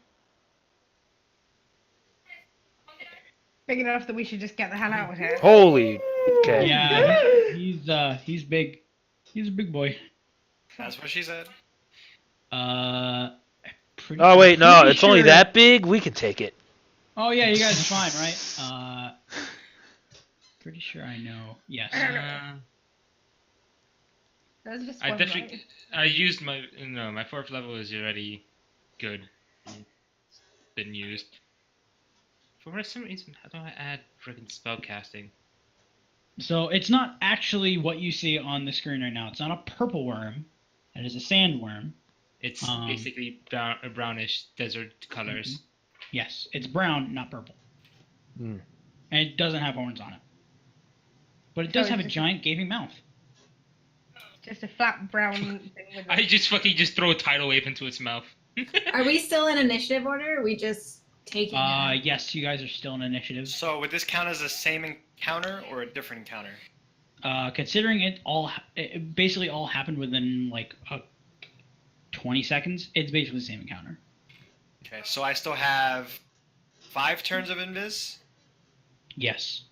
Big enough that we should just get the hell out of here. Holy Okay. Yeah, he's big. He's a big boy. That's what she said. Pretty, Oh wait, no, pretty it's only sure- that big. We can take it. Oh yeah, you guys are fine, right? Pretty sure I know. Yes. There's just I one, definitely right? I used my my 4th level is already good. It's been used. For some reason, how do I add freaking spell casting? So it's not actually what you see on the screen right now. It's not a purple worm. It is a sandworm. It's Um, basically brownish desert colors. Yes, it's brown, not purple. Hmm. And it doesn't have horns on it. But it does So have a it's just giant gaping mouth. Just a flat brown thing with I just fucking throw a tidal wave into its mouth. Are we still in initiative order? Or are we just taking it? Yes, you guys are still in initiative. So would this count as the same encounter or a different encounter? Considering it basically all happened within like 20 seconds, it's basically the same encounter. Okay, so I still have 5 turns of invis. Yes.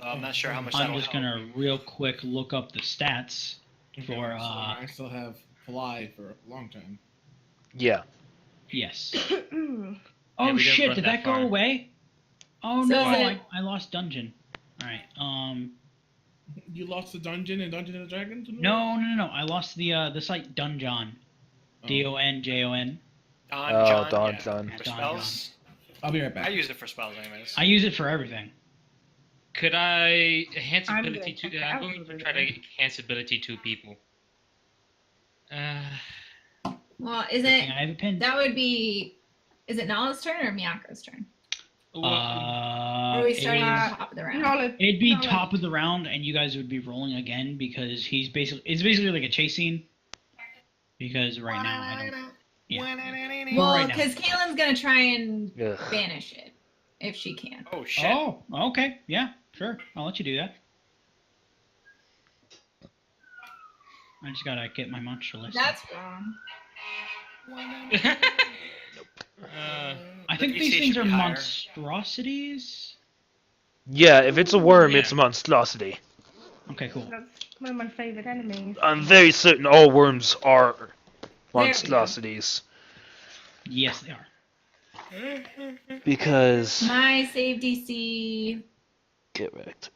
I'm not sure how much I'm that'll just help. gonna real quick look up the stats for So I still have fly for a long time. Yeah. yes. Yeah, Oh we didn't shit, run did that that go far. away? Oh So no, is it- I lost dungeon. Alright, You lost the dungeon in Dungeon and Dragons? no, I lost the site Dungeon. Oh. Donjon. Don, Oh, John, Don, yeah. John. For Don, spells? I'll be right I back. use it for spells anyways. I use it for everything. Could I enhance I'm ability gonna check to? it I'm out going for to a try to minute. enhance ability to people. Well, is Good it? thing I have a pin. That would be. Is it Nala's turn or Miyako's turn? Or are we starting at the top of the round? It'd be Knowledge. top of the round, and you guys would be rolling again because it's basically like a chase scene. Because right now I don't. Yeah. Well, right now. because Kaylin's gonna try and Ugh. banish it if she can. Oh shit. Oh, okay, yeah, sure, I'll let you do that. I just gotta get my monster list. That's wrong. I think The these DC things should are be higher. monstrosities. Yeah, if it's a worm, Yeah. it's a monstrosity. Okay, cool. That's one of my favourite enemies. I'm very certain all worms are monstrosities. Yes, they are. Because My save DC. get wrecked.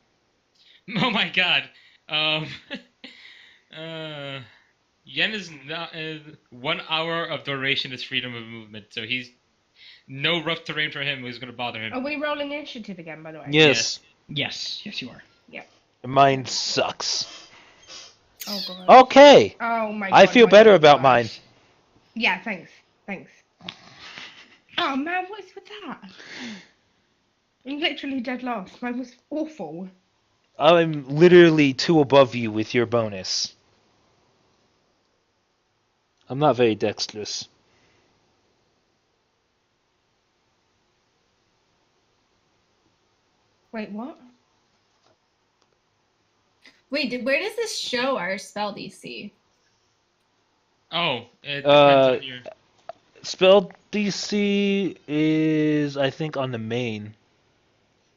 Oh my god. Yen is not 1 hour of duration is freedom of movement, so he's no rough terrain for him is going to bother him. Are we rolling initiative again, by the way? Yes, Yes, you are. mine sucks. Oh god. Okay, Oh my god. I feel my better God. about mine. Yeah, thanks. Oh man, what is with that? I'm literally dead last. Mine was awful. I'm literally 2 above you with your bonus. I'm not very dexterous. Wait, what? Wait, where does this show our spell DC? Oh, it depends on your. Spell DC is, I think, on the main.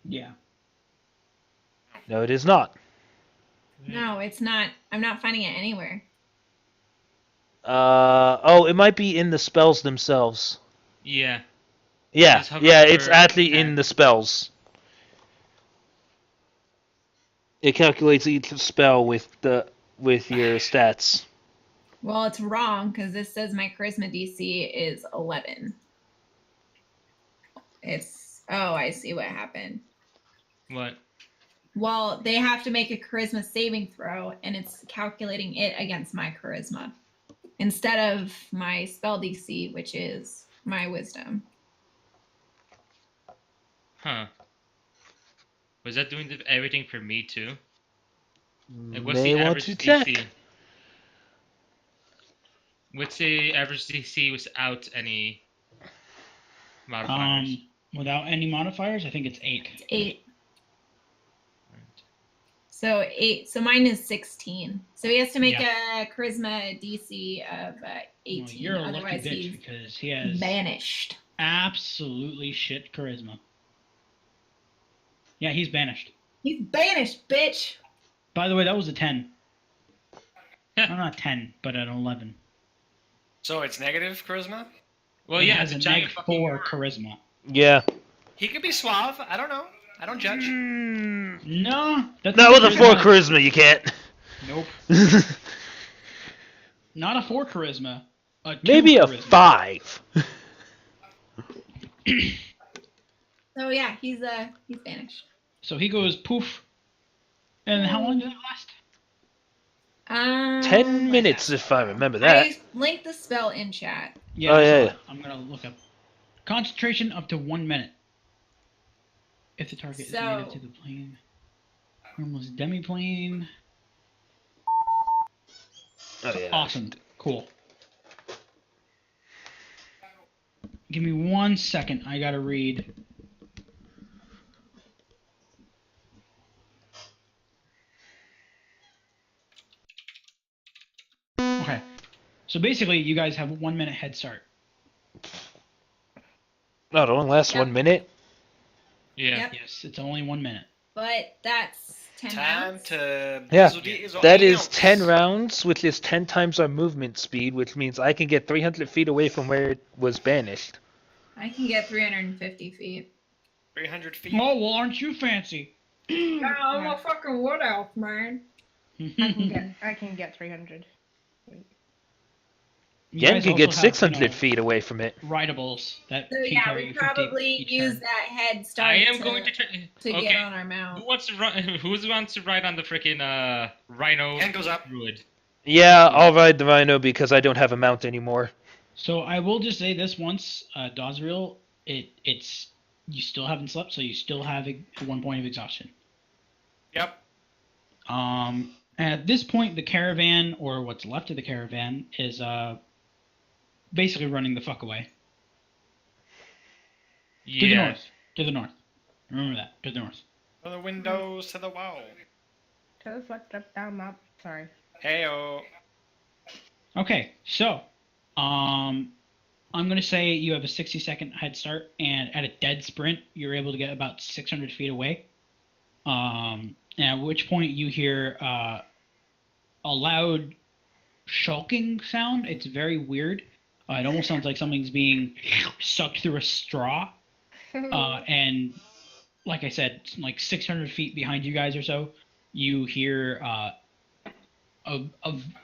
Yeah. No, it is not. No, it's not. I'm not finding it anywhere. Oh, it might be in the spells themselves. Yeah. Yeah, Just hover yeah, it's for actually in attack. the spells. It calculates each spell with your stats. Well, it's wrong because this says my charisma DC is 11. Oh, I see what happened. What? Well, they have to make a charisma saving throw, and it's calculating it against my charisma instead of my spell DC, which is my wisdom. Huh. Was that doing everything for me too? Like, what's May the want average to DC? check. What's the average DC without any modifiers? Without any modifiers, I think it's 8. It's 8. So 8. So mine is 16. So he has to make a charisma DC of 18. Well, you're a lucky Otherwise, bitch he's because he has banished. absolutely shit charisma. Yeah, he's banished. He's banished, bitch. By the way, that was a 10. Well, not 10, but an 11. So it's negative charisma? Well, It yeah, has it's a a giant neg fucking 4 charisma. Yeah. He could be suave. I don't know. I don't judge. No, that's Not with a 4 charisma. charisma, you can't. Nope. Not a 4 charisma. A 2 Maybe a charisma. 5. So yeah, he's banished. So he goes poof. And how long did it last? 10 minutes, if I remember that. I linked the spell in chat. Yeah, Oh, I saw yeah. it. I'm gonna look up. Concentration up to 1 minute. If the target is native to the plane. Almost demi-plane. Oh, yeah. Awesome. Cool. Give me 1 second. I gotta read. Okay. So basically, you guys have a 1 minute head start. No, it only lasts Yep. 1 minute. Yeah. Yep. Yes, it's only 1 minute. But that's 10 Time rounds. to Yeah. bizzle-deezle That me is out. 10 rounds, which is 10 times our movement speed, which means I can get 300 feet away from where it was banished. I can get 350 feet. 300 feet. Oh, well, aren't you fancy? Yeah, I'm a fucking wood elf, man. I can get 300. You Yen guys can also get have, 600 feet away from it. Rideables that So can yeah, carry we 50 probably each use turn. that head start I am to, going to try. to Okay. get on our mount. Who wants to run? Who wants to ride on the freaking rhino Hand goes up. druid? Yeah, I'll ride the rhino because I don't have a mount anymore. So I will just say this once, Dosriel, it's you still haven't slept, so you still have 1 point of exhaustion. Yep. At this point, the caravan, or what's left of the caravan, is basically running the fuck away. To the Yeah. north. To the north. Remember that. To the north. From the windows to the wall. Just looked up down map. Sorry. Heyo. Okay, so I'm gonna say you have a 60-second head start, and at a dead sprint, you're able to get about 600 feet away. At which point you hear a loud shulking sound. It's very weird. It almost sounds like something's being sucked through a straw. And like I said, like 600 feet behind you guys or so, you hear a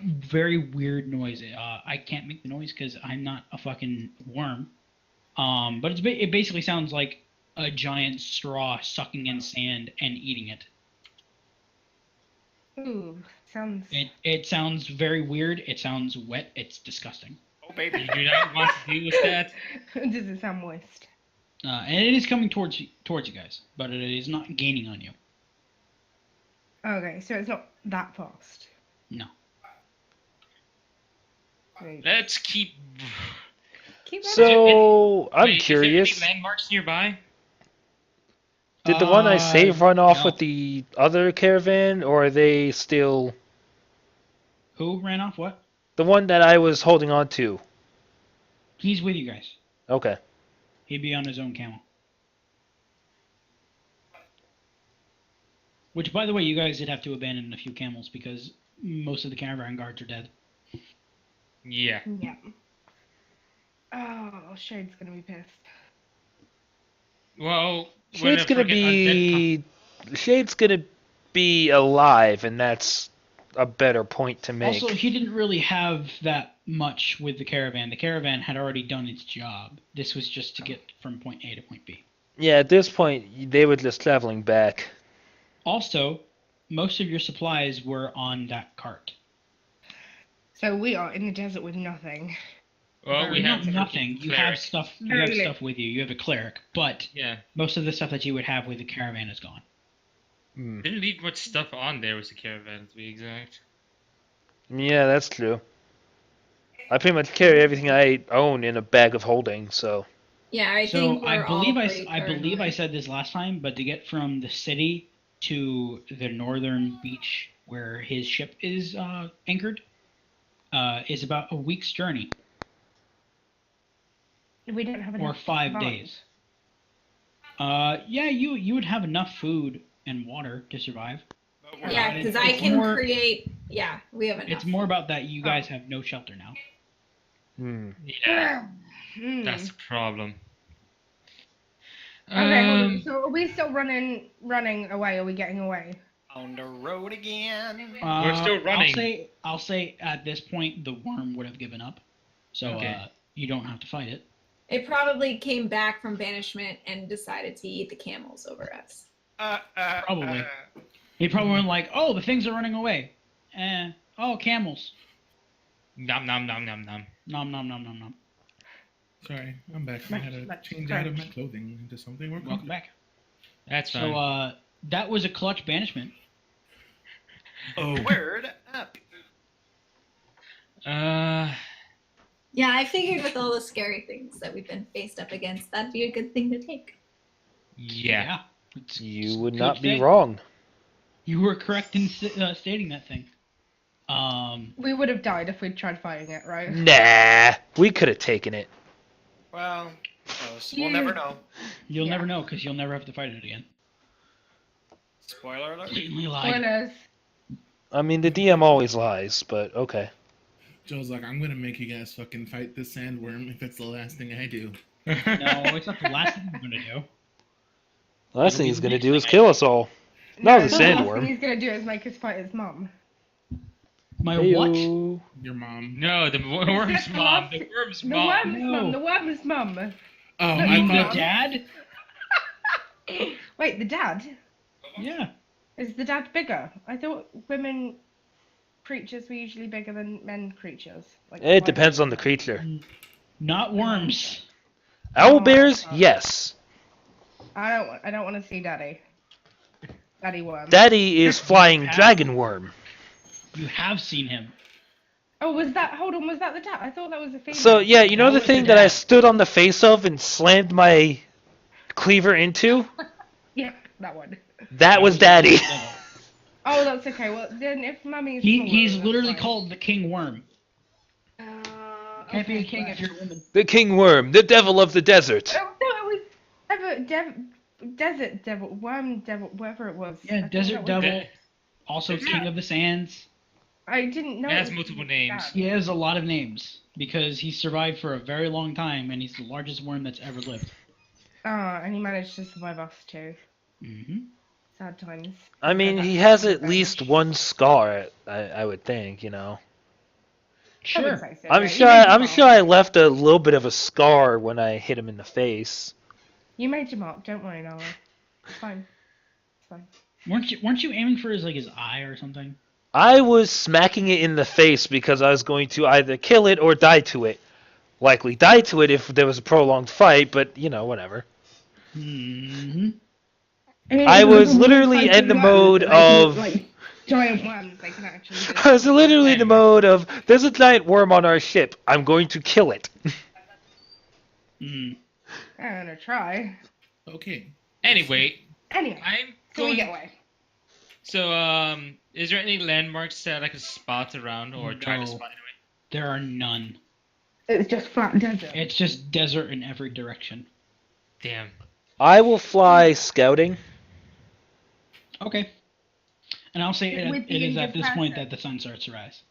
very weird noise. I can't make the noise because I'm not a fucking worm. But it basically sounds like a giant straw sucking in sand and eating it. Ooh, sounds. It sounds very weird. It sounds wet. It's disgusting. Oh, baby. You do not want to deal with that. Does it sound moist? And it is coming towards you guys, but it is not gaining on you. Okay, so it's not that fast. No. Wait. Let's keep. Keep running. So, I'm Wait, curious. Is there any landmarks nearby? Did the one I saved run off no. with the other caravan, or are they still... Who ran off? What? The one that I was holding on to. He's with you guys. Okay. He'd be on his own camel. Which, by the way, you guys did have to abandon a few camels because most of the caravan guards are dead. Yeah. Yeah. Oh, Shade's gonna be pissed. Well, Shade's gonna be alive, and that's a better point to make. Also, he didn't really have that much with the caravan. The caravan had already done its job. This was just to get from point A to point B. Yeah, at this point, they were just traveling back. Also, most of your supplies were on that cart. So we are in the desert with nothing. Well, we Not have nothing. You cleric. have stuff. You Very have little. stuff with you. You have a cleric, but Yeah. most of the stuff that you would have with the caravan is gone. Hmm. Didn't leave much stuff on there with the caravan, to be exact. Yeah, that's true. I pretty much carry everything I own in a bag of holding, so... Yeah, I So think we're I believe all I pretty believe I paranoid. said this last time, but to get from the city to the northern beach where his ship is anchored is about a week's journey We don't have or enough 5 supplies. days. Yeah, you would have enough food and water to survive. But we're Yeah, not because in- I it's can more- create. Yeah, we have enough. It's more about that you guys have no shelter now. Yeah, Hmm. that's the problem. Okay, hold on. So are we still running away? Are we getting away? on the road again. We're still running. I'll say at this point the worm would have given up, so Okay. you don't have to fight it. It probably came back from banishment and decided to eat the camels over us. Probably. He probably went like, "Oh, the things are running away." Oh, camels. Nom nom nom nom nom. Nom nom nom nom nom. Sorry, I'm back. I had to Much change out of my clothing into something more Welcome comfortable. back. That's fine. So that was a clutch banishment. Oh, Word up. Yeah, I figured with all the scary things that we've been faced up against, that'd be a good thing to take. Yeah. It's You would good not be thing. wrong. You were correct in stating that thing. We would have died if we'd tried fighting it, right? Nah, we could have taken it. Well, close. We'll never know. You'll Yeah. never know because you'll never have to fight it again. Spoiler alert. Blatantly lied. Spoilers. I mean, the DM always lies, but okay. Joe's like, I'm gonna make you guys fucking fight this sandworm if it's the last thing I do. No, it's not the last thing you're gonna do. The last thing he's gonna do is kill us all. No, the last thing sandworm. he's gonna do is make us fight his mum. My what? Heyo. Your mom. No, the worm's the mom. last- The worm's The mom. worm's No. mum. The worm's mum. Oh, No, I You the thought. dad? Wait, the dad? Yeah. Is the dad bigger? I thought women creatures were usually bigger than men creatures. Like, It why- depends on the creature. Not worms. Owl bears, yes. I don't want to see daddy. Daddy worm. Daddy is flying dragon worm. You have seen him. Oh, was that? Hold on, was that the dad? I thought that was a female. So yeah, you know That the was thing the that I dad. stood on the face of and slammed my cleaver into? Yeah, that one. That was Daddy. Oh, that's okay. Well, then if mummy's He's smaller, literally that's called the king worm. fine. Can't be a Okay, king well. if you're a woman. The king worm, the devil of the desert. Oh, no, it was desert devil, worm devil, whatever it was. I Yeah, thought desert that was- devil. Also Yeah. king of the sands. I didn't know. It has was multiple his names. dad. He has a lot of names because he survived for a very long time and he's the largest worm that's ever lived. Oh, and he managed to survive us too. Mm-hmm. Sad times. I mean, Yeah, he that's has at very least much. one scar, I would think, you know. I would Sure. say so, I'm yeah. sure You made your I'm mark. sure I left a little bit of a scar when I hit him in the face. You made your mark. Don't worry, Nala. It's fine. It's fine. Weren't you aiming for his eye or something? I was smacking it in the face because I was going to either kill it or die to it. Likely die to it if there was a prolonged fight, but you know, whatever. Mm-hmm. I was literally in the mode of Like giant worms, they can actually. do. I was literally in the mode of there's a giant worm on our ship. I'm going to kill it. Mm. I'm gonna try. Okay. Anyway, Anyway, I'm so we going. get away. So, is there any landmarks that I could spot around or try to No. spot anyway? There are none. It's just flat desert. It's just desert in every direction. Damn. I will fly scouting. Okay. And I'll say With it the is at injured this point person. that the sun starts to rise.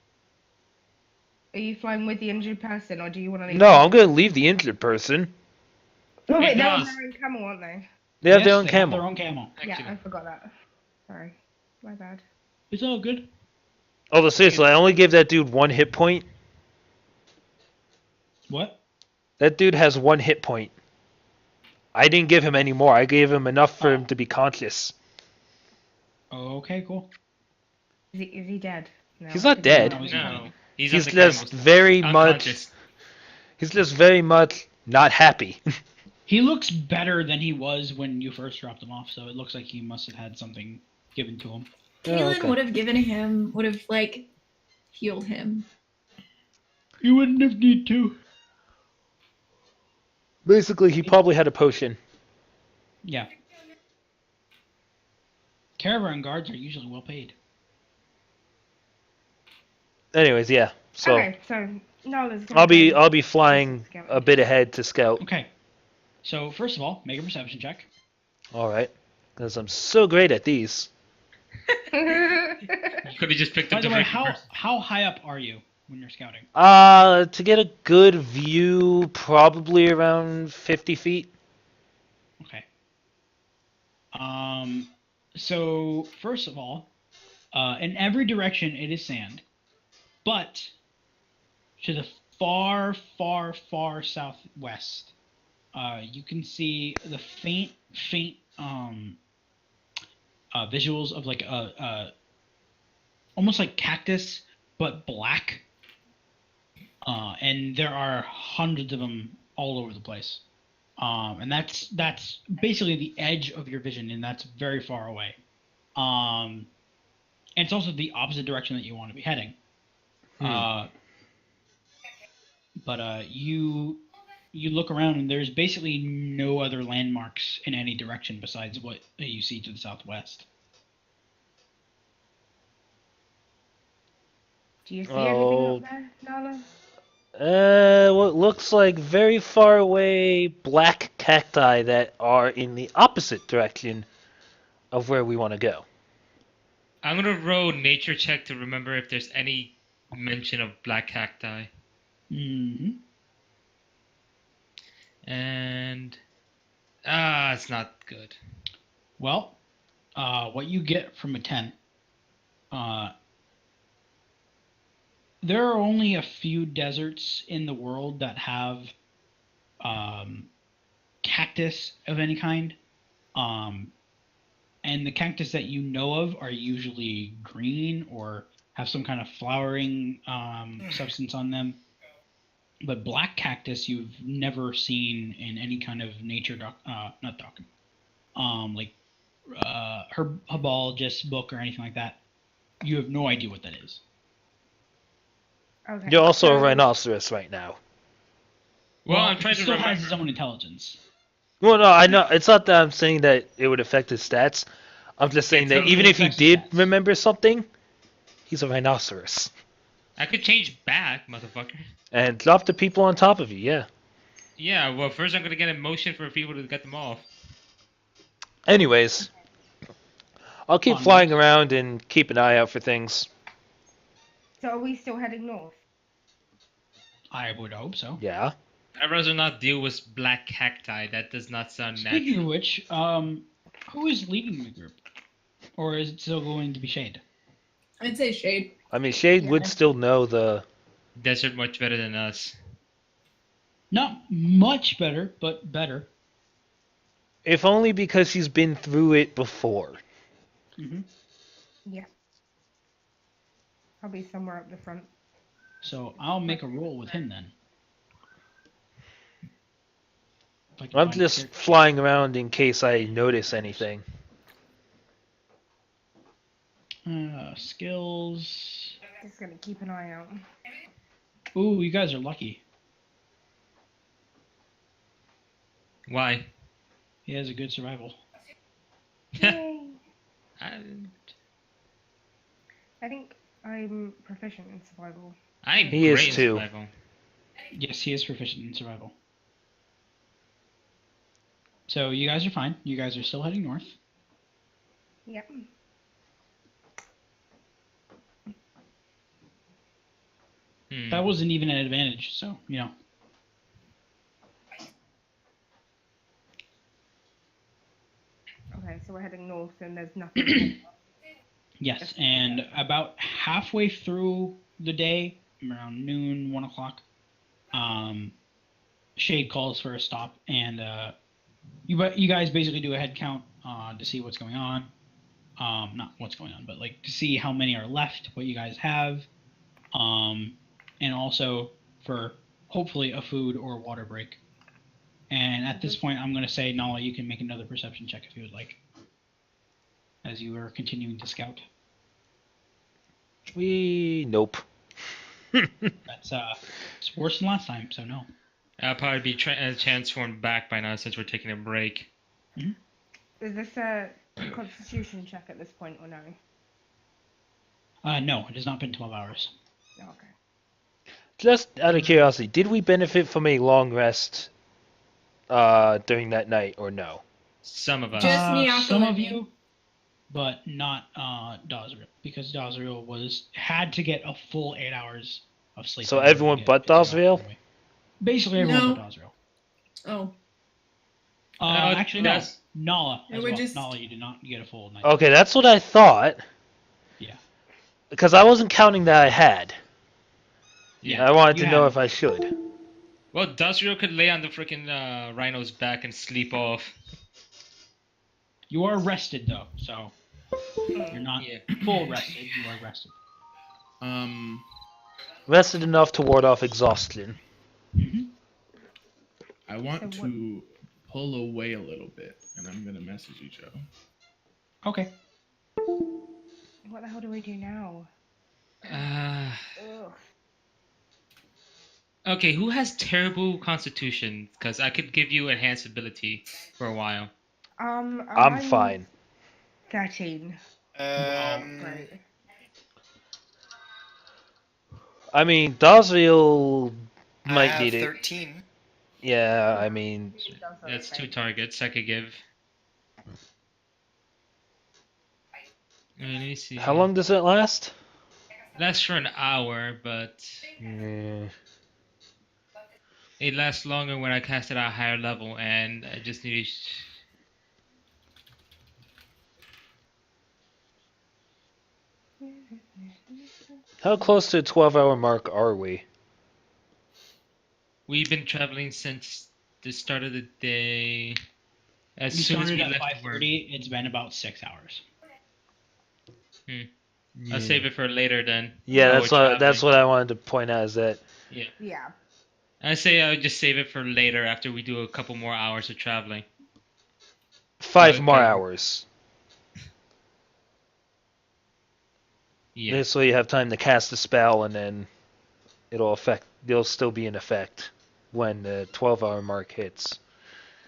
Are you flying with the injured person, or do you want to leave? No, I'm going to leave the injured person. Oh wait, It they're on does. their own camel, aren't they? They have Yes, their own they camel. Have their own camel. Yeah, Actually, I forgot that. Sorry, my bad. It's all good. Although seriously, I only gave that dude 1 hit point. What? That dude has 1 hit point. I didn't give him any more. I gave him enough for him to be conscious. Okay, cool. Is he dead? No, He's not I dead. No, he's No. not. He's He's on the just camels. very much. Unconscious. He's just very much not happy. He looks better than he was when you first dropped him off, so it looks like he must have had something given to him. Kaylin okay. would have given him, would have like healed him. You wouldn't have need to. Basically, he probably had a potion. Yeah. Caravan guards are usually well paid. Anyways, yeah. So Okay, so Nala's gonna I'll go- be flying a bit ahead to scout. Okay. So first of all, make a perception check. All right, because I'm so great at these. You could have just picked By up the the way, freaking how high up are you when you're scouting? To get a good view, probably around 50 feet. Okay. So first of all, in every direction it is sand, but to the far, far, far southwest, you can see the faint visuals of like a almost like cactus, but black. And there are hundreds of them all over the place. And that's basically the edge of your vision, and that's very far away. And it's also the opposite direction that you want to be heading. But you look around, and there's basically no other landmarks in any direction besides what you see to the southwest. Do you see anything up there, Nala? What looks like very far away black cacti that are in the opposite direction of where we want to go. I'm gonna roll nature check to remember if there's any mention of black cacti. Mm-hmm. And it's not good. Well, what you get from a 10, there are only a few deserts in the world that have cactus of any kind. And the cactus that you know of are usually green or have some kind of flowering substance on them. But black cactus you've never seen in any kind of nature herbologist book or anything like that. You have no idea what that is. Okay. You're also a so- rhinoceros right now. Well, I'm trying he to still remember. has his own intelligence. Well, no, I know it's not that I'm saying that it would affect his stats. I'm just saying It that totally even if he affects his did stats. remember something, he's a rhinoceros. I could change back, motherfucker. And drop the people on top of you, yeah. Yeah, well, first I'm gonna get a motion for people to get them off. Anyways, I'll keep On flying around and keep an eye out for things. So are we still heading north? I would hope so. Yeah. I'd rather not deal with black cacti. That does not sound Speaking natural. of which, who is leading the group? Or is it still going to be Shade? I'd say Shade. I mean, Shade would Yeah. still know the... Desert much better than us. Not much better, but better. If only because he's been through it before. Hmm. Yeah. I'll be somewhere up the front. So I'll make a roll with him then. If I can I'm find just the character. flying around in case I notice anything. Skills. Just gonna keep an eye out. Ooh, you guys are lucky. Why? He has a good survival. Yay! I'm I think I'm proficient in survival. He is great in too. survival. Yes, he is proficient in survival. So you guys are fine. You guys are still heading north. Yep. That wasn't even an advantage, so, you know. Okay, so we're heading north and there's nothing ahead. Yes, and about halfway through the day, around noon, 1 o'clock, Shade calls for a stop, and you guys basically do a head count to see what's going on. Not what's going on, but like to see how many are left, what you guys have, and also for hopefully a food or water break. And at this point, I'm going to say, Nala, you can make another perception check if you would like, as you are continuing to scout. Nope. That's it's worse than last time, so no. I'll probably be transformed back by now since we're taking a break. Is this a constitution check at this point or no? No, it has not been 12 hours. Oh, okay. Just out of curiosity, did we benefit from a long rest during that night or no? Some of us. Just Miyako some and of me. you, but not Dazriel, because Dazriel had to get a full 8 hours of sleep. So in order to everyone get but to go Dazriel? all the way. Basically everyone No. but Dazriel. Oh, Actually, no. that's- Nala It as would well. just- Nala, you did not get a full night. Okay, that's what I thought. Yeah. Because I wasn't counting that I had. Yeah. I wanted you to know had if I should. Well, Dazriel could lay on the freaking rhino's back and sleep off. You are rested though, so you're not Yeah. full rested. You are rested. Rested enough to ward off exhaustion. I want So what- to pull away a little bit, and I'm gonna message you, Joe. Okay. What the hell do we do now? Uh, Ugh. okay, who has terrible constitution? Because I could give you enhanced ability for a while. I'm fine. 13. Um, Great. I mean, Dazriel I might have need it. 13. Yeah, I mean, That's 2 targets I could give. Let me see. how long does it last? Lasts for an hour, but Yeah. it lasts longer when I cast it at a higher level, and I just need to. How close to the 12-hour mark are we? We've been traveling since the start of the day. As We soon as started we at left 5:30. It's been about 6 hours. I'll save it for later then. Yeah, while that's we're what that's traveling. what I wanted to point out. Is that Yeah. I say I would just save it for later after we do a couple more hours of traveling. 5 more Okay. hours? Yeah. This way you have time to cast a spell, and then it'll still be in effect when the 12-hour mark hits.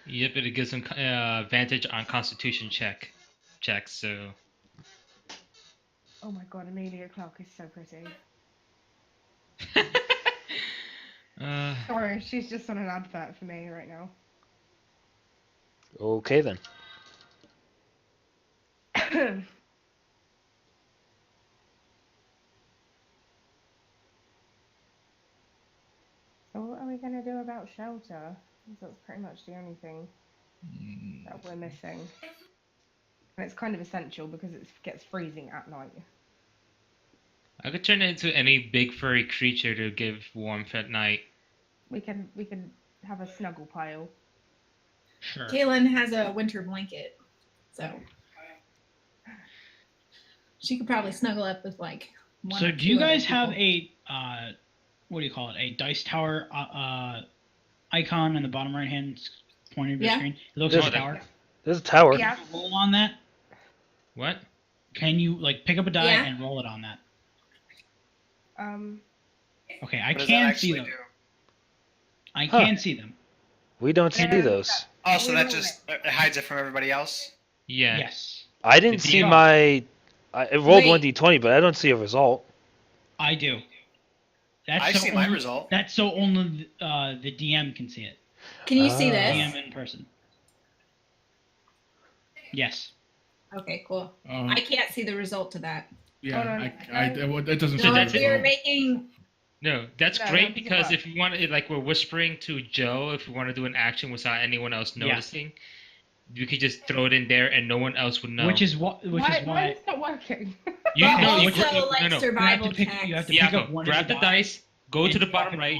Yep, it gives them advantage on Constitution checks. So Oh my god, Amelia Clark is so pretty. Sorry, she's just on an advert for me right now. Okay then. So what are we going to do about shelter? 'Cause that's pretty much the only thing that we're missing. And it's kind of essential because it gets freezing at night. I could turn it into any big furry creature to give warmth at night. We can have a snuggle pile. Sure. Kaylin has a winter blanket, so she could probably snuggle up with like. One So or do you two other guys have people. a what do you call it? A dice tower icon in the bottom right hand corner of your Yeah. screen? It looks There's like a a- tower. There's a tower. Yeah. Can you roll on that? What? Can you like pick up a die Yeah. and roll it on that? Okay, I What does that can see actually them. do? I Huh. can see them. We don't see Yeah. those. Oh, so We that roll just it hides it from everybody else? Yeah. Yes, I didn't The see DR. my. I rolled Wait. 1d20, but I don't see a result. I do. That's I so see my only- result. That's so only the DM can see it. Can you see Ah. this? DM in person. Yes. Okay, cool. Uh, I can't see the result to that. yeah, Hold on. that doesn't So No, show that's the it. we were result. making. No, that's No, great that doesn't because work. if we want to, like, we're whispering to Joe, if we want to do an action without anyone else Yeah. noticing, we could just throw it in there and no one else would know. Which is what. Why is it not working? you But know, you also, could, like no, no. You have survival to pick. checks. You have to Yeah, pick up one grab of the dice, go and to the drop bottom it right,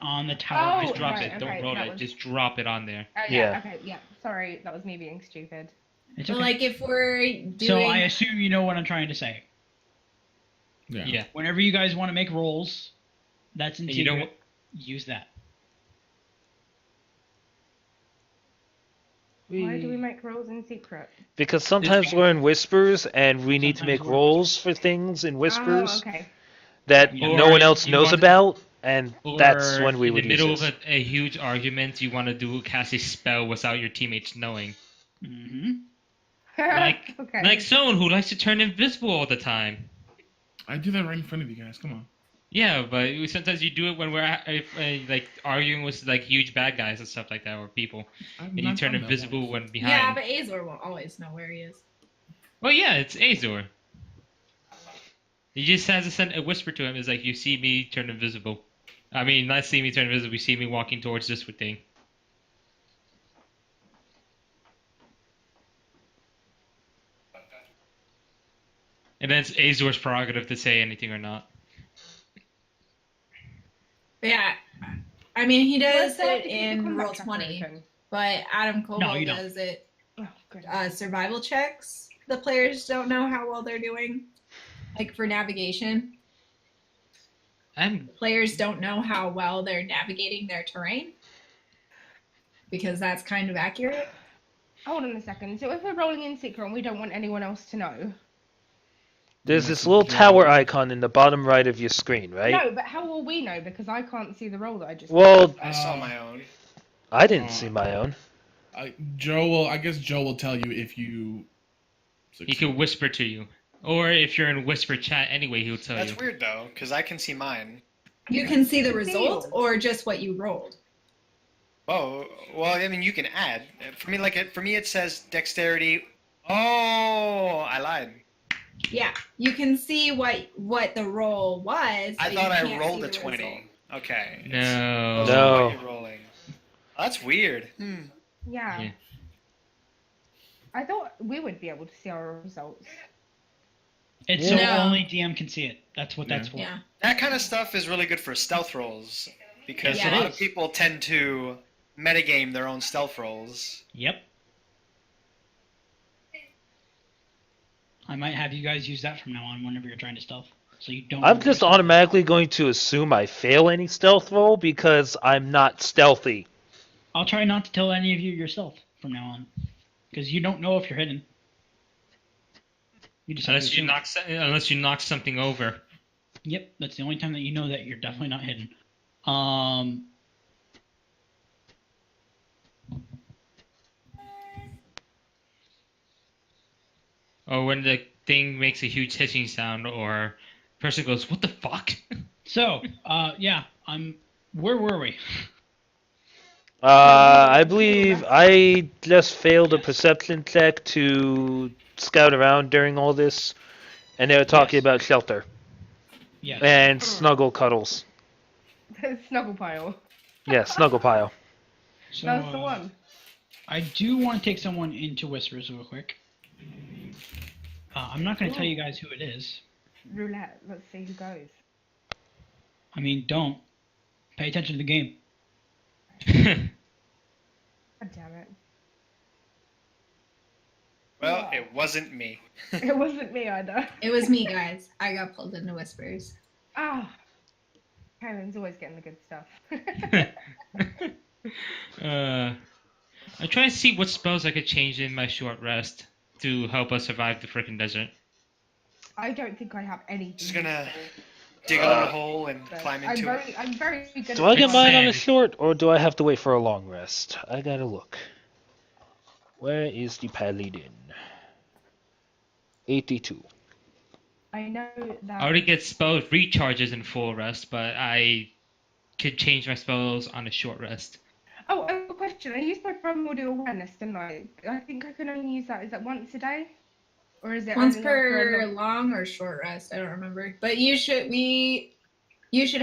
on the tower. Oh, just drop right, it. Don't okay, roll that it. was- Just drop it on there. Oh, Yeah. Okay, yeah. Sorry, that was me being stupid. It's But okay. like if we're doing. So I assume you know what I'm trying to say. Yeah. Yeah. Whenever you guys want to make rolls, that's in And you don't secret. Use that. Why do we make rolls in secret? Because sometimes we're in whispers, and we need to Sometimes make we're- rolls for things in whispers Oh, okay. that Or no one else you knows want- about, and that's Or when we in would the middle use of this. a huge argument, you want to cast a spell without your teammates knowing. Mm-hmm. Like, okay. like someone who likes to turn invisible all the time. I do that right in front of you guys. Come on. Yeah, but sometimes you do it when we're like arguing with like huge bad guys and stuff like that, or people, I've and you not turn done that invisible once. when behind. Yeah, but Azor will always know where he is. Well, yeah, it's Azor. He just has to send a whisper to him. It's like, you see me turn invisible. I mean, not see me turn invisible. You see me walking towards this thing. And then it's Azor's prerogative to say anything or not. But yeah, I mean, he does What's that? it Keep the in combat Roll tracker 20, open. but Adam No, Koval you don't. does it Oh, good. survival checks. The players don't know how well they're doing, like for navigation. I'm Players don't know how well they're navigating their terrain because that's kind of accurate. Hold on a second. So if we're rolling in secret and we don't want anyone else to know, There's this little tower icon in the bottom right of your screen, right? no, but how will we know? Because I can't see the roll that I just. Well, I saw my own. I didn't see my own. I guess Joe will tell you if you. he could whisper to you, or if you're in whisper chat anyway, he'll tell That's you. weird though, because I can see mine. You can see the result Deal. or just what you rolled. Oh, well, I mean, you can add. For me, it says dexterity. Oh, I lied. Yeah, you can see what the roll was. I but you thought I can't rolled see a the 20. result. Okay. No. No. What you're rolling. Oh, that's weird. Yeah. Yeah. I thought we would be able to see our results. It's Yeah. so No. only DM can see it. That's what that's for. Yeah. That kind of stuff is really good for stealth rolls because Yes, a it lot is. of people tend to metagame their own stealth rolls. Yep. I might have you guys use that from now on whenever you're trying to stealth, so you don't. I'm just automatically going to assume I fail any stealth roll because I'm not stealthy. I'll try not to tell any of you your stealth from now on, because you don't know if you're hidden. You just have to assume. Unless you knock something over. Yep, that's the only time that you know that you're definitely not hidden. Or when the thing makes a huge hissing sound, or person goes, "What the fuck?" So, yeah, where were we? I believe I just failed a perception check to scout around during all this, and they were talking Yes. about shelter Yes. and snuggle cuddles. Snuggle pile. Yeah, snuggle pile. So, That's the one. I do want to take someone into Whispers real quick. I'm not going to tell you guys who it is. Roulette. Let's see who goes. I mean, don't. Pay attention to the game. God damn it. Well, it wasn't me. It wasn't me either. It was me, guys. I got pulled into Whispers. Ah. Karen's always getting the good stuff. I'm trying to see what spells I could change in my short rest to help us survive the frickin' desert. I don't think I have anything. Just gonna dig a little hole and but climb I'm into it. very good. Do I get It's mine on a sand. short, or do I have to wait for a long rest? I gotta look. Where is the paladin? 82. I know that. I already get spell recharges in full rest, but I could change my spells on a short rest. Oh, I have a question. I used my primordial awareness, didn't I? I think I can only use that. Is that once a day, or is it Once only like for per a long- long or short rest, I don't remember. But you should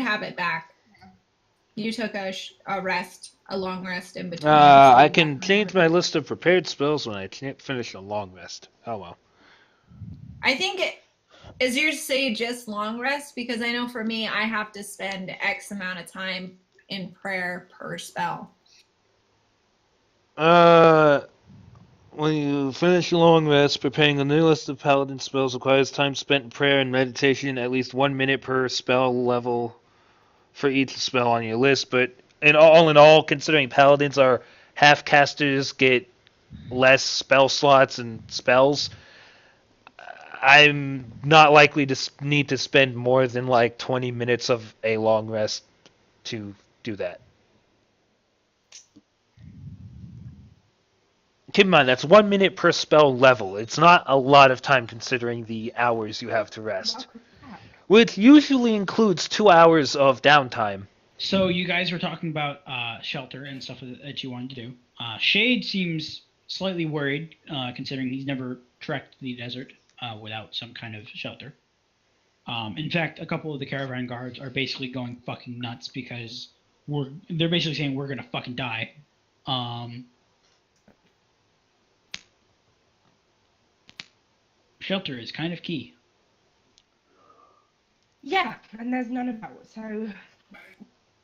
have it back. You took a rest, a long rest in between. I can change my list of prepared spells when I can't finish a long rest. Oh well. I think is yours say just long rest? Because I know for me, I have to spend X amount of time in prayer per spell. When you finish a long rest, preparing a new list of paladin spells requires time spent in prayer and meditation, at least 1 minute per spell level for each spell on your list. But in all, considering paladins are half casters, get less spell slots and spells, I'm not likely to need to spend more than like 20 minutes of a long rest to do that. Keep in mind, that's 1 minute per spell level. It's not a lot of time considering the hours you have to rest. which usually includes 2 hours of downtime. So you guys were talking about shelter and stuff that you wanted to do. Shade seems slightly worried, considering he's never trekked the desert without some kind of shelter. In fact, a couple of the caravan guards are basically going fucking nuts because they're basically saying we're gonna fucking die. Shelter is kind of key. Yeah, and there's none about, so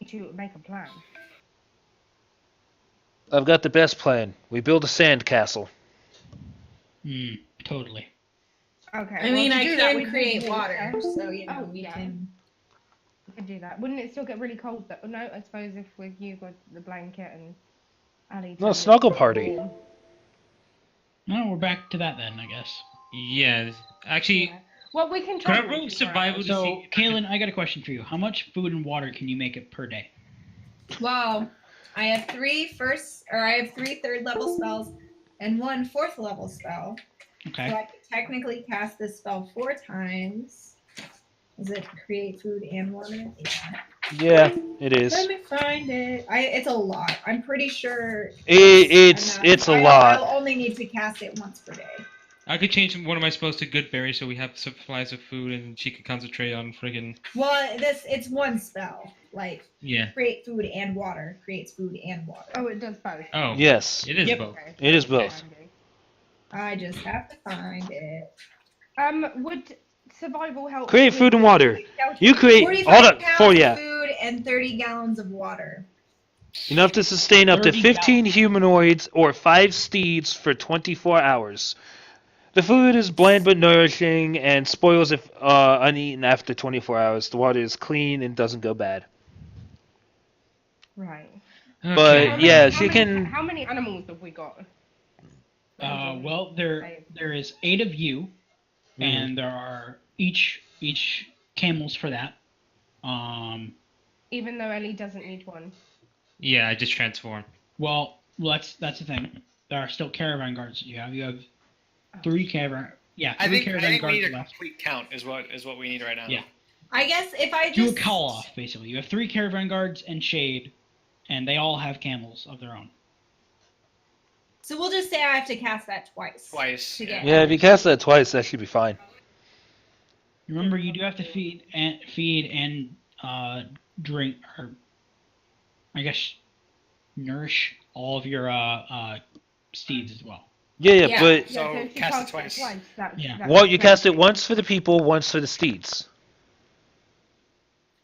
to make a plan. I've got the best plan. We build a sand castle. Totally. Okay. I mean, to I do that, can we'd create need water, water. so you know Oh, we yeah. can. We could do that. Wouldn't it still get really cold though? No, I suppose if with you got the blanket and Ali. No, snuggle party. warm. No, we're back to that then, I guess. Yeah, actually, Yeah. Well, we can can I try. roll survival to So, see? Kaylin, I got a question for you. How much food and water can you make it per day? Well, I have three third level spells and one fourth level spell. Okay. So I could technically cast this spell 4 times. Does it create food and water? Yeah, it is. Let me find it. It's a lot. I'm pretty sure. It's enough. a lot. I'll only need to cast it once per day. I could change one of my spells to Good Berry so we have supplies of food and she could concentrate on friggin' Well, it's one spell. Like yeah. create food and water. Creates food and water. Oh, it does both. Oh, Yes, it is Yep. both. Okay. it is both. I just have to find it. Would survival help? Create with food and the water. shelter? You create. 45 Hold up. pounds For of ya. food and 30 gallons of water. Enough to sustain up to 30 15 humanoids or 5 steeds for 24 hours. The food is bland but nourishing and spoils if uneaten after 24 hours. The water is clean and doesn't go bad. Right. But Okay. yeah, How she many- can. How many animals have we got? Well, there is 8 of you, and there are each camels for that. Even though Ellie doesn't need one. Yeah, I just transform. Well, that's the thing. There are still caravan guards that you have. You have 3 caravan. Yeah, 3 I think caravan we guards need a left. complete count is what we need right now. Yeah. I guess if I Do a just call off, basically. You have 3 caravan guards and Shade, and they all have camels of their own. So we'll just say I have to cast that twice. Twice. To get Yeah, if you cast that twice, that should be fine. Remember, you do have to feed and drink, or I guess nourish all of your steeds as well. Yeah, Yeah. but So, if you cast it cast twice. Yeah. well, you cast it once for the people, once for the steeds.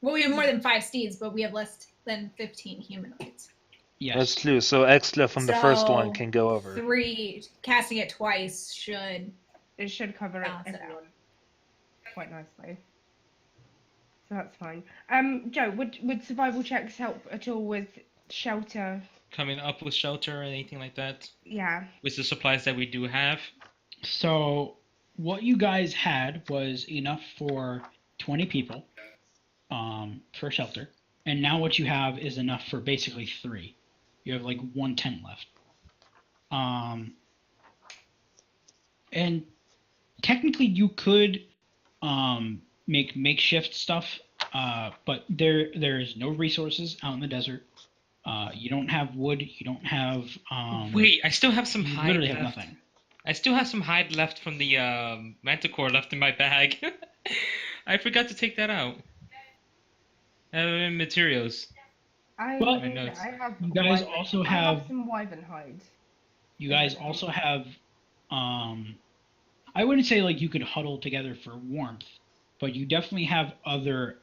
Well, we have more than 5 steeds, but we have less than 15 humanoids. Yes. That's true. So extra from the first one So, can go over. 3 casting it twice should. It should cover it Balance it out. everyone quite nicely. So that's fine. Joe, would survival checks help at all with shelter? Coming up with shelter or anything like that Yeah. with the supplies that we do have. So what you guys had was enough for 20 people for shelter, and now what you have is enough for basically 3. You have like 1 tent left. And technically you could make makeshift stuff, but there's no resources out in the desert. You don't have wood. You don't have. Wait, I still have some You hide literally left. have nothing. I still have some hide left from the manticore left in my bag. I forgot to take that out. Materials. Well, I notes. have. You guys wyvern- also I have. some wyvern hides. You guys also have. I wouldn't say like you could huddle together for warmth, but you definitely have other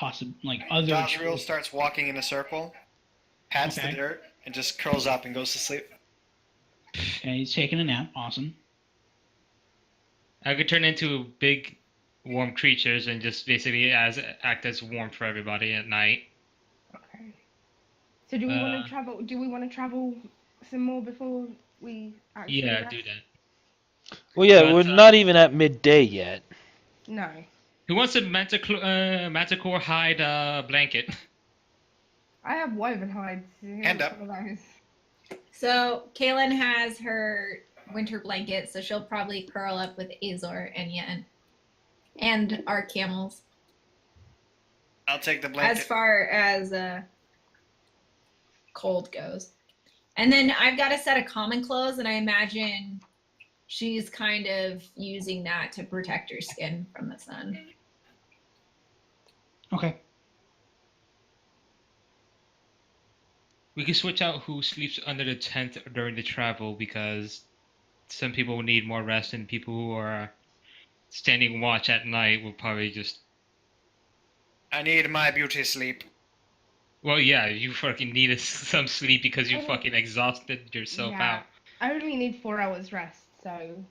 other. Jazrael starts walking in a circle, pats Okay. the dirt, and just curls up and goes to sleep. And he's taking a nap. Awesome. I could turn into big warm creatures and just basically act as warmth for everybody at night. Okay. So do we want Uh, to travel? Do we want to travel some more before we actually? Yeah, rest? do that. Well, yeah, But, we're not even at midday yet. No. Who wants a manticore hide blanket? I have wyvern hides. Hand up. Some of those. So Kaylin has her winter blanket, so she'll probably curl up with Azor and Yen and our camels. I'll take the as blanket. far as cold goes. And then I've got a set of common clothes, and I imagine she's kind of using that to protect her skin from the sun. Okay. We can switch out who sleeps under the tent during the travel because some people will need more rest, and people who are standing watch at night will probably just. I need my beauty sleep. Well, yeah, you fucking needed some sleep because you fucking exhausted yourself out. I only need 4 hours rest, so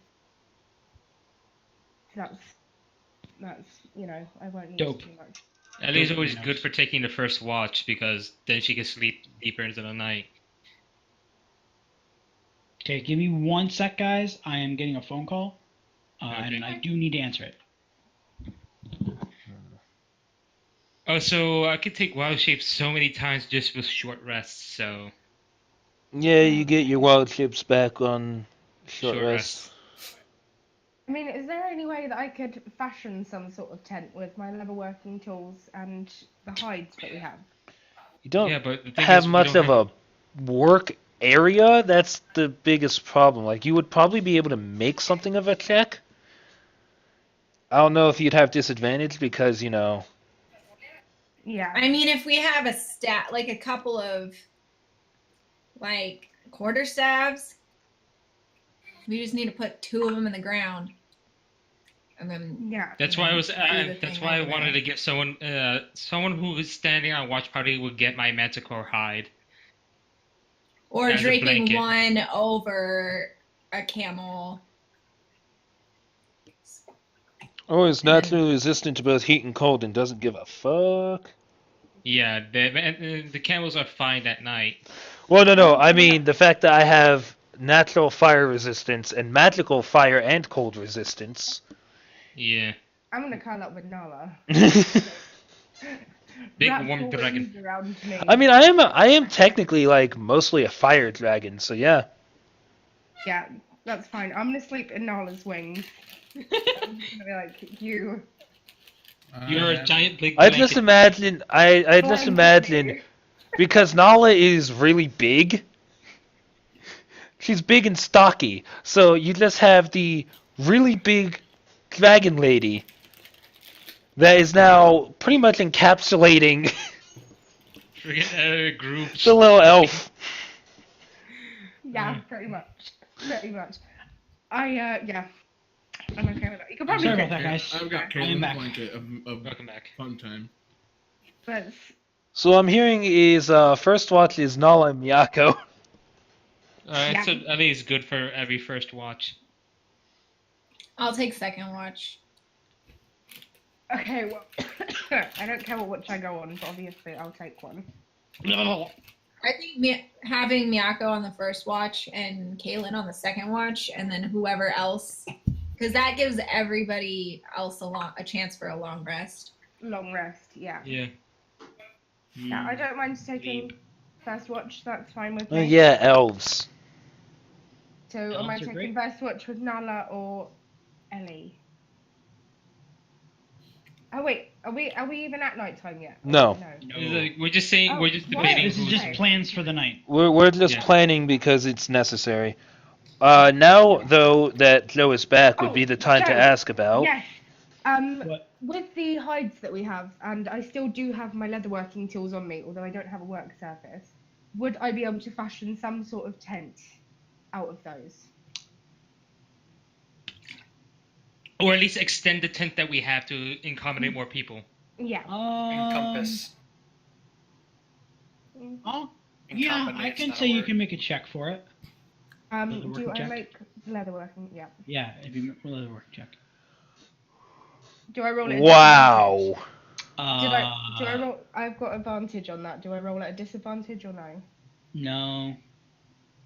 that's I won't need Dope. too much. Ellie's always Nice. good for taking the first watch because then she can sleep deeper into the night. Okay, give me 1 sec, guys. I am getting a phone call, Okay. and I do need to answer it. Oh, so I could take wild shape so many times just with short rests. So Yeah, you get your wild shapes back on short rest. I mean, is there any way that I could fashion some sort of tent with my leatherworking tools and the hides that we have? You don't yeah, but the thing have is, we much don't of a work area. That's the biggest problem. Like, you would probably be able to make something of a check. I don't know if you'd have disadvantage because, you know. Yeah. I mean, if we have like a couple of like quarterstaffs, we just need to put 2 of them in the ground, and then Yeah. That's why I was. the That's thing why I over wanted there. to get someone. Someone who was standing on watch party would get my manticore hide. or as a draping blanket. one over a camel. Or is naturally resistant to both heat and cold and doesn't give a fuck. Yeah, the camels are fine at night. Well, no. I mean, the fact that I have natural fire resistance and magical fire and cold resistance. Yeah, I'm gonna curl up with Nala. big Wrap warm your dragon. wings around me. I mean, I am technically like mostly a fire dragon, so yeah. Yeah, that's fine. I'm gonna sleep in Nala's wings. I'm just gonna be like, you. You're a giant big. I just blanket. imagine I just Blind imagine you. because Nala is really big. She's big and stocky, so you just have the really big dragon lady that is now pretty much encapsulating Friggin' groups. the little elf. Yeah, pretty much. Pretty much. Yeah. I'm okay with that. You can probably Sorry get about that, guys. I've got I am Caitlin back. blanket of Welcome back. fun time. But So I'm hearing is first watch is Nala and Miyako. Alright, so at least good for every first watch. I'll take second watch. okay, well, I don't care what watch I go on, but obviously I'll take one. I think having Miyako on the first watch and Kaylin on the second watch, and then whoever else, because that gives everybody else a chance for a long rest. Long rest, yeah. Yeah. Yeah, I don't mind taking first watch. That's fine with Oh me. yeah, elves. So am I Elves are taking great. first watch with Nala or Ellie? Oh wait, are we even at night time yet? No. We're just saying. Oh, We're just why? debating. This is who's- just plans for the night. We're just Yeah. planning because it's necessary. Now though that Joe is back would Oh, be the time to Joe. ask about. Yes. What? With the hides that we have, and I still do have my leatherworking tools on me, although I don't have a work surface, would I be able to fashion some sort of tent out of those? Or at least extend the tent that we have to accommodate more people. Yeah. Encompass. Oh, yeah, I Encompass, can not a say you word. can make a check for it. Do leatherworking I check? make leatherworking? Yeah. Yeah, if you make a work check. Do I roll it? at Wow. disadvantage? Do I roll? I've got advantage on that. Do I roll at a disadvantage or no? No.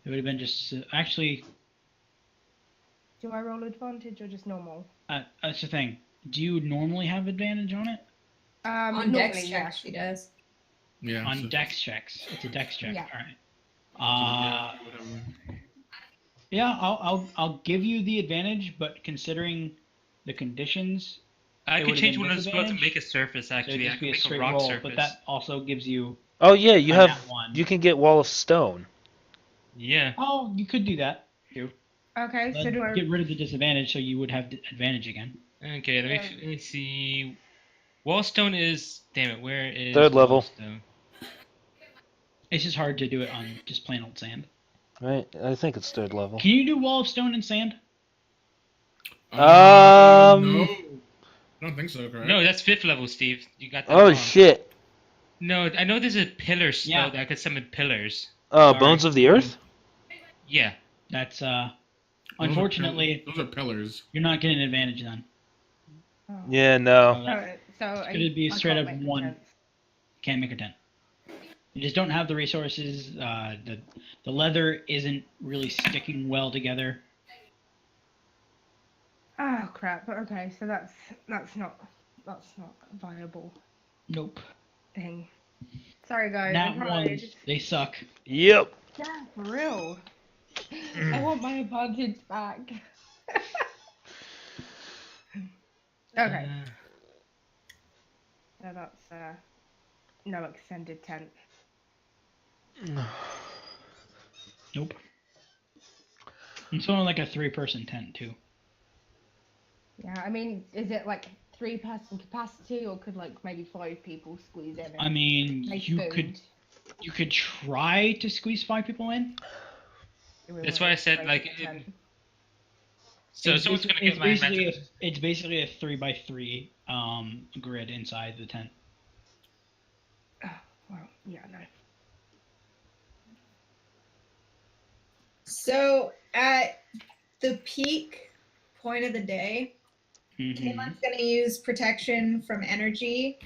It would have been just actually. Do I roll advantage or just normal? That's the thing. Do you normally have advantage on it? On normally, dex yeah. check, she does. Yeah. On so- dex checks. It's a dex check. Yeah. All right. whatever. Yeah, I'll give you the advantage, but considering the conditions, I it could would've change been one of the spells to disadvantage. make a surface. So it'd Actually, I just can be a make a straight rock roll, surface. but that also gives you. Oh yeah, you On have. that one. You can get wall of stone. Yeah. Oh, you could do that too. Okay, so But do I? get rid of the disadvantage, so you would have advantage again. Okay, let me see. Wallstone is. Damn it, where is. Third level. Wallstone? It's just hard to do it on just plain old sand. Right? I think it's third level. Can you do wall of stone and sand? No, I don't think so. Correct? No, that's 5th level, Steve. You got that Oh wrong. shit. No, I know there's a pillar spell Yeah. that could summon pillars. Bones of the Earth? Yeah. That's Those are unfortunately those are pillars. you're not getting advantage then. Oh. Yeah, no. So It'd be I straight can't up make the one. tents. Can't make a tent. You just don't have the resources. The leather isn't really sticking well together. Oh crap. Okay, so that's not a viable Nope. thing. Sorry guys. Nat I tried. ones, they suck. Yep. Yeah, for real. I want my advantage back. Okay, so that's no extended tent. Nope. It's only like a 3-person tent too. Yeah, I mean, is it like 3-person capacity, or could like maybe 5 people squeeze in? I mean, Make you food? could try to squeeze 5 people in. That's why I said, like, So It's someone's gonna it's get my basically magic. it's basically a 3x3 grid inside the tent. Well, yeah, no. So at the peak point of the day, Mhm. Kayla's going to use protection from energy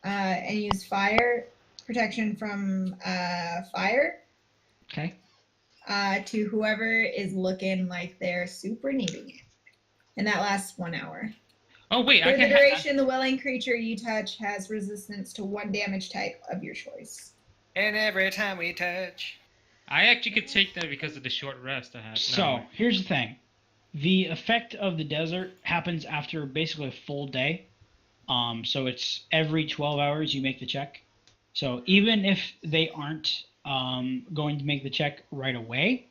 and use fire protection from fire Okay. to whoever is looking like they're super needing it. And that lasts 1 hour. Oh wait, I For the can. duration, the willing creature you touch has resistance to 1 damage type of your choice. And every time we touch. I actually could take that because of the short rest I had. So here's the thing: the effect of the desert happens after basically a full day. So it's every 12 hours you make the check. So even if they aren't going to make the check right away,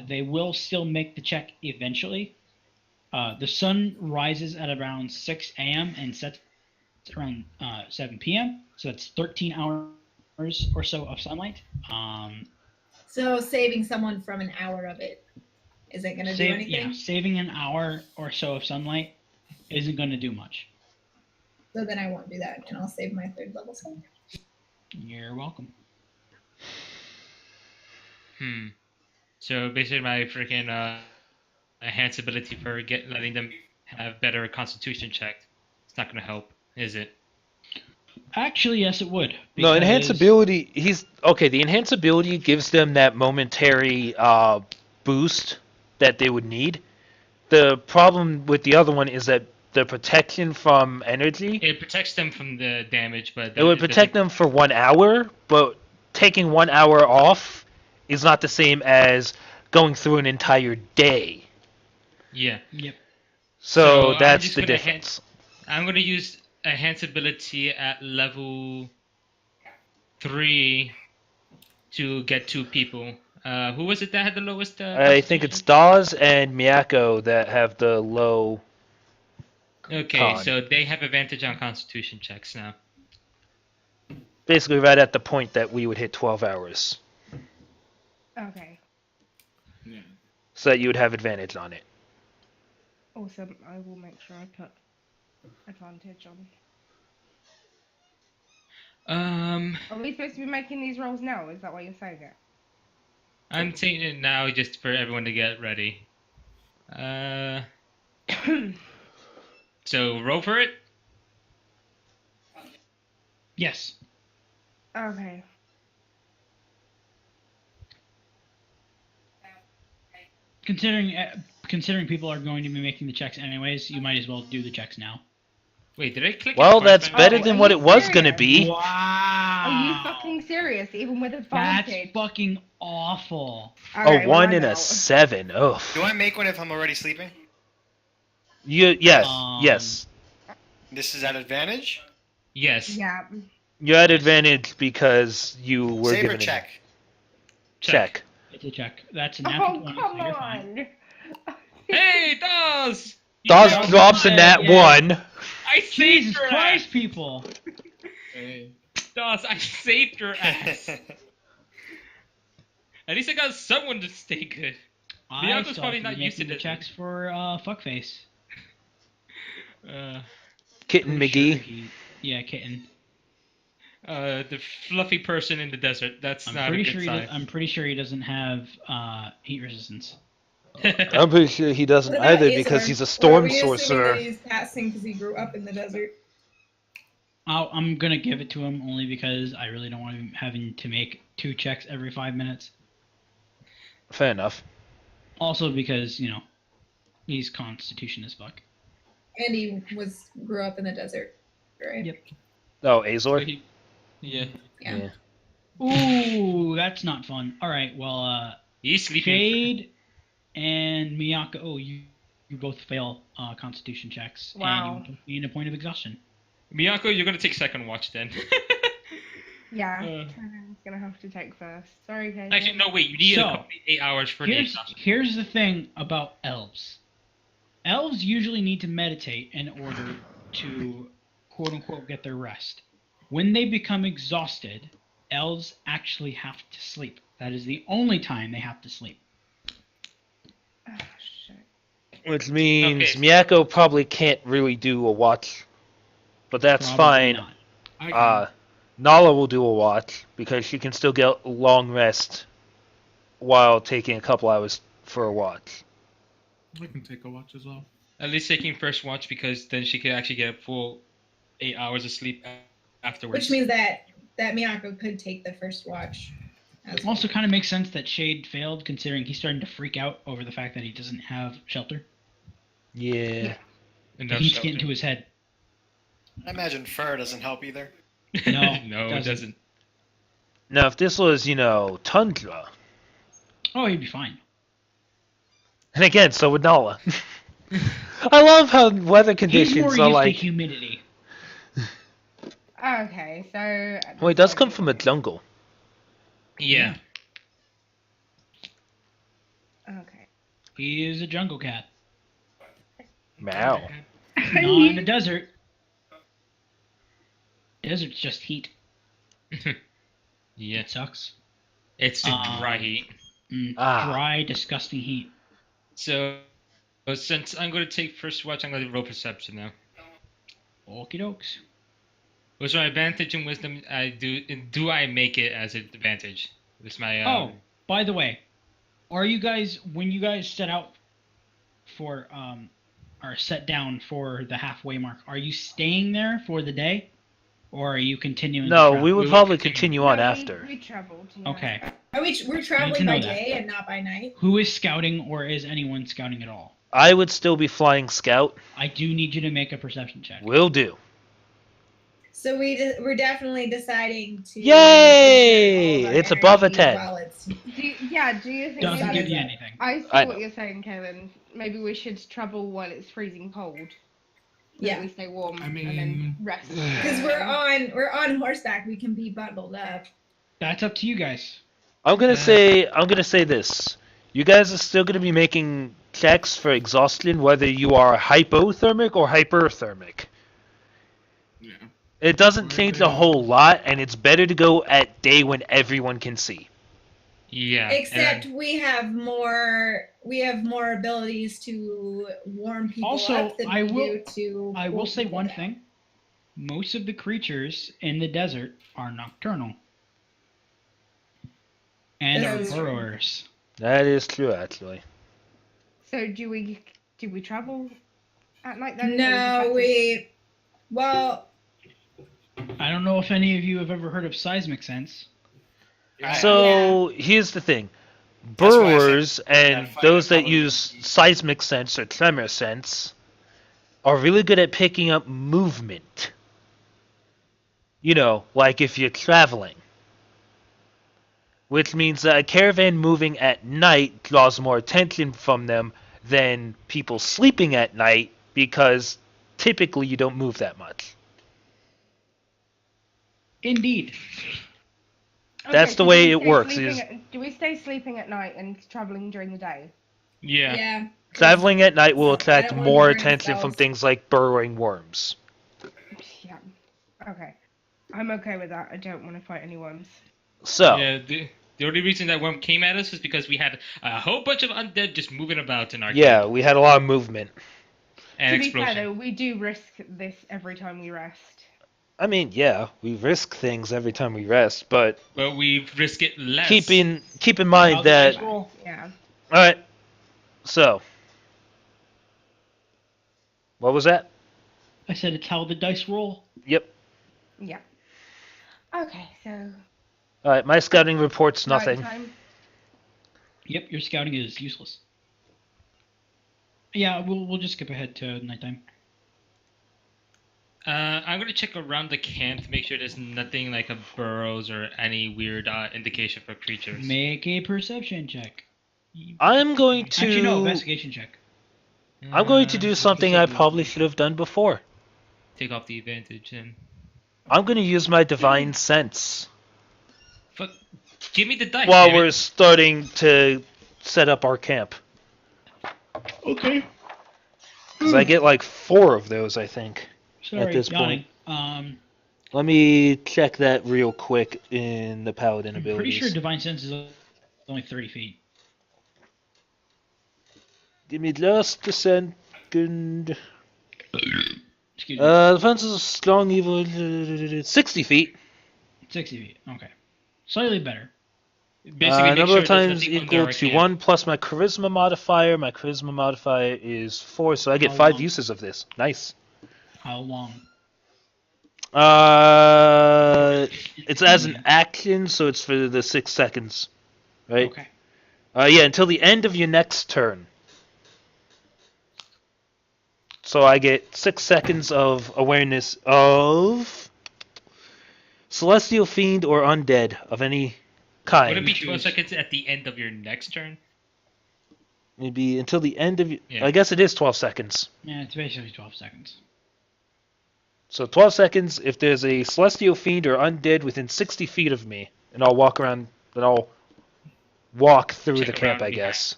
they will still make the check eventually. The sun rises at around 6 a.m. and sets around 7 p.m. So that's 13 hours or so of sunlight. So saving someone from an hour of it isn't going to do anything. Yeah, saving an hour or so of sunlight isn't going to do much. So then I won't do that, and I'll save my 3rd level spell. You're welcome. So basically, my freaking enhanced ability for letting them have better Constitution checked. It's not gonna help, is it? Actually, yes, it would. No, because- enhance ability. The enhance ability gives them that momentary boost that they would need. The problem with the other one is that the protection from energy. It protects them from the damage, but It would protect them for 1 hour, but taking 1 hour off is not the same as going through an entire day. Yeah. Yep. So I'm that's just the gonna difference. I'm gonna use enhance ability at level 3 to get 2 people. Who was it that had the lowest? I think it's Dawes and Miyako that have the low. Okay, con. so they have advantage on Constitution checks now. Basically, right at the point that we would hit 12 hours, Okay, Yeah. so that you would have advantage on it. awesome. I will make sure I put advantage on. Are we supposed to be making these rolls now? Is that why you're saying it? I'm saying it now just for everyone to get ready. So roll for it. Yes. Okay. Considering people are going to be making the checks anyways, you might as well do the checks now. Wait, did I click? Well, it that's first? better Oh, than are what you it was gonna serious? be. Wow. Are you fucking serious? Even with That's advantage? fucking awful. Alright, A well, 1 I'm and a out. 7. Oh. Do I make one if I'm already sleeping? Yes. Um, Yes. This is at advantage. Yes. Yeah. You had advantage because you were Save or given check. a check. It's a check. That's a natural Oh, 20, so come you're fine. on. Hey, Dawes! You Dawes dropped- drops in that Yeah. one. I saved Jesus your Christ, ass. people! Hey. Dawes, I saved your ass. At least I got someone to stay good. I Bianca's still probably have to not be used to making the this. checks for fuckface. Kitten Pretty sure McGee. yeah, kitten. The fluffy person in the desert. That's I'm not pretty a good sure sign. I'm pretty sure he doesn't have heat resistance. I'm pretty sure he doesn't What about either because Azor? he's a Or are storm we assuming sorcerer. that he's passing because he grew up in the desert? I'm gonna give it to him only because I really don't want him having to make 2 checks every 5 minutes. Fair enough. Also because he's Constitution as fuck. And he grew up in the desert, right? Yep. Oh, Azor? Yeah. Yeah. Ooh, that's not fun. All right, well, He's sleeping. Shade and Miyako. Oh, you both fail Constitution checks. Wow. And you in a point of exhaustion. Miyako, you're gonna take second watch then. Yeah. Uh. I'm gonna have to take first. Sorry, guys. Actually, no, wait. You need So, a complete 8 hours for the exhaustion. Here's the thing about elves. Elves usually need to meditate in order to quote unquote get their rest. When they become exhausted, elves actually have to sleep. That is the only time they have to sleep. Oh, shit. Which means Okay. Miyako probably can't really do a watch. But that's Probably fine. not. I can. Nala will do a watch because she can still get a long rest while taking a couple hours for a watch. I can take a watch as well. At least taking first watch because then she could actually get a full 8 hours of sleep afterwards. Which means that Miyako could take the first watch. It also kind of makes sense that Shade failed, considering he's starting to freak out over the fact that he doesn't have shelter. Yeah. The Enough heat's shelter. getting to his head. I imagine fur doesn't help either. No, No, it doesn't. Now, if this was, tundra, Oh, he'd be fine. and again, so would Nala. I love how weather He's conditions more are used like. to humidity. Okay, so. Well, he does come from a jungle. Yeah. Okay. He is a jungle cat. Meow. Not in the desert. Desert's just heat. Yeah. It sucks. It's the dry heat. Ah. Dry, disgusting heat. So, since I'm going to take first watch, I'm going to roll perception now. Okie dokes. What's my advantage and wisdom? Do I make it as an advantage? This my Oh, by the way, when you guys set out for or set down for the halfway mark, are you staying there for the day, or are you continuing? No, to we would will probably continue. continue on No, after. We traveled. Yeah. Okay. We're traveling to know by that. day and not by night. Who is scouting, or is anyone scouting at all? I would still be flying scout. I do need you to make a perception check. Will do. So we're definitely deciding to. Yay! conserve all of our It's above a energy 10. while it's- Do you think Doesn't Doesn't give do you that. anything. I see I what know. you're saying, Kevin. Maybe we should travel while it's freezing cold. So Yeah. that we stay warm I and mean- then rest. Because we're on horseback, we can be bundled up. That's up to you guys. I'm gonna say this. You guys are still gonna be making checks for exhaustion, whether you are hypothermic or hyperthermic. Yeah. It doesn't change a whole lot, and it's better to go at day when everyone can see. yeah. Except we have more abilities to warm people Also, up than I we will- do to. I will cool say people one down. thing. Most of the creatures in the desert are nocturnal. And That are is true. burrowers. That is true, actually. So do we travel at night then? or No, just we. Well, I don't know if any of you have ever heard of seismic sense. So here's the thing: That's why I said burrowers and that fight those that probably use would be- seismic sense or tremor sense are really good at picking up movement. You know, like if you're traveling. Which means that a caravan moving at night draws more attention from them than people sleeping at night because typically you don't move that much. Indeed. That's the do way we it stay works, sleeping do we stay sleeping at night and traveling during the day? Yeah. Yeah. Traveling at night will I attract don't wanna more burn attention from cells. things like burrowing worms. Yeah. Okay. I'm okay with that. I don't want to fight any worms. So, Yeah. The only reason that worm came at us was because we had a whole bunch of undead just moving about in our yeah, camp. we had a lot of movement. And To be explosion. fair, though, we do risk this every time we rest. I mean, yeah, we risk things every time we rest, but But we risk it less. keep in How mind the that. dice roll? Yeah. All right. So, what was that? I said it's how the dice roll. Yep. Yeah. Okay, so All right. My scouting reports nothing. nighttime. Yep, your scouting is useless. Yeah, we'll just skip ahead to nighttime. I'm gonna check around the camp to make sure there's nothing like a burrows or any weird indication for creatures. Make a perception check. I'm going to. Actually, no, investigation check. I'm going to Uh, do something I probably should have done before. take off the advantage and I'm going to use my divine sense fuck. Give me the dice. while damn it. we're starting to set up our camp. Okay. Because I get like 4 of those, I think. Sorry, this yawning. Let me check that real quick in the paladin I'm abilities. pretty sure divine sense is only 30 feet. Give me just a second. Excuse me. Defense is strong evil. 60 feet. 60 feet. Okay. Slightly better. Basically, make Number sure of there's times nothing under equal our to camp. 1 plus my charisma modifier. My charisma modifier is 4, so I get How 5 long? uses of this. Nice. How long? It's as an action, so it's for the 6 seconds, right? Okay. Yeah, until the end of your next turn. So I get 6 seconds of awareness of celestial fiend or undead of any kind. Would it be 12 seconds at the end of your next turn? Maybe until the end of. Yeah. I guess it is 12 seconds. Yeah, it's basically 12 seconds. So 12 seconds if there's a celestial fiend or undead within 60 feet of me, and I'll walk around. Then I'll walk through Check the camp, around, I yeah. guess.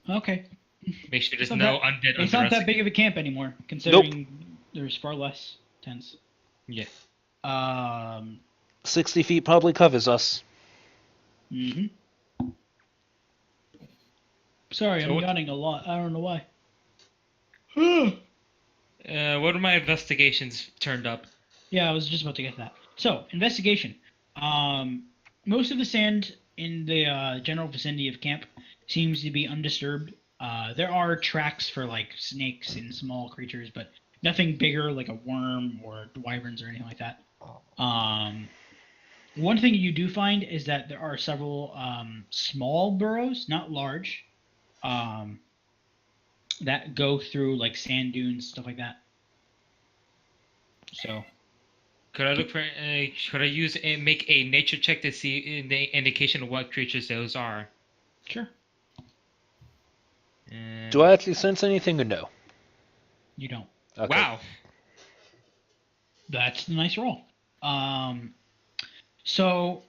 Okay. Make sure there's It's no not undead It's under not us. that big of a camp anymore, considering there's far less tents. Yeah. 60 feet probably covers us. Mm-hmm. Sorry, So I'm what- yawning a lot. I don't know why. What are my investigations turned up? Yeah, I was just about to get that. So, investigation. Most of the sand in the general vicinity of camp seems to be undisturbed. There are tracks for like snakes and small creatures, but nothing bigger like a worm or wyverns or anything like that. One thing you do find is that there are several small burrows, not large, that go through like sand dunes, stuff like that. So. Could I look for? Could I make a nature check to see the indication of what creatures those are? Sure. Do I actually sense anything or no? You don't. Okay. Wow. That's a nice roll. So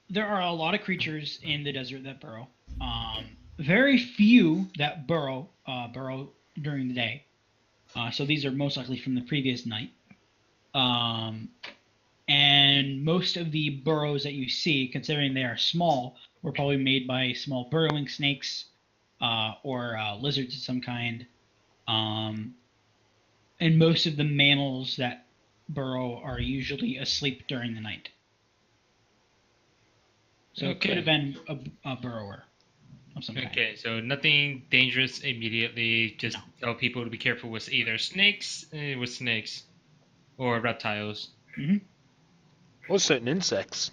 there are a lot of creatures in the desert that burrow. Very few that burrow during the day. So these are most likely from the previous night. And most of the burrows that you see, considering they are small, were probably made by small burrowing snakes or lizards of some kind. And most of the mammals that burrow are usually asleep during the night. So it could have been a burrower of some kind. Okay, so nothing dangerous immediately. Just tell people to be careful with either snakes, or reptiles. Mm-hmm. Or certain insects.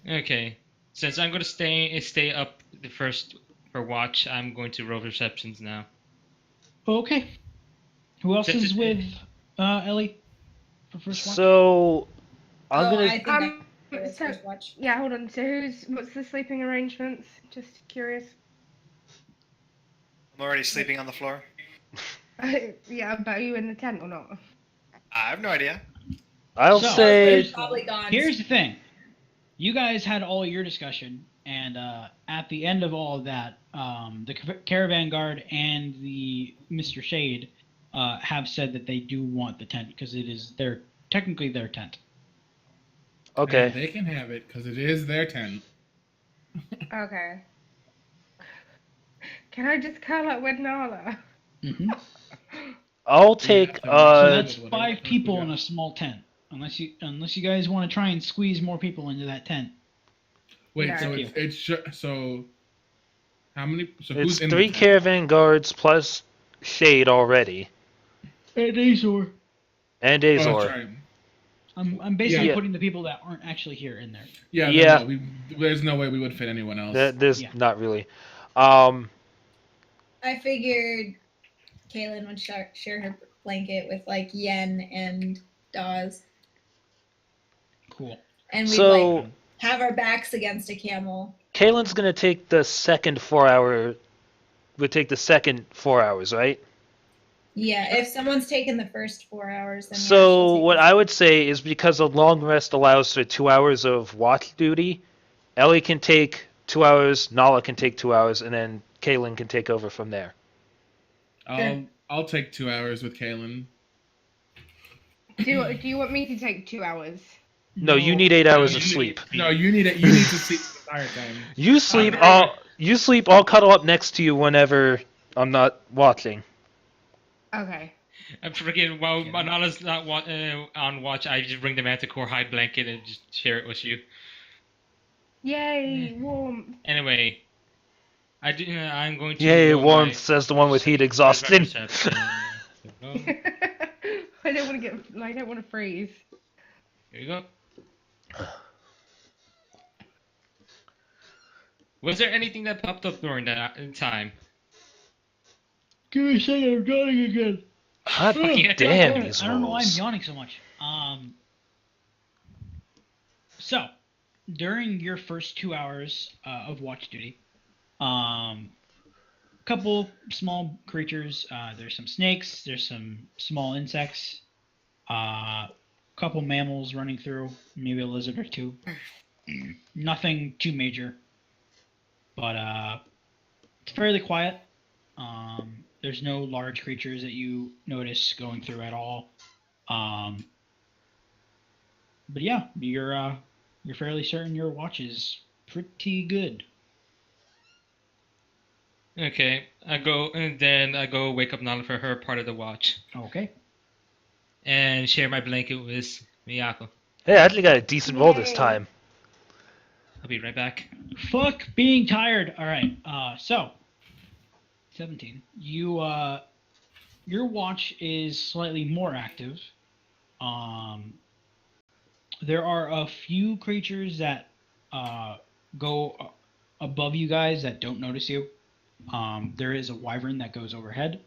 Okay, since I'm gonna stay up the first for watch, I'm going to roll perceptions now. Okay. Who else Since is with Ellie for first one? So I'm I gonna. think I So, first watch. yeah, hold on. So what's the sleeping arrangements? Just curious. I'm already sleeping on the floor. Yeah, but are you in the tent or not? I have no idea. I'll So- say There's probably gone. Here's the thing. You guys had all your discussion, and at the end of all of that, the Caravan Guard and the Mr. Shade have said that they do want the tent because it is technically their tent. okay. And they can have it because it is their tent. Okay. Can I just curl up with Nala? Mm-hmm. I'll take So that's whatever 5 first people we in got. a small tent. Unless you guys want to try and squeeze more people into that tent. Wait, No. so Thank so how many? So it's who's in 3 the tent? caravan guards plus Shade already, And Azor. and Oh, that's Azor. right. I'm basically Yeah. putting the people that aren't actually here in there. Yeah, Yeah. No, there's no way we would fit anyone else. There's Yeah. not really. I figured Kaylin would share her blanket with like Yen and Dawes, Cool. and we'd So like have our backs against a camel. Kaylin's gonna take the second 4 hour. Would take the second 4 hours, right? Yeah, if someone's taken the first 4 hours, then yeah, So she'll take what the- I would say is because a long rest allows for 2 hours of watch duty, Ellie can take 2 hours, Nala can take 2 hours, and then Kaylin can take over from there. I'll take 2 hours with Kaylin. Do you want me to take 2 hours? No, you need 8 hours you of need- sleep. No, you need to sleep the entire time. You sleep. I'll cuddle up next to you whenever I'm not watching. Okay. I'm forgetting while Manala's not on watch, I just bring the Manticore hide blanket and just share it with you. Yay, warmth. Anyway, I'm going to. Yay, roll warmth, my- says the one with heat exhaustion. Perception. I don't want to freeze. Here you go. Was there anything that popped up during that time? Give me a second, I'm yawning again. God Yeah, damn these I don't know why I'm rolls. yawning so much. So, during your first 2 hours of watch duty, couple small creatures. There's some snakes. There's some small insects. Couple mammals running through. Maybe a lizard or two. Nothing too major, but it's fairly quiet. There's no large creatures that you notice going through at all. But yeah, you're fairly certain your watch is pretty good. Okay, I go wake up Nala for her part of the watch Okay. and share my blanket with Miyako. Hey, I actually got a decent roll this Yay. time. I'll be right back. Fuck being tired. All right. So 17. Your watch is slightly more active. There are a few creatures that go above you guys that don't notice you. There is a wyvern that goes overhead.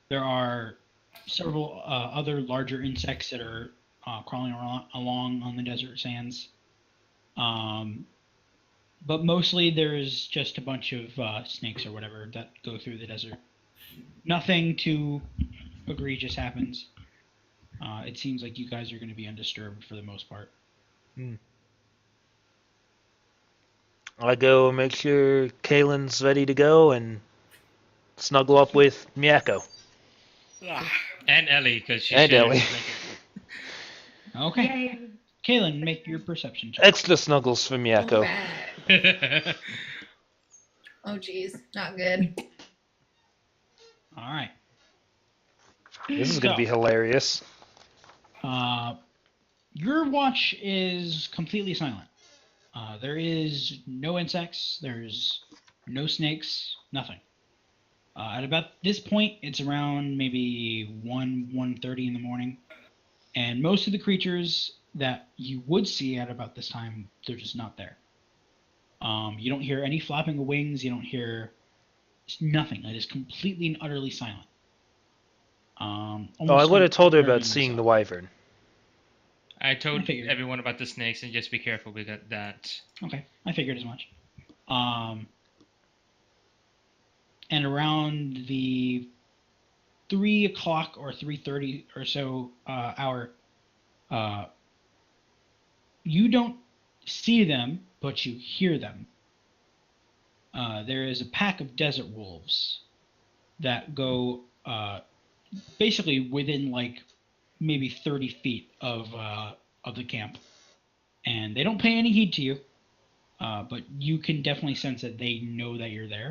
There are several other larger insects that are crawling along on the desert sands. But mostly there's just a bunch of snakes or whatever that go through the desert. Nothing too egregious happens. It seems like you guys are going to be undisturbed for the most part. I go make sure Kaylin's ready to go and snuggle up with Miyako. And Ellie, because she And shared Ellie. her blanket. Okay. Yay. Kaylin, make your perception check. Extra snuggles for Oh, Miyako. bad. Oh, geez, not good. All right. This is gonna be hilarious. Your watch is completely silent. There is no insects. There's no snakes. Nothing. At about this point, it's around maybe 1:30 in the morning, and most of the creatures that you would see at about this time, they're just not there. You don't hear any flapping of wings. You don't hear nothing. It is completely and utterly silent. Oh, I would have told her about seeing the wyvern. I told I figured. everyone about the snakes and just be careful with that. Okay, I figured as much. and around the 3 o'clock or 3:30 or so hour, you don't see them, but you hear them. There is a pack of desert wolves that go basically within like maybe 30 feet of the camp, and they don't pay any heed to you, but you can definitely sense that they know that you're there.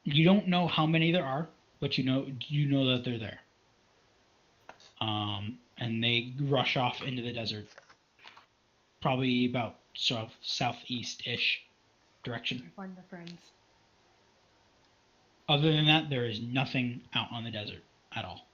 You don't know how many there are, but you know that they're there. And they rush off into the desert, probably about sort of southeast-ish direction. Find their friends. Other than that, there is nothing out on the desert at all.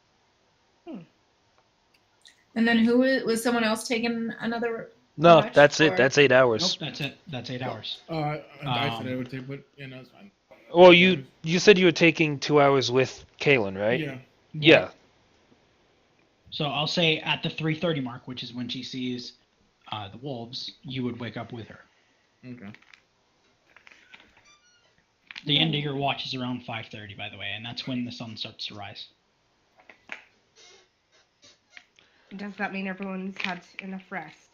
And then was someone else taking another? No, watch, that's it. or- That's 8 hours. Nope, that's it. That's 8 hours. I said I would take, but it's fine. Well, you said you were taking 2 hours with Kaylin, right? Yeah. Yeah. So I'll say at the 3:30 mark, which is when she sees the wolves, you would wake up with her. Okay. The end of your watch is around 5:30, by the way, and that's when the sun starts to rise. Does that mean everyone's had enough rest?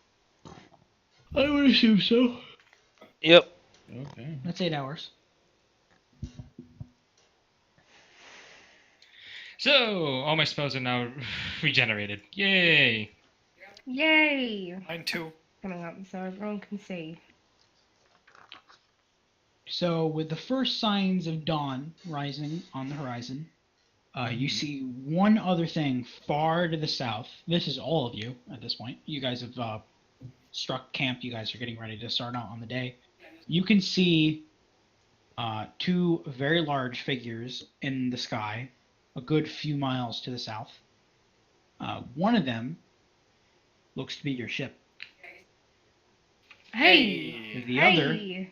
I would assume so. Yep. Okay. That's 8 hours. So all my spells are now regenerated. Yay! Yay! Mine too. Coming up so everyone can see. So with the first signs of dawn rising on the horizon, you see one other thing far to the south. This is all of you at this point. You guys have struck camp. You guys are getting ready to start out on the day. You can see two very large figures in the sky, a good few miles to the south. One of them looks to be your ship. Hey! The other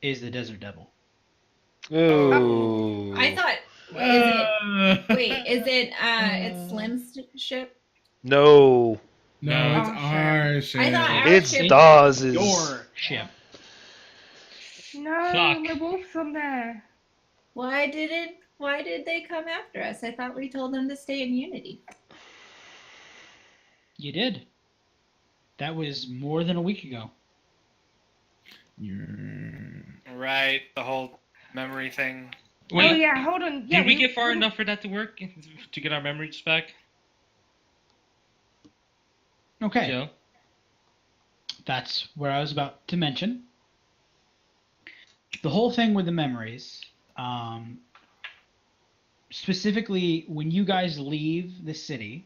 is the Desert Devil. Ooh. I thought. Is it it's Slim's ship? No. No, it's Oh, our shit. I thought our It's ship- Dawes'. Your ship. No, Fuck. my wolf's on there. Why did they come after us? I thought we told them to stay in unity. You did. That was more than a week ago. Right, the whole memory thing. Wait, Oh yeah, hold on. Yeah, did we get far enough for that to work? To get our memories back? Okay. Joe? That's what I was about to mention. The whole thing with the memories, specifically when you guys leave the city,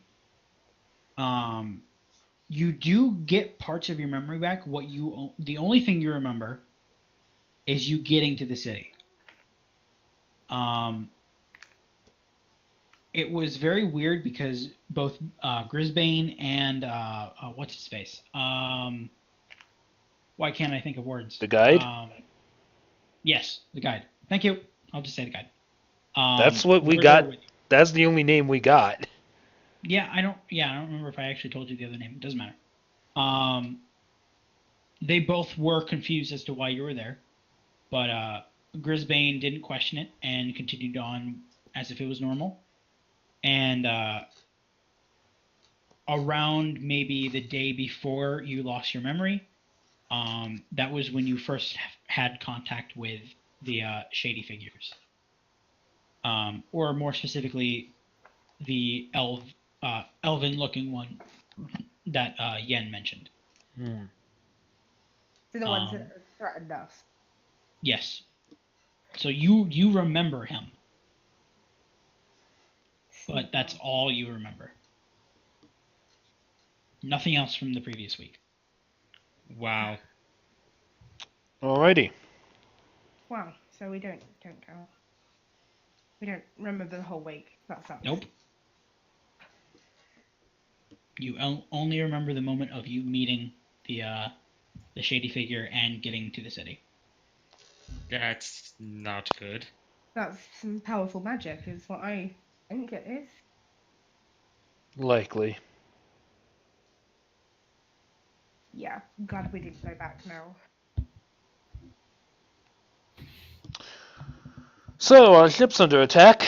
you do get parts of your memory back. The only thing you remember is you getting to the city. It was very weird because both Grisbane and what's his face? Why can't I think of words? The guide? Yes, the guide. Thank you. I'll just say the guide. That's what we we're got. there with you. That's the only name we got. Yeah, I don't remember if I actually told you the other name. It doesn't matter. They both were confused as to why you were there, but Grisbane didn't question it and continued on as if it was normal. And around maybe the day before you lost your memory, that was when you first had contact with the shady figures. Or more specifically, the elven-looking one that Yen mentioned. Hmm. They're the ones that threatened us. Yes. So you remember him, but that's all you remember. Nothing else from the previous week. Wow. Alrighty. Wow. So we don't count. We don't remember the whole week. That sucks. Nope. You only remember the moment of you meeting the shady figure and getting to the city. That's not good. That's some powerful magic, is what I think it is. Likely. Yeah, I'm glad we didn't go back now. So our ship's under attack.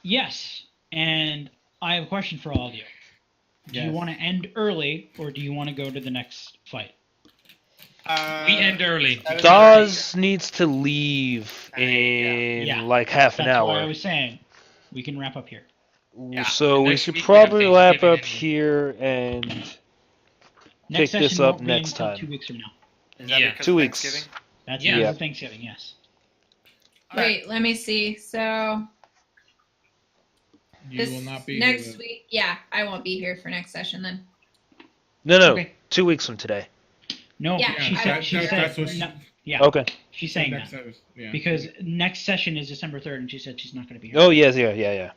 Yes. And I have a question for all of you. Do you Yes. want to end early, or do you want to go to the next fight? We end early. 7:30. Dawes needs to leave in Yeah. like half an That's why I hour. was saying we can wrap up here. Yeah. So we Next should week we have probably wrap Thanksgiving up and- here and Next Pick this session up won't be next until time. 2 weeks from now. Is that Yeah. because 2 of weeks. Thanksgiving? That's Yeah. because of Thanksgiving, yes. Wait, let me see. So You this will not be next here. week. Yeah, I won't be here for next session then. no, Okay. 2 weeks from today. No, Yeah, she I- said, she that- said that's what she- no, yeah, Okay. she's saying Next that. episode, yeah. Because next session is December 3rd, and she said she's not going to be here. Oh yes, yeah.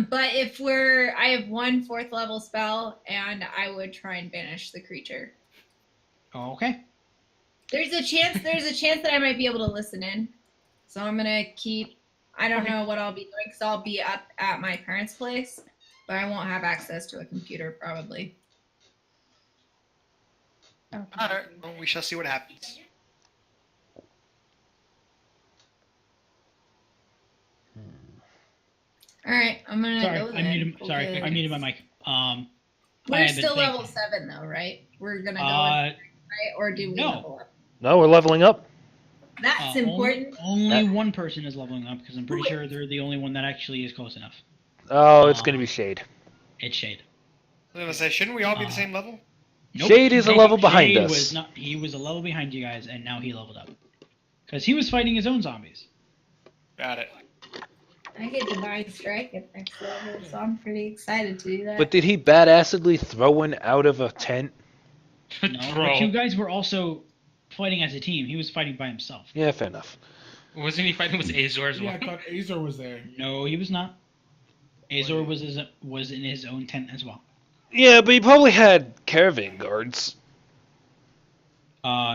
But if I have 1 4th level spell, and I would try and banish the creature. Okay. There's a chance that I might be able to listen in. So I'm gonna keep. I don't know what I'll be doing because I'll be up at my parents' place, but I won't have access to a computer probably. Okay. Alright, well, we shall see what happens. All right, I'm gonna Sorry, go I then. muted. Sorry, I Okay. muted my mic. I We're have been still level thinking. 7 though, right? We're gonna go in, Uh, right? Or do we no. level up? No, we're leveling up. That's important. Only one person is leveling up because I'm pretty sure they're the only one that actually is close enough. Oh, it's gonna be Shade. It's Shade. I was gonna say, shouldn't we all be the Uh, same level? Nope. Shade is a level behind Shade us. Was not, he was a level behind you guys, and now he leveled up. Because he was fighting his own zombies. Got it. I get Divine Strike at next level, so I'm pretty excited to do that. But did he badassedly throw one out of a tent? No, but you guys were also fighting as a team. He was fighting by himself. Yeah, fair enough. Wasn't he fighting with Azor as Yeah, well? I thought Azor was there. No, he was not. Azor was in his own tent as well. Yeah, but he probably had caravan guards.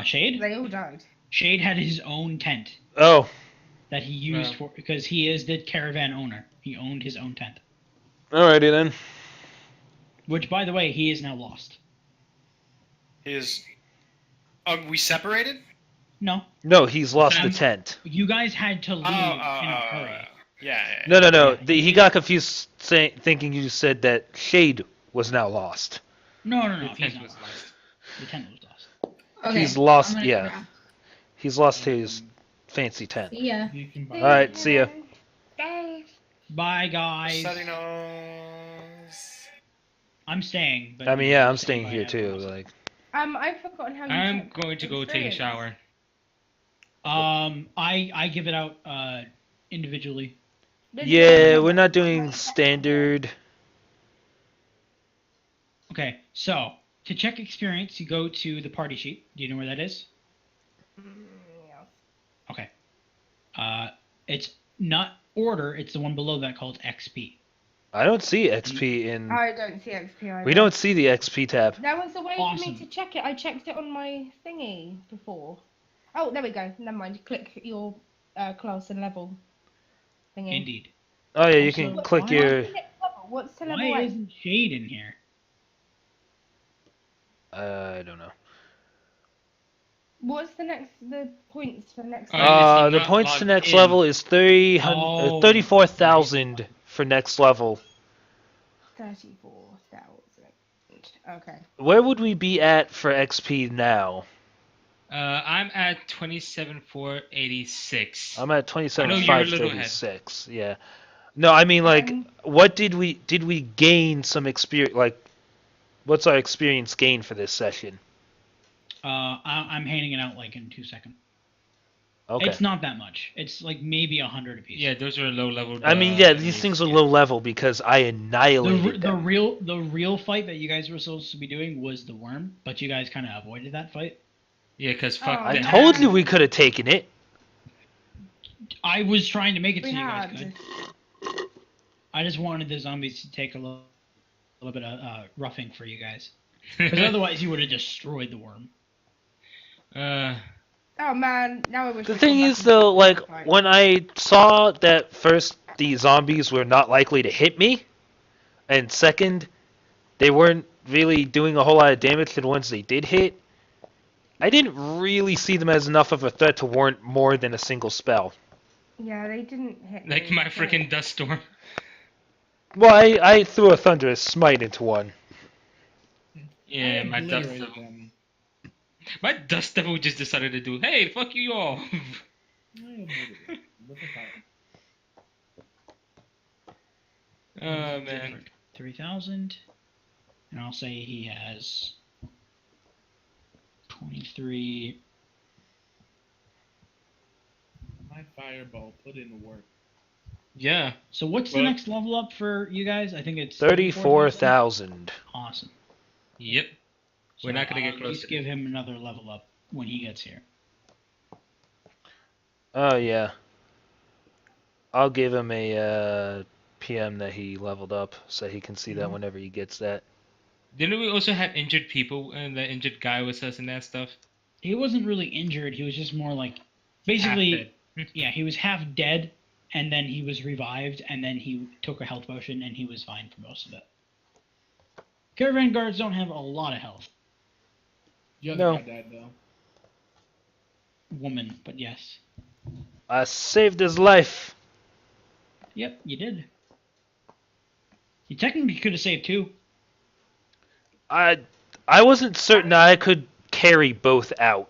Shade? They all died. Shade had his own tent Oh, that he used for because he is the caravan owner. He owned his own tent. alrighty then. Which, by the way, he is now lost. Is we separated? No, No, he's lost the Um, tent. you guys had to leave in a hurry. Yeah. No. Yeah. He got confused thinking you said that Shade was now lost. No, The he's tent not was lost. lost. The tent was lost. Okay, He's lost, I'm gonna yeah. go around. He's lost his fancy tent. See ya. You can buy Alright, see ya. Bye. Bye, guys. Setting nose. I'm staying. But I mean, yeah, I'm say staying bye here to too. everyone else. Like, I've forgotten how you I'm check going to go take a experience. shower. I give it out individually. Did you yeah, check we're it? not doing standard. Okay, so to check experience, you go to the party sheet. Do you know where that is? Yeah. Okay. It's not order. It's the one below that called XP. I don't see XP in. I don't see XP either. We don't see the XP tab. There was a way for Awesome. me to check it. I checked it on my thingy before. Oh, there we go. Never mind. Click your class and level thingy. Indeed. Oh yeah, you Also, can why- click What's your. the next level? What's the level? Why one? isn't Shade in here? I don't know. What's the points for the next Oh, level? yeah. is he The not points to logged next in? level is Oh. 34,000 for next level. 34,000. Okay. Where would we be at for XP now? I'm at 27,486. I'm at I know you're a little ahead. 27,536. Yeah. No, I mean like, Um, what did we gain some experience? Like, what's our experience gain for this session? I'm handing it out like in 2 seconds. Okay. It's not that much. It's like maybe 100 apiece. Yeah, those are low level. I mean, yeah, these things are low level because I annihilated The them. real fight that you guys were supposed to be doing was the worm, but you guys kind of avoided that fight. Yeah, because fuck Oh, I that. told you we could have taken it. I was trying to make it so we you guys had. could. I just wanted the zombies to take a little bit of roughing for you guys, because otherwise you would have destroyed the worm. Oh man, now I wish. The I'd thing gone is, back though, and- like, Right. when I saw that first the zombies were not likely to hit me, and second, they weren't really doing a whole lot of damage to the ones they did hit, I didn't really see them as enough of a threat to warrant more than a single spell. Yeah, they didn't hit Like me, my so- freaking dust storm. Well, I threw a thunderous smite into one. Yeah, I my dust obliterated devil. them. My dust devil just decided to do. Hey, fuck you all. I obliterated them with a fire. Oh man. 3,000. And I'll say he has 23. My fireball put in work. Yeah. So what's the Well- next level up for you guys? I think it's 34,000. Awesome. Yep. We're not gonna get I'll close Just to give him another level up when he gets here. Oh yeah. I'll give him a PM that he leveled up, so he can see that whenever he gets that. Didn't we also have injured people and the injured guy with us and that stuff? He wasn't really injured. He was just more like, Half basically, dead. yeah, he was half dead, and then he was revived, and then he took a health potion, and he was fine for most of it. Caravan guards don't have a lot of health. The other No. guy died though. Woman, but yes. I saved his life. Yep, you did. You technically could have saved two. I wasn't certain I could carry both out.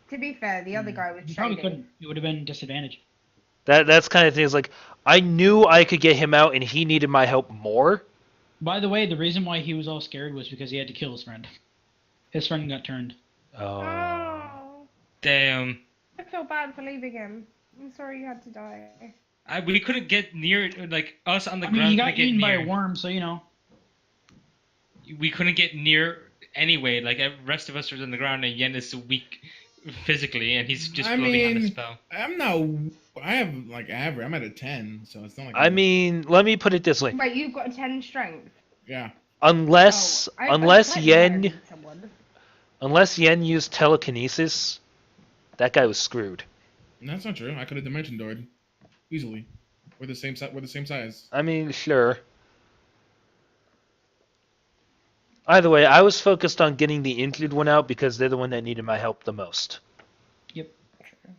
To be fair, the other guy was You probably trading. couldn't. It would have been disadvantage. That's kind of thing. Is like I knew I could get him out, and he needed my help more. By the way, the reason why he was all scared was because he had to kill his friend. His friend got turned. Oh. Oh, Damn. I feel bad for leaving him. I'm sorry you had to die. We couldn't get near, like, us on the I mean, ground he couldn't got get eaten by near. a worm, so you know. We couldn't get near anyway. Like, the rest of us were on the ground, and Yen is weak physically, and he's just I floating on the mean, spell. I'm not. I have like average. I'm at a 10, so it's not like. I mean, let me put it this way: Wait, you've got a 10 strength. Yeah. unless Oh, I unless thought you Yen married someone. unless Yen used telekinesis, that guy was screwed. That's not true. I could have dimension doored easily. We're the same size. We're the same size. I mean, sure. Either way, I was focused on getting the injured one out because they're the one that needed my help the most.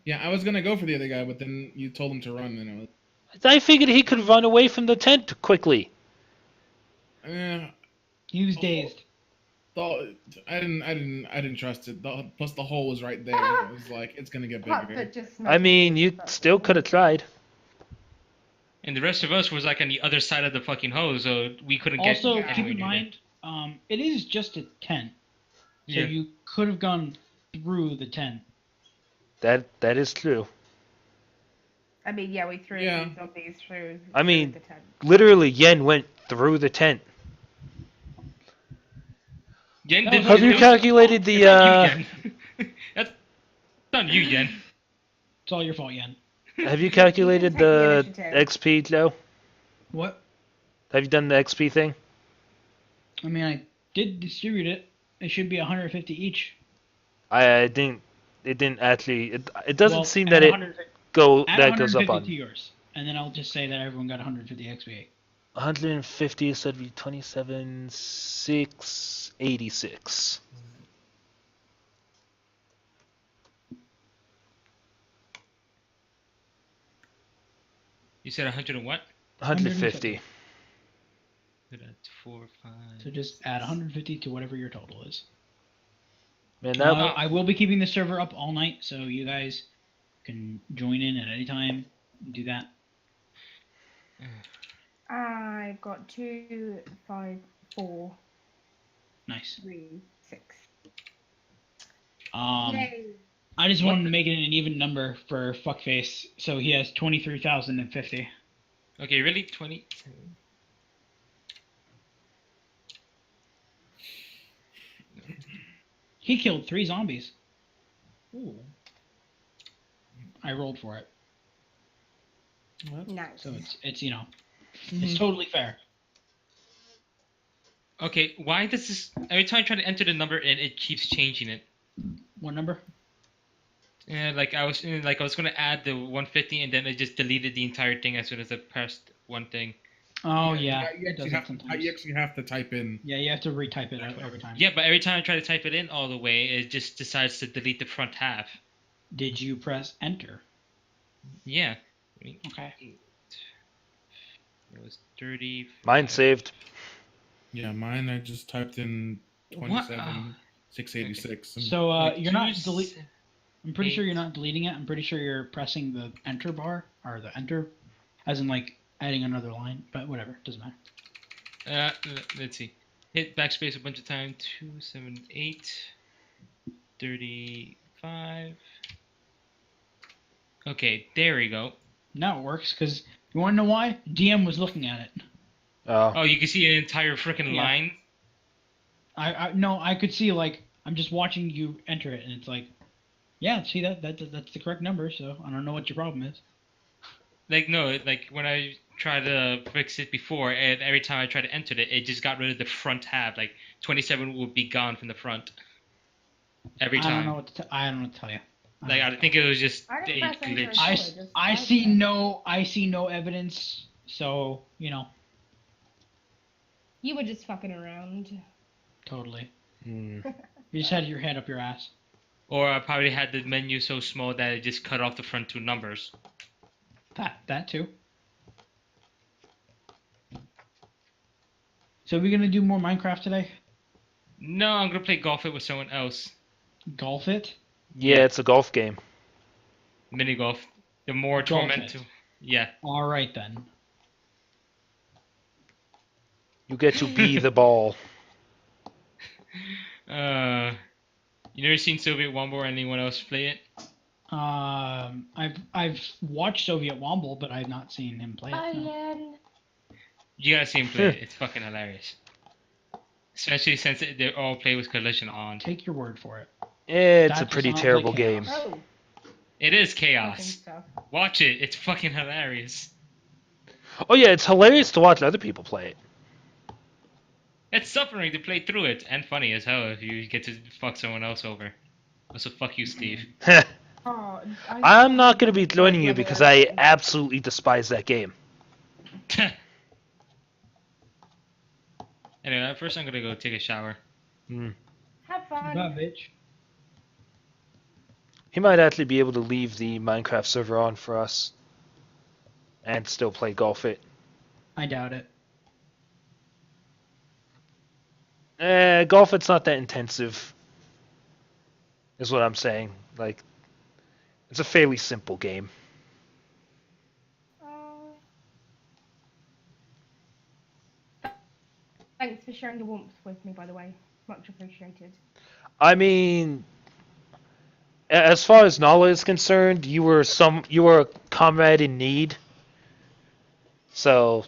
Yeah, I was gonna go for the other guy, but then you told him to run, and I was. I figured he could run away from the tent quickly. He was dazed. I didn't trust it. Plus, the hole was right there. It was like it's gonna get Putt bigger. that just I mean, you still could have tried. And the rest of us was, like, on the other side of the fucking hose, so we couldn't get Also, anywhere keep in near mind, it is just a 10. So Yeah. you could have gone through the 10. That is true. I mean, yeah, we threw Yeah. these zombies through. I mean, through the tent. Literally, Yen went through the tent. Yen That did- was Have you it was- calculated the it's not you, Yen. That's not you, Yen. It's all your fault, Yen. Have you calculated take the the initiative. XP, Joe? What? Have you done the XP thing? I mean, I did distribute it. It should be 150 each. I didn't. It didn't actually. It doesn't Well, seem add that it 150 goes add up 150 on to yours, and then I'll just say that everyone got 150 XP. 150. So that'd be 27,686. You said 100 and what? 150. So that's 4, 5. So just add 150 to whatever your total is. Man, that I will be keeping the server up all night, so you guys can join in at any time. Do that. I've got 2, 5, 4, Nice. 3, 6. I just wanted to make it an even number for Fuckface, so he has 23,050. Okay, really? 20? He killed 3 zombies. Ooh. I rolled for it, Nice. so it's you know, it's totally fair. Okay, why does this... Every time I try to enter the number in, it keeps changing it. What number? Yeah, like I was going to add the 150, and then it just deleted the entire thing as soon as I pressed one thing. Oh yeah, you it does actually that have sometimes. you actually have to type in. Yeah, you have to retype it every time. Yeah, but every time I try to type it in all the way, it just decides to delete the front half. Did you press enter? Yeah. I mean, Okay. it was 30. Mine saved. Yeah, mine. I just typed in What? 27,686. and- So Like you're not two delete. I'm pretty sure eight. you're not deleting it. I'm pretty sure you're pressing the enter bar or the enter, as in like adding another line. But whatever, doesn't matter. Let's see. Hit backspace a bunch of times. 2, 7, 8, 35. Okay, there we go. Now it works because you want to know why? DM was looking at it. Oh, you can see an entire freaking Yeah. line. I could see like I'm just watching you enter it, and it's like, yeah, see that's the correct number. So I don't know what your problem is. Like no, like when I tried to fix it before, and every time I tried to enter it, it just got rid of the front half. Like 27 would be gone from the front. Every time. I don't know what to tell you. Like I think it was just I a didn't press enter glitch. at all, I, just I typed see it. no evidence. So You were just fucking around. totally. Mm. You just had your head up your ass. Or I probably had the menu so small that it just cut off the front 2 numbers. That too. So are we gonna do more Minecraft today? No, I'm gonna play golf it with someone else. Golf it? Yeah, it's a golf game. Mini golf. The more Golf torment. it. Yeah. All right then. You get to be the ball. You never seen Soviet Wombo or anyone else play it? I've watched Soviet Womble, but I've not seen him play it. no. Alien. You gotta see him play it. It's fucking hilarious. Especially since they all play with Collision on. Take your word for it. It's a That pretty does not terrible like game. chaos. Oh, It is fucking chaos. stuff. Watch it. It's fucking hilarious. Oh yeah, it's hilarious to watch other people play it. It's suffering to play through it, and funny as hell if you get to fuck someone else over. Also, fuck you, Steve. Oh, I'm not going to be joining you because I absolutely despise that game. Anyway, first I'm gonna go take a shower. Mm. Have fun. Bye, bitch. He might actually be able to leave the Minecraft server on for us and still play Golf It. I doubt it. Golf It's not that intensive, is what I'm saying. Like, it's a fairly simple game. Thanks for sharing the warmth with me, by the way. Much appreciated. I mean, as far as Nala is concerned, you were a comrade in need. So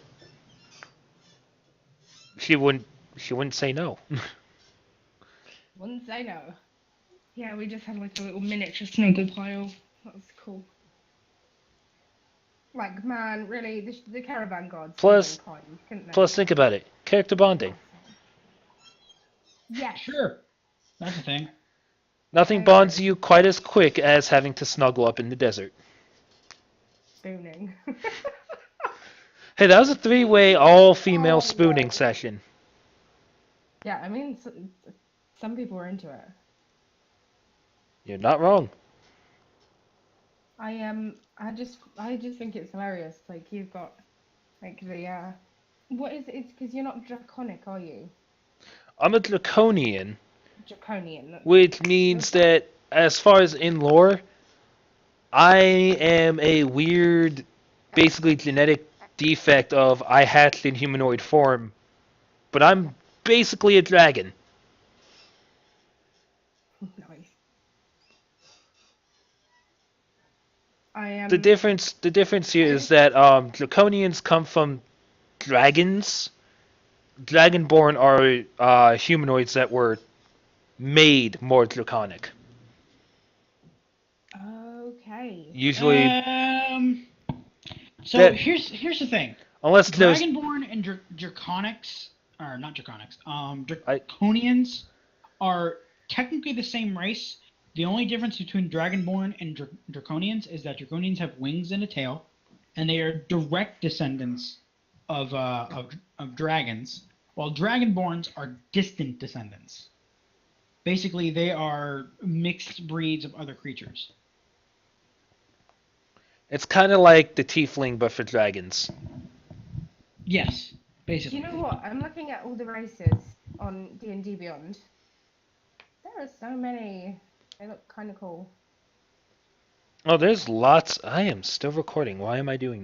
she wouldn't say no. Wouldn't say no. Yeah, we just had like a little miniature snuggle pile. That was cool. Like, man, really, the caravan gods. Plus- were kind, couldn't they? Plus, think about it. Character bonding. Yes. Sure. That's a thing. Nothing bonds you quite as quick as having to snuggle up in the desert. Spooning. Hey, that was a 3-way all-female Oh, spooning yeah. session. Yeah, I mean, some people were into it. You're not wrong. I just think it's hilarious. Like, you've got like the what is it? It's because you're not draconic, are you? I'm a draconian, Draconian. which means that, as far as in lore, I am a weird, basically genetic defect of I hatched in humanoid form, but I'm basically a dragon. Nice. I am. The difference here is that draconians come from dragons. Dragonborn are humanoids that were made more draconic. Okay. Usually, So That- here's the thing. unless there's Dragonborn and Draconics, or not Draconics, I- Draconians are technically the same race. The only difference between Dragonborn and Draconians is that Draconians have wings and a tail, and they are direct descendants of dragons, while dragonborns are distant descendants. Basically, they are mixed breeds of other creatures. It's kind of like the tiefling, but for dragons. Yes, Do basically. you know what? I'm looking at all the races on D&D Beyond. There are so many. They look kind of cool. Oh, there's lots. I am still recording. Why am I doing that?